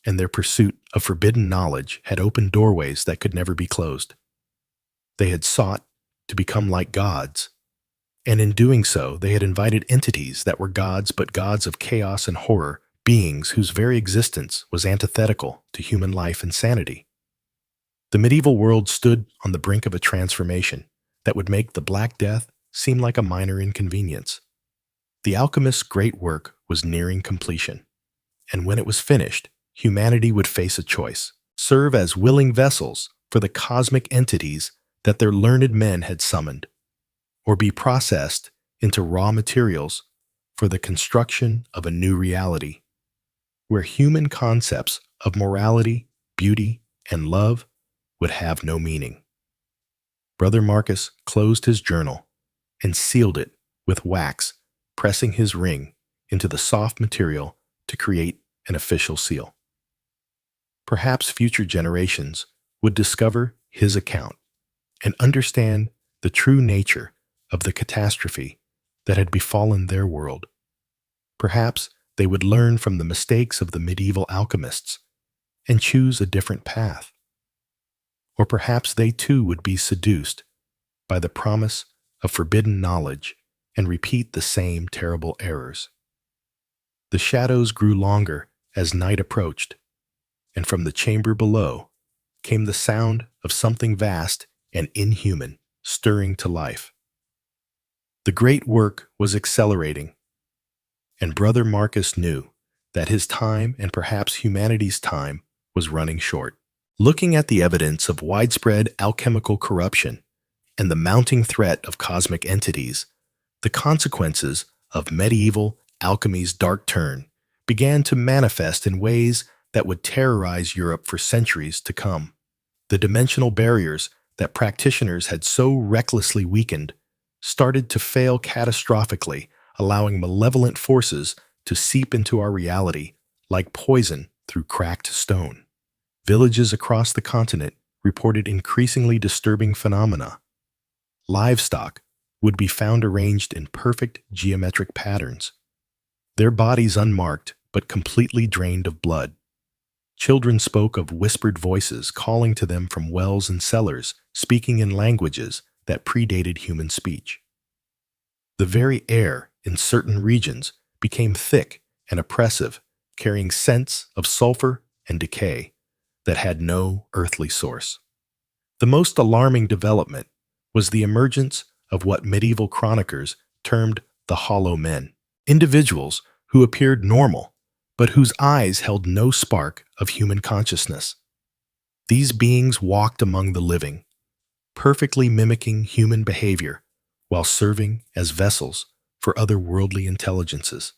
and their pursuit of forbidden knowledge had opened doorways that could never be closed. They had sought to become like gods, and in doing so, they had invited entities that were gods but gods of chaos and horror, beings whose very existence was antithetical to human life and sanity. The medieval world stood on the brink of a transformation that would make the Black Death seem like a minor inconvenience. The alchemist's great work was nearing completion, and when it was finished, humanity would face a choice: serve as willing vessels for the cosmic entities that their learned men had summoned, or be processed into raw materials for the construction of a new reality, where human concepts of morality, beauty, and love would have no meaning. Brother Marcus closed his journal and sealed it with wax, pressing his ring into the soft material to create an official seal. Perhaps future generations would discover his account and understand the true nature of the catastrophe that had befallen their world. Perhaps they would learn from the mistakes of the medieval alchemists and choose a different path. Or perhaps they too would be seduced by the promise of forbidden knowledge and repeat the same terrible errors. The shadows grew longer as night approached, and from the chamber below came the sound of something vast and inhuman stirring to life. The great work was accelerating, and Brother Marcus knew that his time, and perhaps humanity's time, was running short. Looking at the evidence of widespread alchemical corruption and the mounting threat of cosmic entities, the consequences of medieval alchemy's dark turn began to manifest in ways that would terrorize Europe for centuries to come. The dimensional barriers that practitioners had so recklessly weakened started to fail catastrophically, allowing malevolent forces to seep into our reality like poison through cracked stone. Villages across the continent reported increasingly disturbing phenomena. Livestock would be found arranged in perfect geometric patterns, their bodies unmarked but completely drained of blood. Children spoke of whispered voices calling to them from wells and cellars, speaking in languages that predated human speech. The very air in certain regions became thick and oppressive, carrying scents of sulfur and decay that had no earthly source. The most alarming development was the emergence of what medieval chroniclers termed the hollow men, individuals who appeared normal, but whose eyes held no spark of human consciousness. These beings walked among the living, perfectly mimicking human behavior while serving as vessels for other worldly intelligences.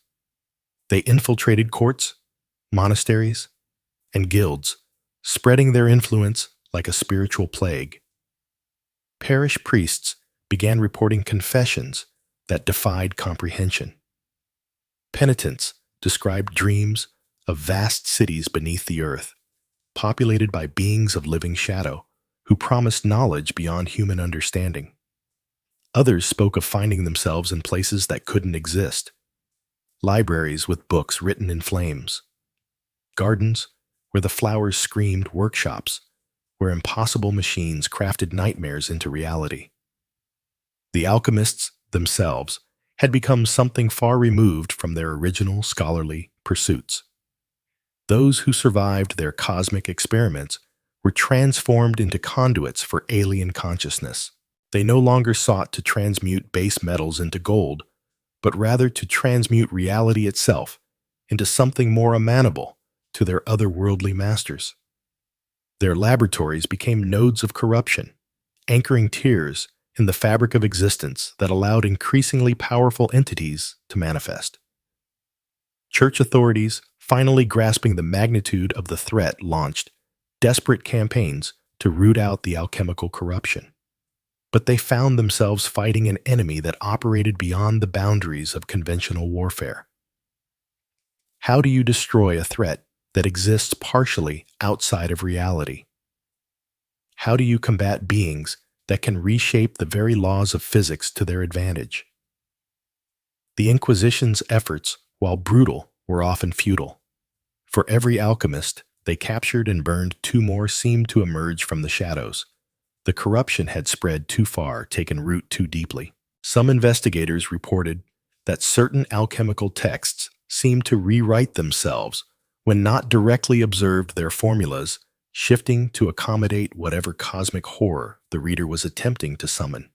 They infiltrated courts, monasteries, and guilds, spreading their influence like a spiritual plague. Parish priests began reporting confessions that defied comprehension. Penitents described dreams of vast cities beneath the earth, populated by beings of living shadow, who promised knowledge beyond human understanding. Others spoke of finding themselves in places that couldn't exist, libraries with books written in flames, gardens where the flowers screamed workshops, where impossible machines crafted nightmares into reality. The alchemists themselves had become something far removed from their original scholarly pursuits. Those who survived their cosmic experiments were transformed into conduits for alien consciousness. They no longer sought to transmute base metals into gold, but rather to transmute reality itself into something more amenable to their otherworldly masters. Their laboratories became nodes of corruption, anchoring tiers in the fabric of existence that allowed increasingly powerful entities to manifest. Church authorities, finally grasping the magnitude of the threat, launched desperate campaigns to root out the alchemical corruption. But they found themselves fighting an enemy that operated beyond the boundaries of conventional warfare. How do you destroy a threat that exists partially outside of reality? How do you combat beings that can reshape the very laws of physics to their advantage? The Inquisition's efforts, while brutal, were often futile. For every alchemist they captured and burned, two more seemed to emerge from the shadows. The corruption had spread too far, taken root too deeply. Some investigators reported that certain alchemical texts seemed to rewrite themselves when not directly observed, their formulas shifting to accommodate whatever cosmic horror the reader was attempting to summon.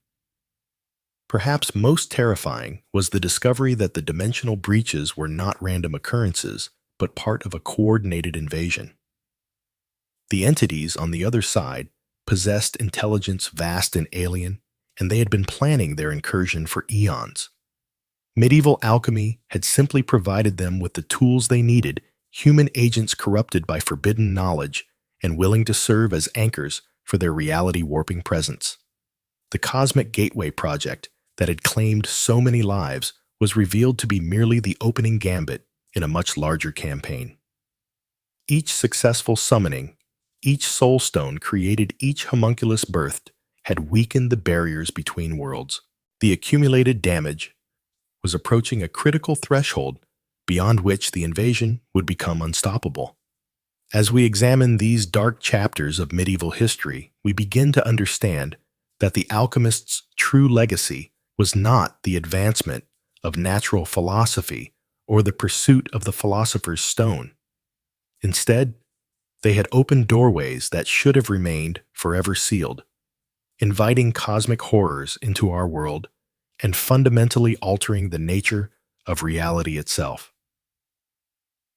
Perhaps most terrifying was the discovery that the dimensional breaches were not random occurrences, but part of a coordinated invasion. The entities on the other side possessed intelligence vast and alien, and they had been planning their incursion for eons. Medieval alchemy had simply provided them with the tools they needed, human agents corrupted by forbidden knowledge and willing to serve as anchors for their reality-warping presence. The Cosmic Gateway Project that had claimed so many lives was revealed to be merely the opening gambit in a much larger campaign. Each successful summoning, each soul stone created, each homunculus birthed, had weakened the barriers between worlds. The accumulated damage was approaching a critical threshold beyond which the invasion would become unstoppable. As we examine these dark chapters of medieval history, we begin to understand that the alchemists' true legacy was not the advancement of natural philosophy or the pursuit of the philosopher's stone. Instead, they had opened doorways that should have remained forever sealed, inviting cosmic horrors into our world and fundamentally altering the nature of reality itself.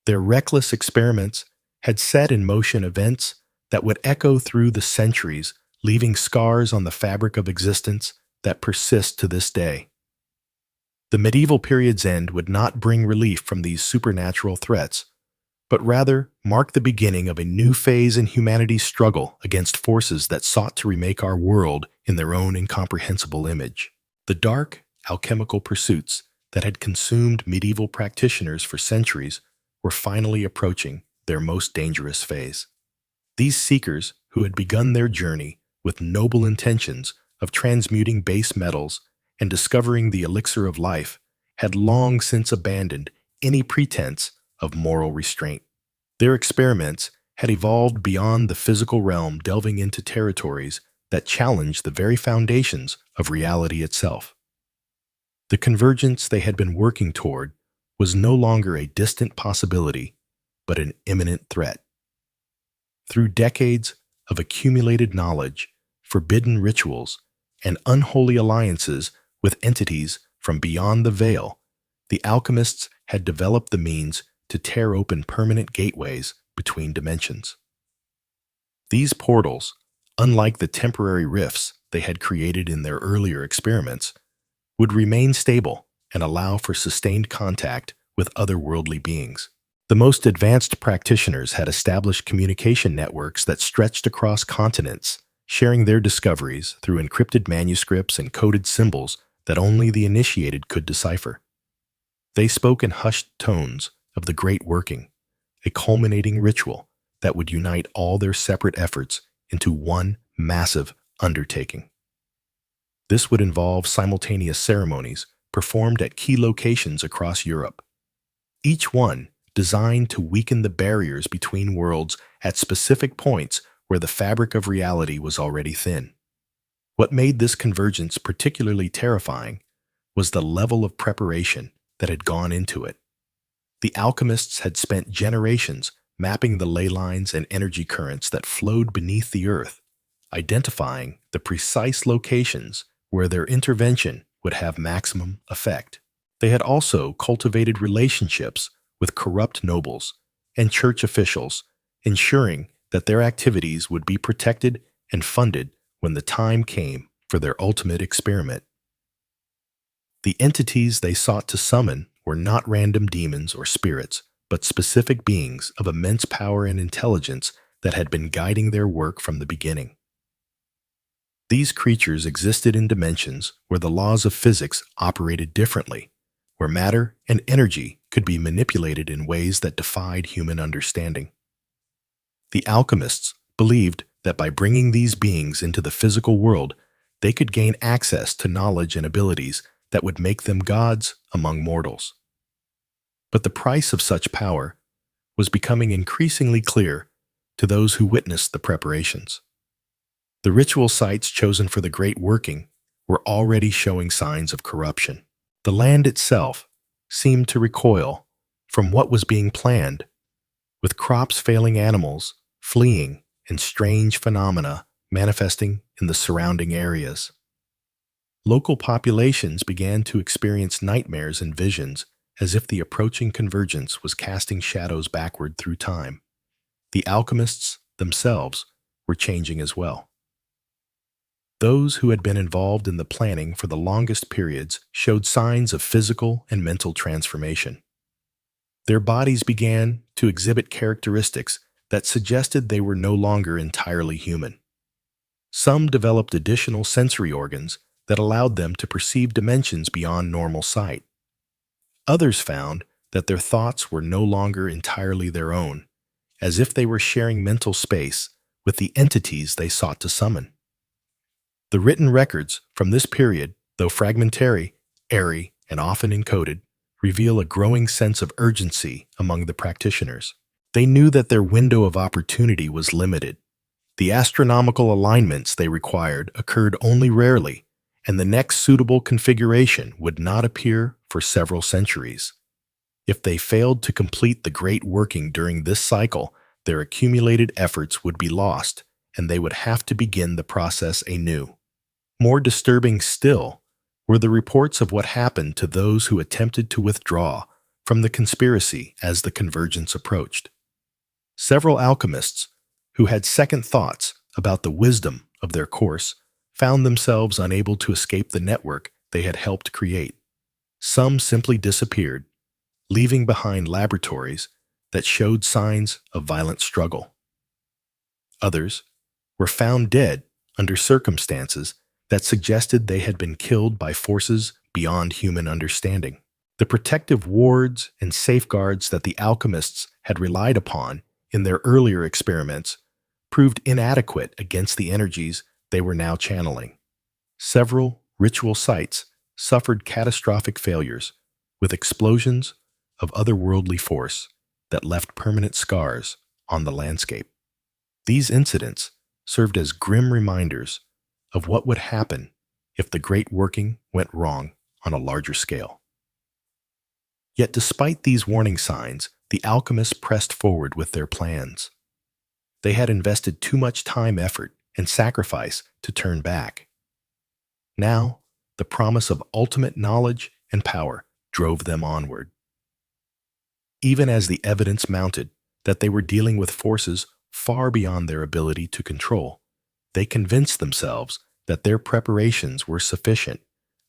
Their reckless experiments had set in motion events that would echo through the centuries, leaving scars on the fabric of existence that persist to this day. The medieval period's end would not bring relief from these supernatural threats, but rather mark the beginning of a new phase in humanity's struggle against forces that sought to remake our world in their own incomprehensible image. The dark, alchemical pursuits that had consumed medieval practitioners for centuries were finally approaching their most dangerous phase. These seekers, who had begun their journey with noble intentions of transmuting base metals and discovering the elixir of life, had long since abandoned any pretense of moral restraint. Their experiments had evolved beyond the physical realm, delving into territories that challenged the very foundations of reality itself. The convergence they had been working toward was no longer a distant possibility, but an imminent threat. Through decades of accumulated knowledge, forbidden rituals, and unholy alliances with entities from beyond the veil, the alchemists had developed the means to tear open permanent gateways between dimensions. These portals, unlike the temporary rifts they had created in their earlier experiments, would remain stable and allow for sustained contact with otherworldly beings. The most advanced practitioners had established communication networks that stretched across continents, sharing their discoveries through encrypted manuscripts and coded symbols that only the initiated could decipher. They spoke in hushed tones of the Great Working, a culminating ritual that would unite all their separate efforts into one massive undertaking. This would involve simultaneous ceremonies performed at key locations across Europe, each one designed to weaken the barriers between worlds at specific points where the fabric of reality was already thin. What made this convergence particularly terrifying was the level of preparation that had gone into it. The alchemists had spent generations mapping the ley lines and energy currents that flowed beneath the earth, identifying the precise locations where their intervention would have maximum effect. They had also cultivated relationships with corrupt nobles and church officials, ensuring that their activities would be protected and funded when the time came for their ultimate experiment. The entities they sought to summon were not random demons or spirits, but specific beings of immense power and intelligence that had been guiding their work from the beginning. These creatures existed in dimensions where the laws of physics operated differently, where matter and energy could be manipulated in ways that defied human understanding. The alchemists believed that by bringing these beings into the physical world, they could gain access to knowledge and abilities that would make them gods among mortals. But the price of such power was becoming increasingly clear to those who witnessed the preparations. The ritual sites chosen for the Great Working were already showing signs of corruption. The land itself seemed to recoil from what was being planned, with crops failing, animals fleeing, and strange phenomena manifesting in the surrounding areas. Local populations began to experience nightmares and visions as if the approaching convergence was casting shadows backward through time. The alchemists themselves were changing as well. Those who had been involved in the planning for the longest periods showed signs of physical and mental transformation. Their bodies began to exhibit characteristics that suggested they were no longer entirely human. Some developed additional sensory organs that allowed them to perceive dimensions beyond normal sight. Others found that their thoughts were no longer entirely their own, as if they were sharing mental space with the entities they sought to summon. The written records from this period, though fragmentary, airy, and often encoded, reveal a growing sense of urgency among the practitioners. They knew that their window of opportunity was limited. The astronomical alignments they required occurred only rarely, and the next suitable configuration would not appear for several centuries. If they failed to complete the Great Working during this cycle, their accumulated efforts would be lost, and they would have to begin the process anew. More disturbing still were the reports of what happened to those who attempted to withdraw from the conspiracy as the convergence approached. Several alchemists who had second thoughts about the wisdom of their course found themselves unable to escape the network they had helped create. Some simply disappeared, leaving behind laboratories that showed signs of violent struggle. Others were found dead under circumstances that suggested they had been killed by forces beyond human understanding. The protective wards and safeguards that the alchemists had relied upon in their earlier experiments proved inadequate against the energies they were now channeling. Several ritual sites suffered catastrophic failures, with explosions of otherworldly force that left permanent scars on the landscape. These incidents served as grim reminders of what would happen if the Great Working went wrong on a larger scale. Yet despite these warning signs, the alchemists pressed forward with their plans. They had invested too much time, effort, and sacrifice to turn back. Now, the promise of ultimate knowledge and power drove them onward. Even as the evidence mounted that they were dealing with forces far beyond their ability to control, they convinced themselves that their preparations were sufficient,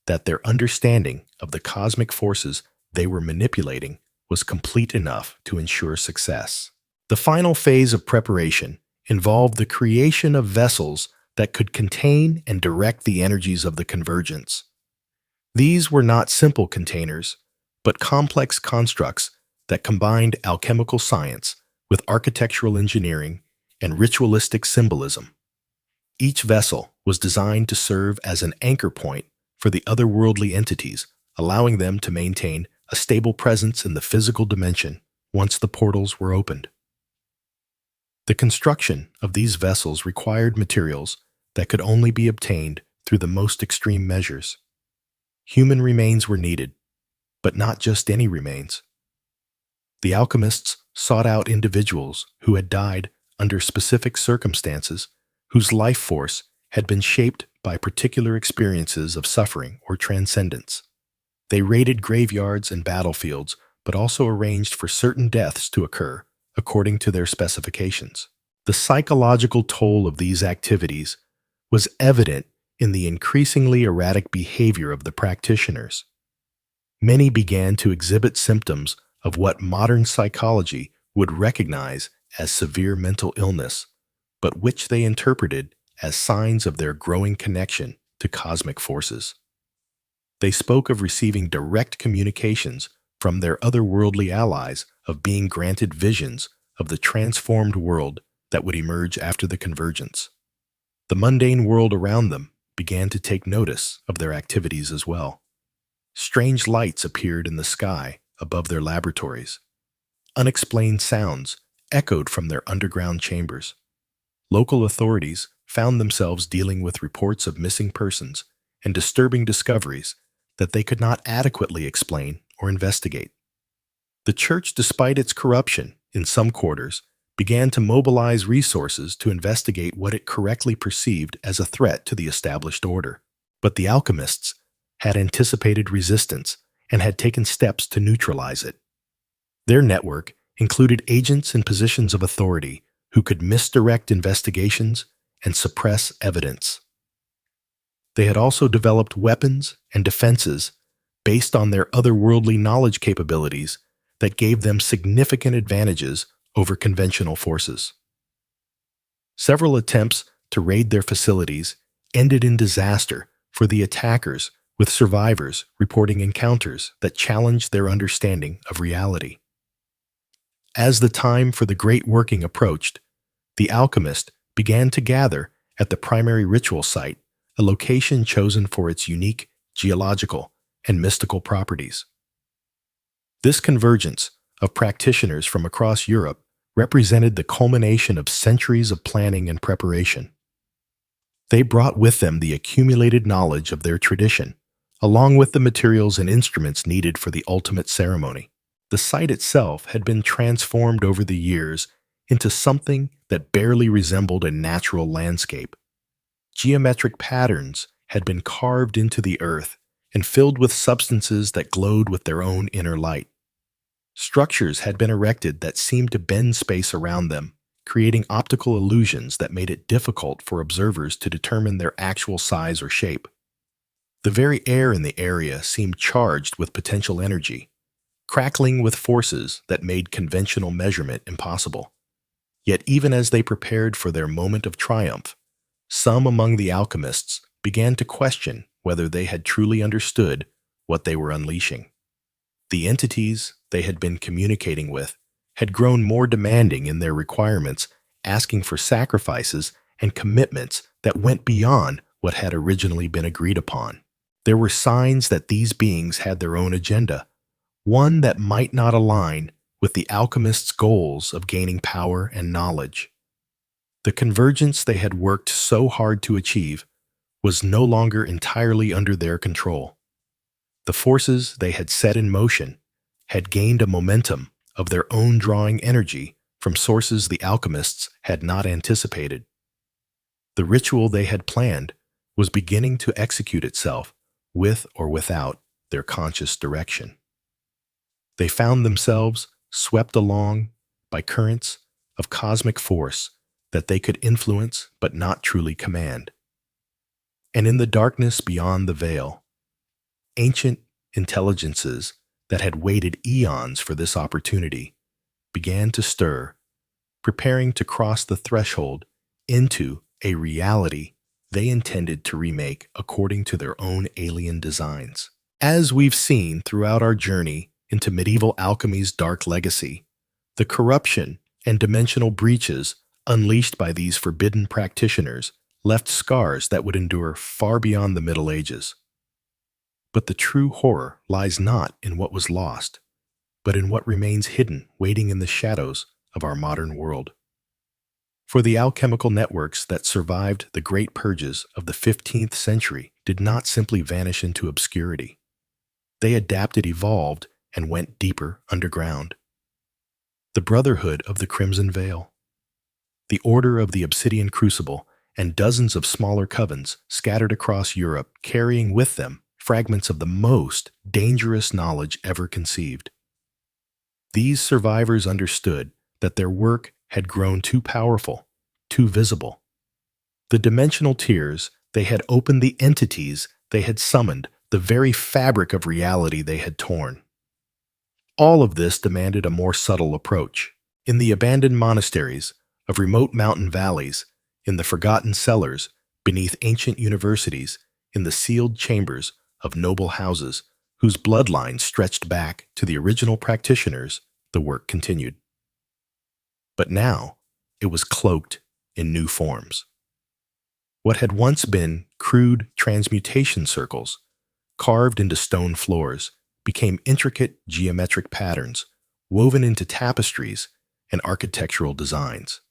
that their understanding of the cosmic forces they were manipulating was complete enough to ensure success. The final phase of preparation involved the creation of vessels that could contain and direct the energies of the convergence. These were not simple containers, but complex constructs that combined alchemical science with architectural engineering and ritualistic symbolism. Each vessel was designed to serve as an anchor point for the otherworldly entities, allowing them to maintain a stable presence in the physical dimension once the portals were opened. The construction of these vessels required materials that could only be obtained through the most extreme measures. Human remains were needed, but not just any remains. The alchemists sought out individuals who had died under specific circumstances, whose life force had been shaped by particular experiences of suffering or transcendence. They raided graveyards and battlefields, but also arranged for certain deaths to occur according to their specifications. The psychological toll of these activities was evident in the increasingly erratic behavior of the practitioners. Many began to exhibit symptoms of what modern psychology would recognize as severe mental illness, but which they interpreted as signs of their growing connection to cosmic forces. They spoke of receiving direct communications from their otherworldly allies, of being granted visions of the transformed world that would emerge after the convergence. The mundane world around them began to take notice of their activities as well. Strange lights appeared in the sky above their laboratories. Unexplained sounds echoed from their underground chambers. Local authorities found themselves dealing with reports of missing persons and disturbing discoveries that they could not adequately explain or investigate. The church, despite its corruption in some quarters, began to mobilize resources to investigate what it correctly perceived as a threat to the established order. But the alchemists had anticipated resistance and had taken steps to neutralize it. Their network included agents in positions of authority who could misdirect investigations and suppress evidence. They had also developed weapons and defenses based on their otherworldly knowledge capabilities that gave them significant advantages over conventional forces. Several attempts to raid their facilities ended in disaster for the attackers, with survivors reporting encounters that challenged their understanding of reality. As the time for the Great Working approached, the alchemist began to gather at the primary ritual site, a location chosen for its unique geological and mystical properties. This convergence of practitioners from across Europe represented the culmination of centuries of planning and preparation. They brought with them the accumulated knowledge of their tradition, along with the materials and instruments needed for the ultimate ceremony. The site itself had been transformed over the years into something that barely resembled a natural landscape. Geometric patterns had been carved into the earth and filled with substances that glowed with their own inner light. Structures had been erected that seemed to bend space around them, creating optical illusions that made it difficult for observers to determine their actual size or shape. The very air in the area seemed charged with potential energy, crackling with forces that made conventional measurement impossible. Yet even as they prepared for their moment of triumph, some among the alchemists began to question whether they had truly understood what they were unleashing. The entities they had been communicating with had grown more demanding in their requirements, asking for sacrifices and commitments that went beyond what had originally been agreed upon. There were signs that these beings had their own agenda, one that might not align with the alchemists' goals of gaining power and knowledge. The convergence they had worked so hard to achieve was no longer entirely under their control. The forces they had set in motion had gained a momentum of their own, drawing energy from sources the alchemists had not anticipated. The ritual they had planned was beginning to execute itself with or without their conscious direction. They found themselves swept along by currents of cosmic force that they could influence but not truly command. And in the darkness beyond the veil, ancient intelligences that had waited eons for this opportunity began to stir, preparing to cross the threshold into a reality they intended to remake according to their own alien designs. As we've seen throughout our journey into medieval alchemy's dark legacy, the corruption and dimensional breaches unleashed by these forbidden practitioners left scars that would endure far beyond the Middle Ages. But the true horror lies not in what was lost, but in what remains hidden, waiting in the shadows of our modern world. For the alchemical networks that survived the great purges of the 15th century did not simply vanish into obscurity. They adapted, evolved, and went deeper underground. The Brotherhood of the Crimson Veil, the Order of the Obsidian Crucible, and dozens of smaller covens scattered across Europe, carrying with them fragments of the most dangerous knowledge ever conceived. These survivors understood that their work had grown too powerful, too visible. The dimensional tiers they had opened, the entities they had summoned, the very fabric of reality they had torn. All of this demanded a more subtle approach. In the abandoned monasteries of remote mountain valleys, in the forgotten cellars beneath ancient universities, in the sealed chambers of noble houses whose bloodlines stretched back to the original practitioners, the work continued. But now it was cloaked in new forms. What had once been crude transmutation circles, carved into stone floors, became intricate geometric patterns woven into tapestries and architectural designs.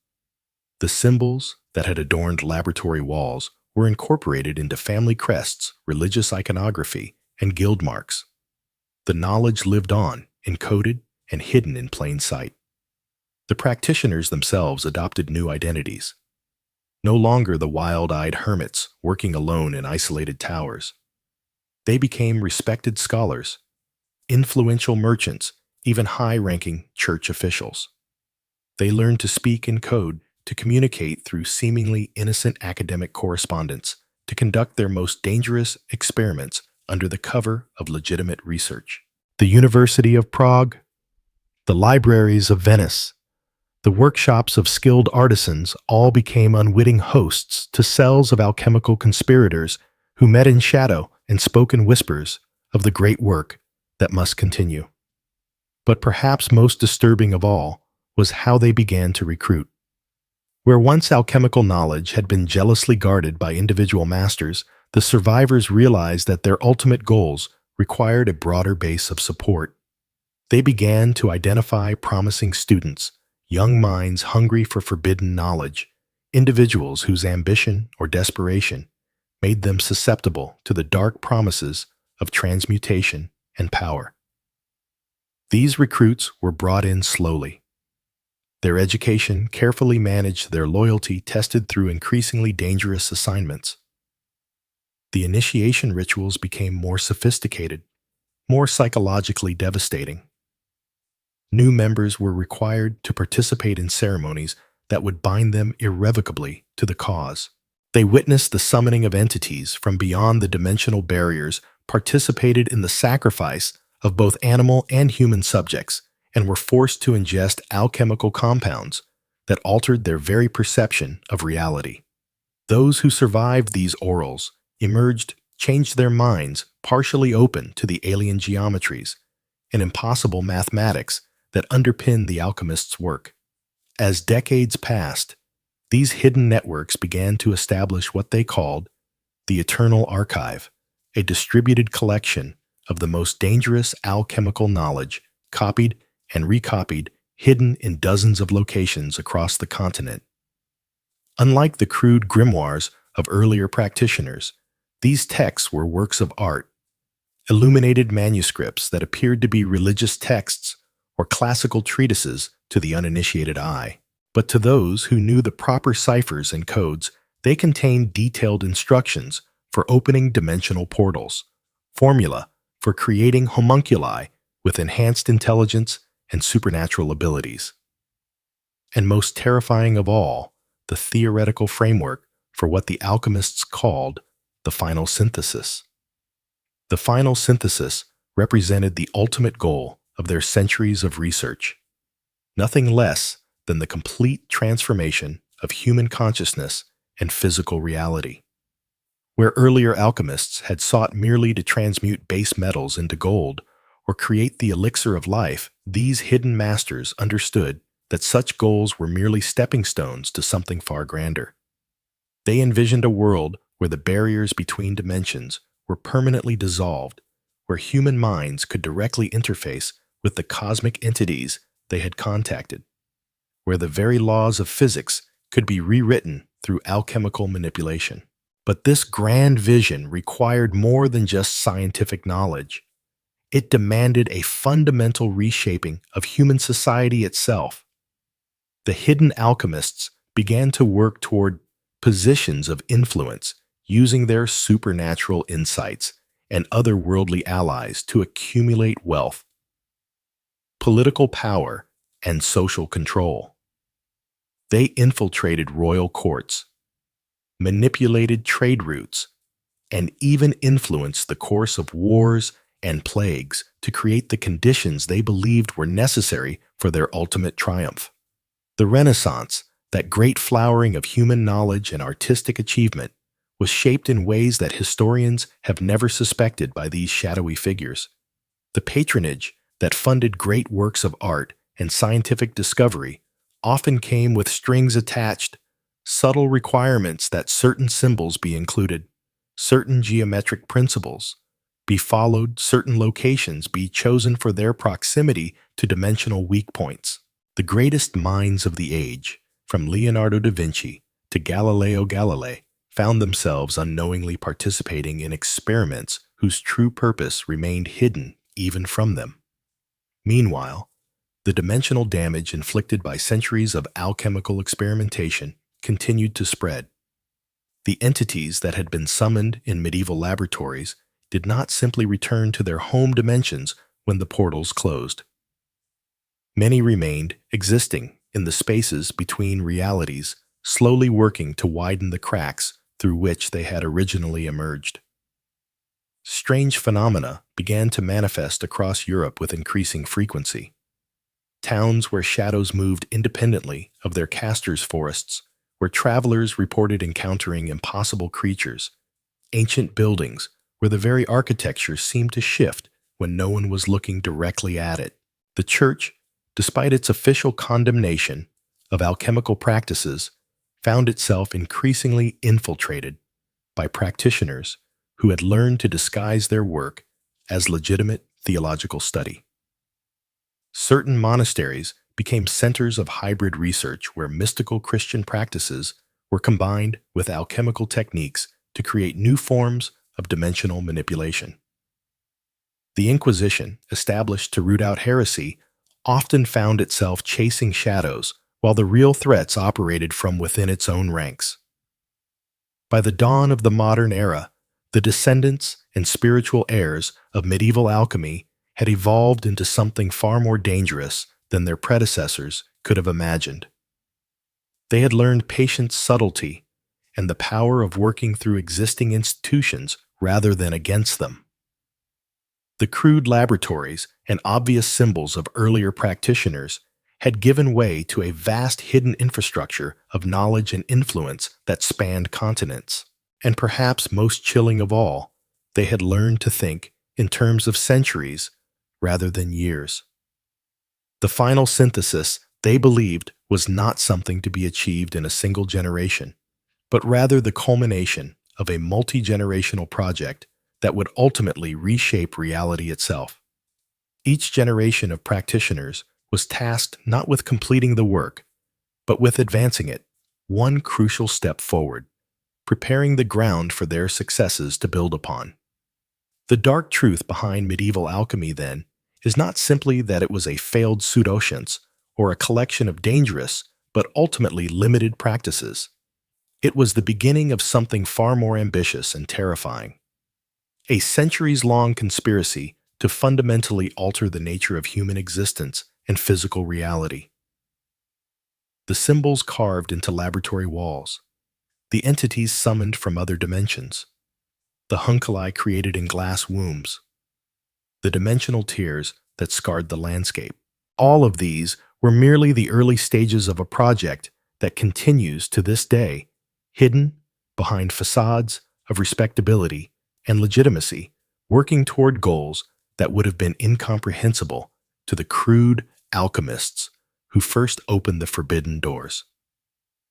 The symbols that had adorned laboratory walls were incorporated into family crests, religious iconography, and guild marks. The knowledge lived on, encoded and hidden in plain sight. The practitioners themselves adopted new identities. No longer the wild-eyed hermits working alone in isolated towers. They became respected scholars, influential merchants, even high-ranking church officials. They learned to speak in code, to communicate through seemingly innocent academic correspondence, to conduct their most dangerous experiments under the cover of legitimate research. The University of Prague, the libraries of Venice, the workshops of skilled artisans all became unwitting hosts to cells of alchemical conspirators who met in shadow and spoke in whispers of the great work that must continue. But perhaps most disturbing of all was how they began to recruit. Where once alchemical knowledge had been jealously guarded by individual masters, the survivors realized that their ultimate goals required a broader base of support. They began to identify promising students, young minds hungry for forbidden knowledge, individuals whose ambition or desperation made them susceptible to the dark promises of transmutation and power. These recruits were brought in slowly. Their education carefully managed, their loyalty tested through increasingly dangerous assignments. The initiation rituals became more sophisticated, more psychologically devastating. New members were required to participate in ceremonies that would bind them irrevocably to the cause. They witnessed the summoning of entities from beyond the dimensional barriers, participated in the sacrifice of both animal and human subjects, and were forced to ingest alchemical compounds that altered their very perception of reality. Those who survived these orals emerged, changed their minds, partially open to the alien geometries and impossible mathematics that underpinned the alchemists' work. As decades passed, these hidden networks began to establish what they called the Eternal Archive, a distributed collection of the most dangerous alchemical knowledge, copied and recopied, hidden in dozens of locations across the continent. Unlike the crude grimoires of earlier practitioners, these texts were works of art, illuminated manuscripts that appeared to be religious texts or classical treatises to the uninitiated eye. But to those who knew the proper ciphers and codes, they contained detailed instructions for opening dimensional portals, formula for creating homunculi with enhanced intelligence and supernatural abilities, and most terrifying of all, the theoretical framework for what the alchemists called the final synthesis. The final synthesis represented the ultimate goal of their centuries of research, nothing less than the complete transformation of human consciousness and physical reality. Where earlier alchemists had sought merely to transmute base metals into gold or create the elixir of life, these hidden masters understood that such goals were merely stepping stones to something far grander. They envisioned a world where the barriers between dimensions were permanently dissolved, where human minds could directly interface with the cosmic entities they had contacted, where the very laws of physics could be rewritten through alchemical manipulation. But this grand vision required more than just scientific knowledge. It demanded a fundamental reshaping of human society itself. The hidden alchemists began to work toward positions of influence, using their supernatural insights and other worldly allies to accumulate wealth, political power, and social control. They infiltrated royal courts, manipulated trade routes, and even influenced the course of wars and plagues to create the conditions they believed were necessary for their ultimate triumph. The Renaissance, that great flowering of human knowledge and artistic achievement, was shaped in ways that historians have never suspected by these shadowy figures. The patronage that funded great works of art and scientific discovery often came with strings attached, subtle requirements that certain symbols be included, certain geometric principles be followed, certain locations be chosen for their proximity to dimensional weak points. The greatest minds of the age, from Leonardo da Vinci to Galileo Galilei, found themselves unknowingly participating in experiments whose true purpose remained hidden even from them. Meanwhile, the dimensional damage inflicted by centuries of alchemical experimentation continued to spread. The entities that had been summoned in medieval laboratories did not simply return to their home dimensions when the portals closed. Many remained existing in the spaces between realities, slowly working to widen the cracks through which they had originally emerged. Strange phenomena began to manifest across Europe with increasing frequency. Towns where shadows moved independently of their casters' forests, where travelers reported encountering impossible creatures, ancient buildings where the very architecture seemed to shift when no one was looking directly at it. The church, despite its official condemnation of alchemical practices, found itself increasingly infiltrated by practitioners who had learned to disguise their work as legitimate theological study. Certain monasteries became centers of hybrid research where mystical Christian practices were combined with alchemical techniques to create new forms of dimensional manipulation. The Inquisition, established to root out heresy, often found itself chasing shadows while the real threats operated from within its own ranks. By the dawn of the modern era, the descendants and spiritual heirs of medieval alchemy had evolved into something far more dangerous than their predecessors could have imagined. They had learned patience, subtlety, and the power of working through existing institutions rather than against them. The crude laboratories and obvious symbols of earlier practitioners had given way to a vast hidden infrastructure of knowledge and influence that spanned continents. And perhaps most chilling of all, they had learned to think in terms of centuries rather than years. The final synthesis, they believed, was not something to be achieved in a single generation, but rather the culmination of a multi-generational project that would ultimately reshape reality itself. Each generation of practitioners was tasked not with completing the work, but with advancing it, one crucial step forward, preparing the ground for their successes to build upon. The dark truth behind medieval alchemy, then, is not simply that it was a failed pseudoscience or a collection of dangerous but ultimately limited practices. It was the beginning of something far more ambitious and terrifying. A centuries-long conspiracy to fundamentally alter the nature of human existence and physical reality. The symbols carved into laboratory walls, the entities summoned from other dimensions, the homunculi created in glass wombs, the dimensional tears that scarred the landscape. All of these were merely the early stages of a project that continues to this day, hidden behind facades of respectability and legitimacy, working toward goals that would have been incomprehensible to the crude alchemists who first opened the forbidden doors.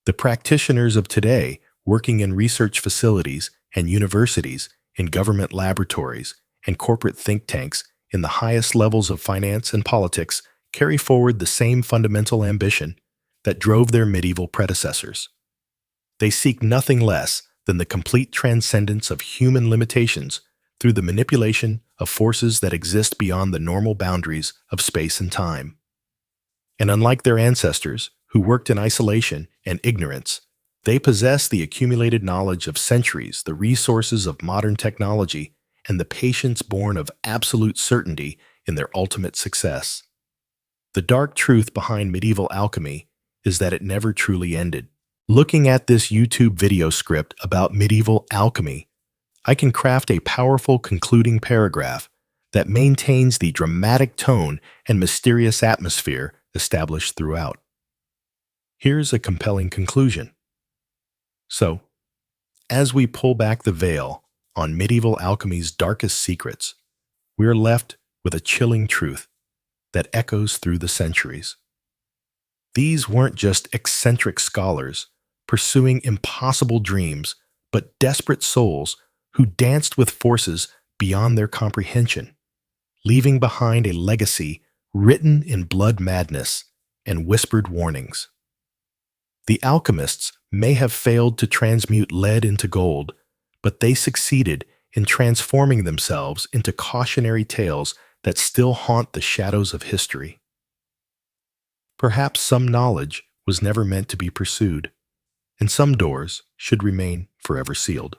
The practitioners of today, working in research facilities and universities, in government laboratories, and corporate think tanks in the highest levels of finance and politics, carry forward the same fundamental ambition that drove their medieval predecessors. They seek nothing less than the complete transcendence of human limitations through the manipulation of forces that exist beyond the normal boundaries of space and time. And unlike their ancestors, who worked in isolation and ignorance, they possess the accumulated knowledge of centuries, the resources of modern technology, and the patience born of absolute certainty in their ultimate success. The dark truth behind medieval alchemy is that it never truly ended. Looking at this YouTube video script about medieval alchemy, I can craft a powerful concluding paragraph that maintains the dramatic tone and mysterious atmosphere established throughout. Here's a compelling conclusion. So, as we pull back the veil on medieval alchemy's darkest secrets, we are left with a chilling truth that echoes through the centuries. These weren't just eccentric scholars pursuing impossible dreams, but desperate souls who danced with forces beyond their comprehension, leaving behind a legacy written in blood madness and whispered warnings. The alchemists may have failed to transmute lead into gold, but they succeeded in transforming themselves into cautionary tales that still haunt the shadows of history. Perhaps some knowledge was never meant to be pursued, and some doors should remain forever sealed.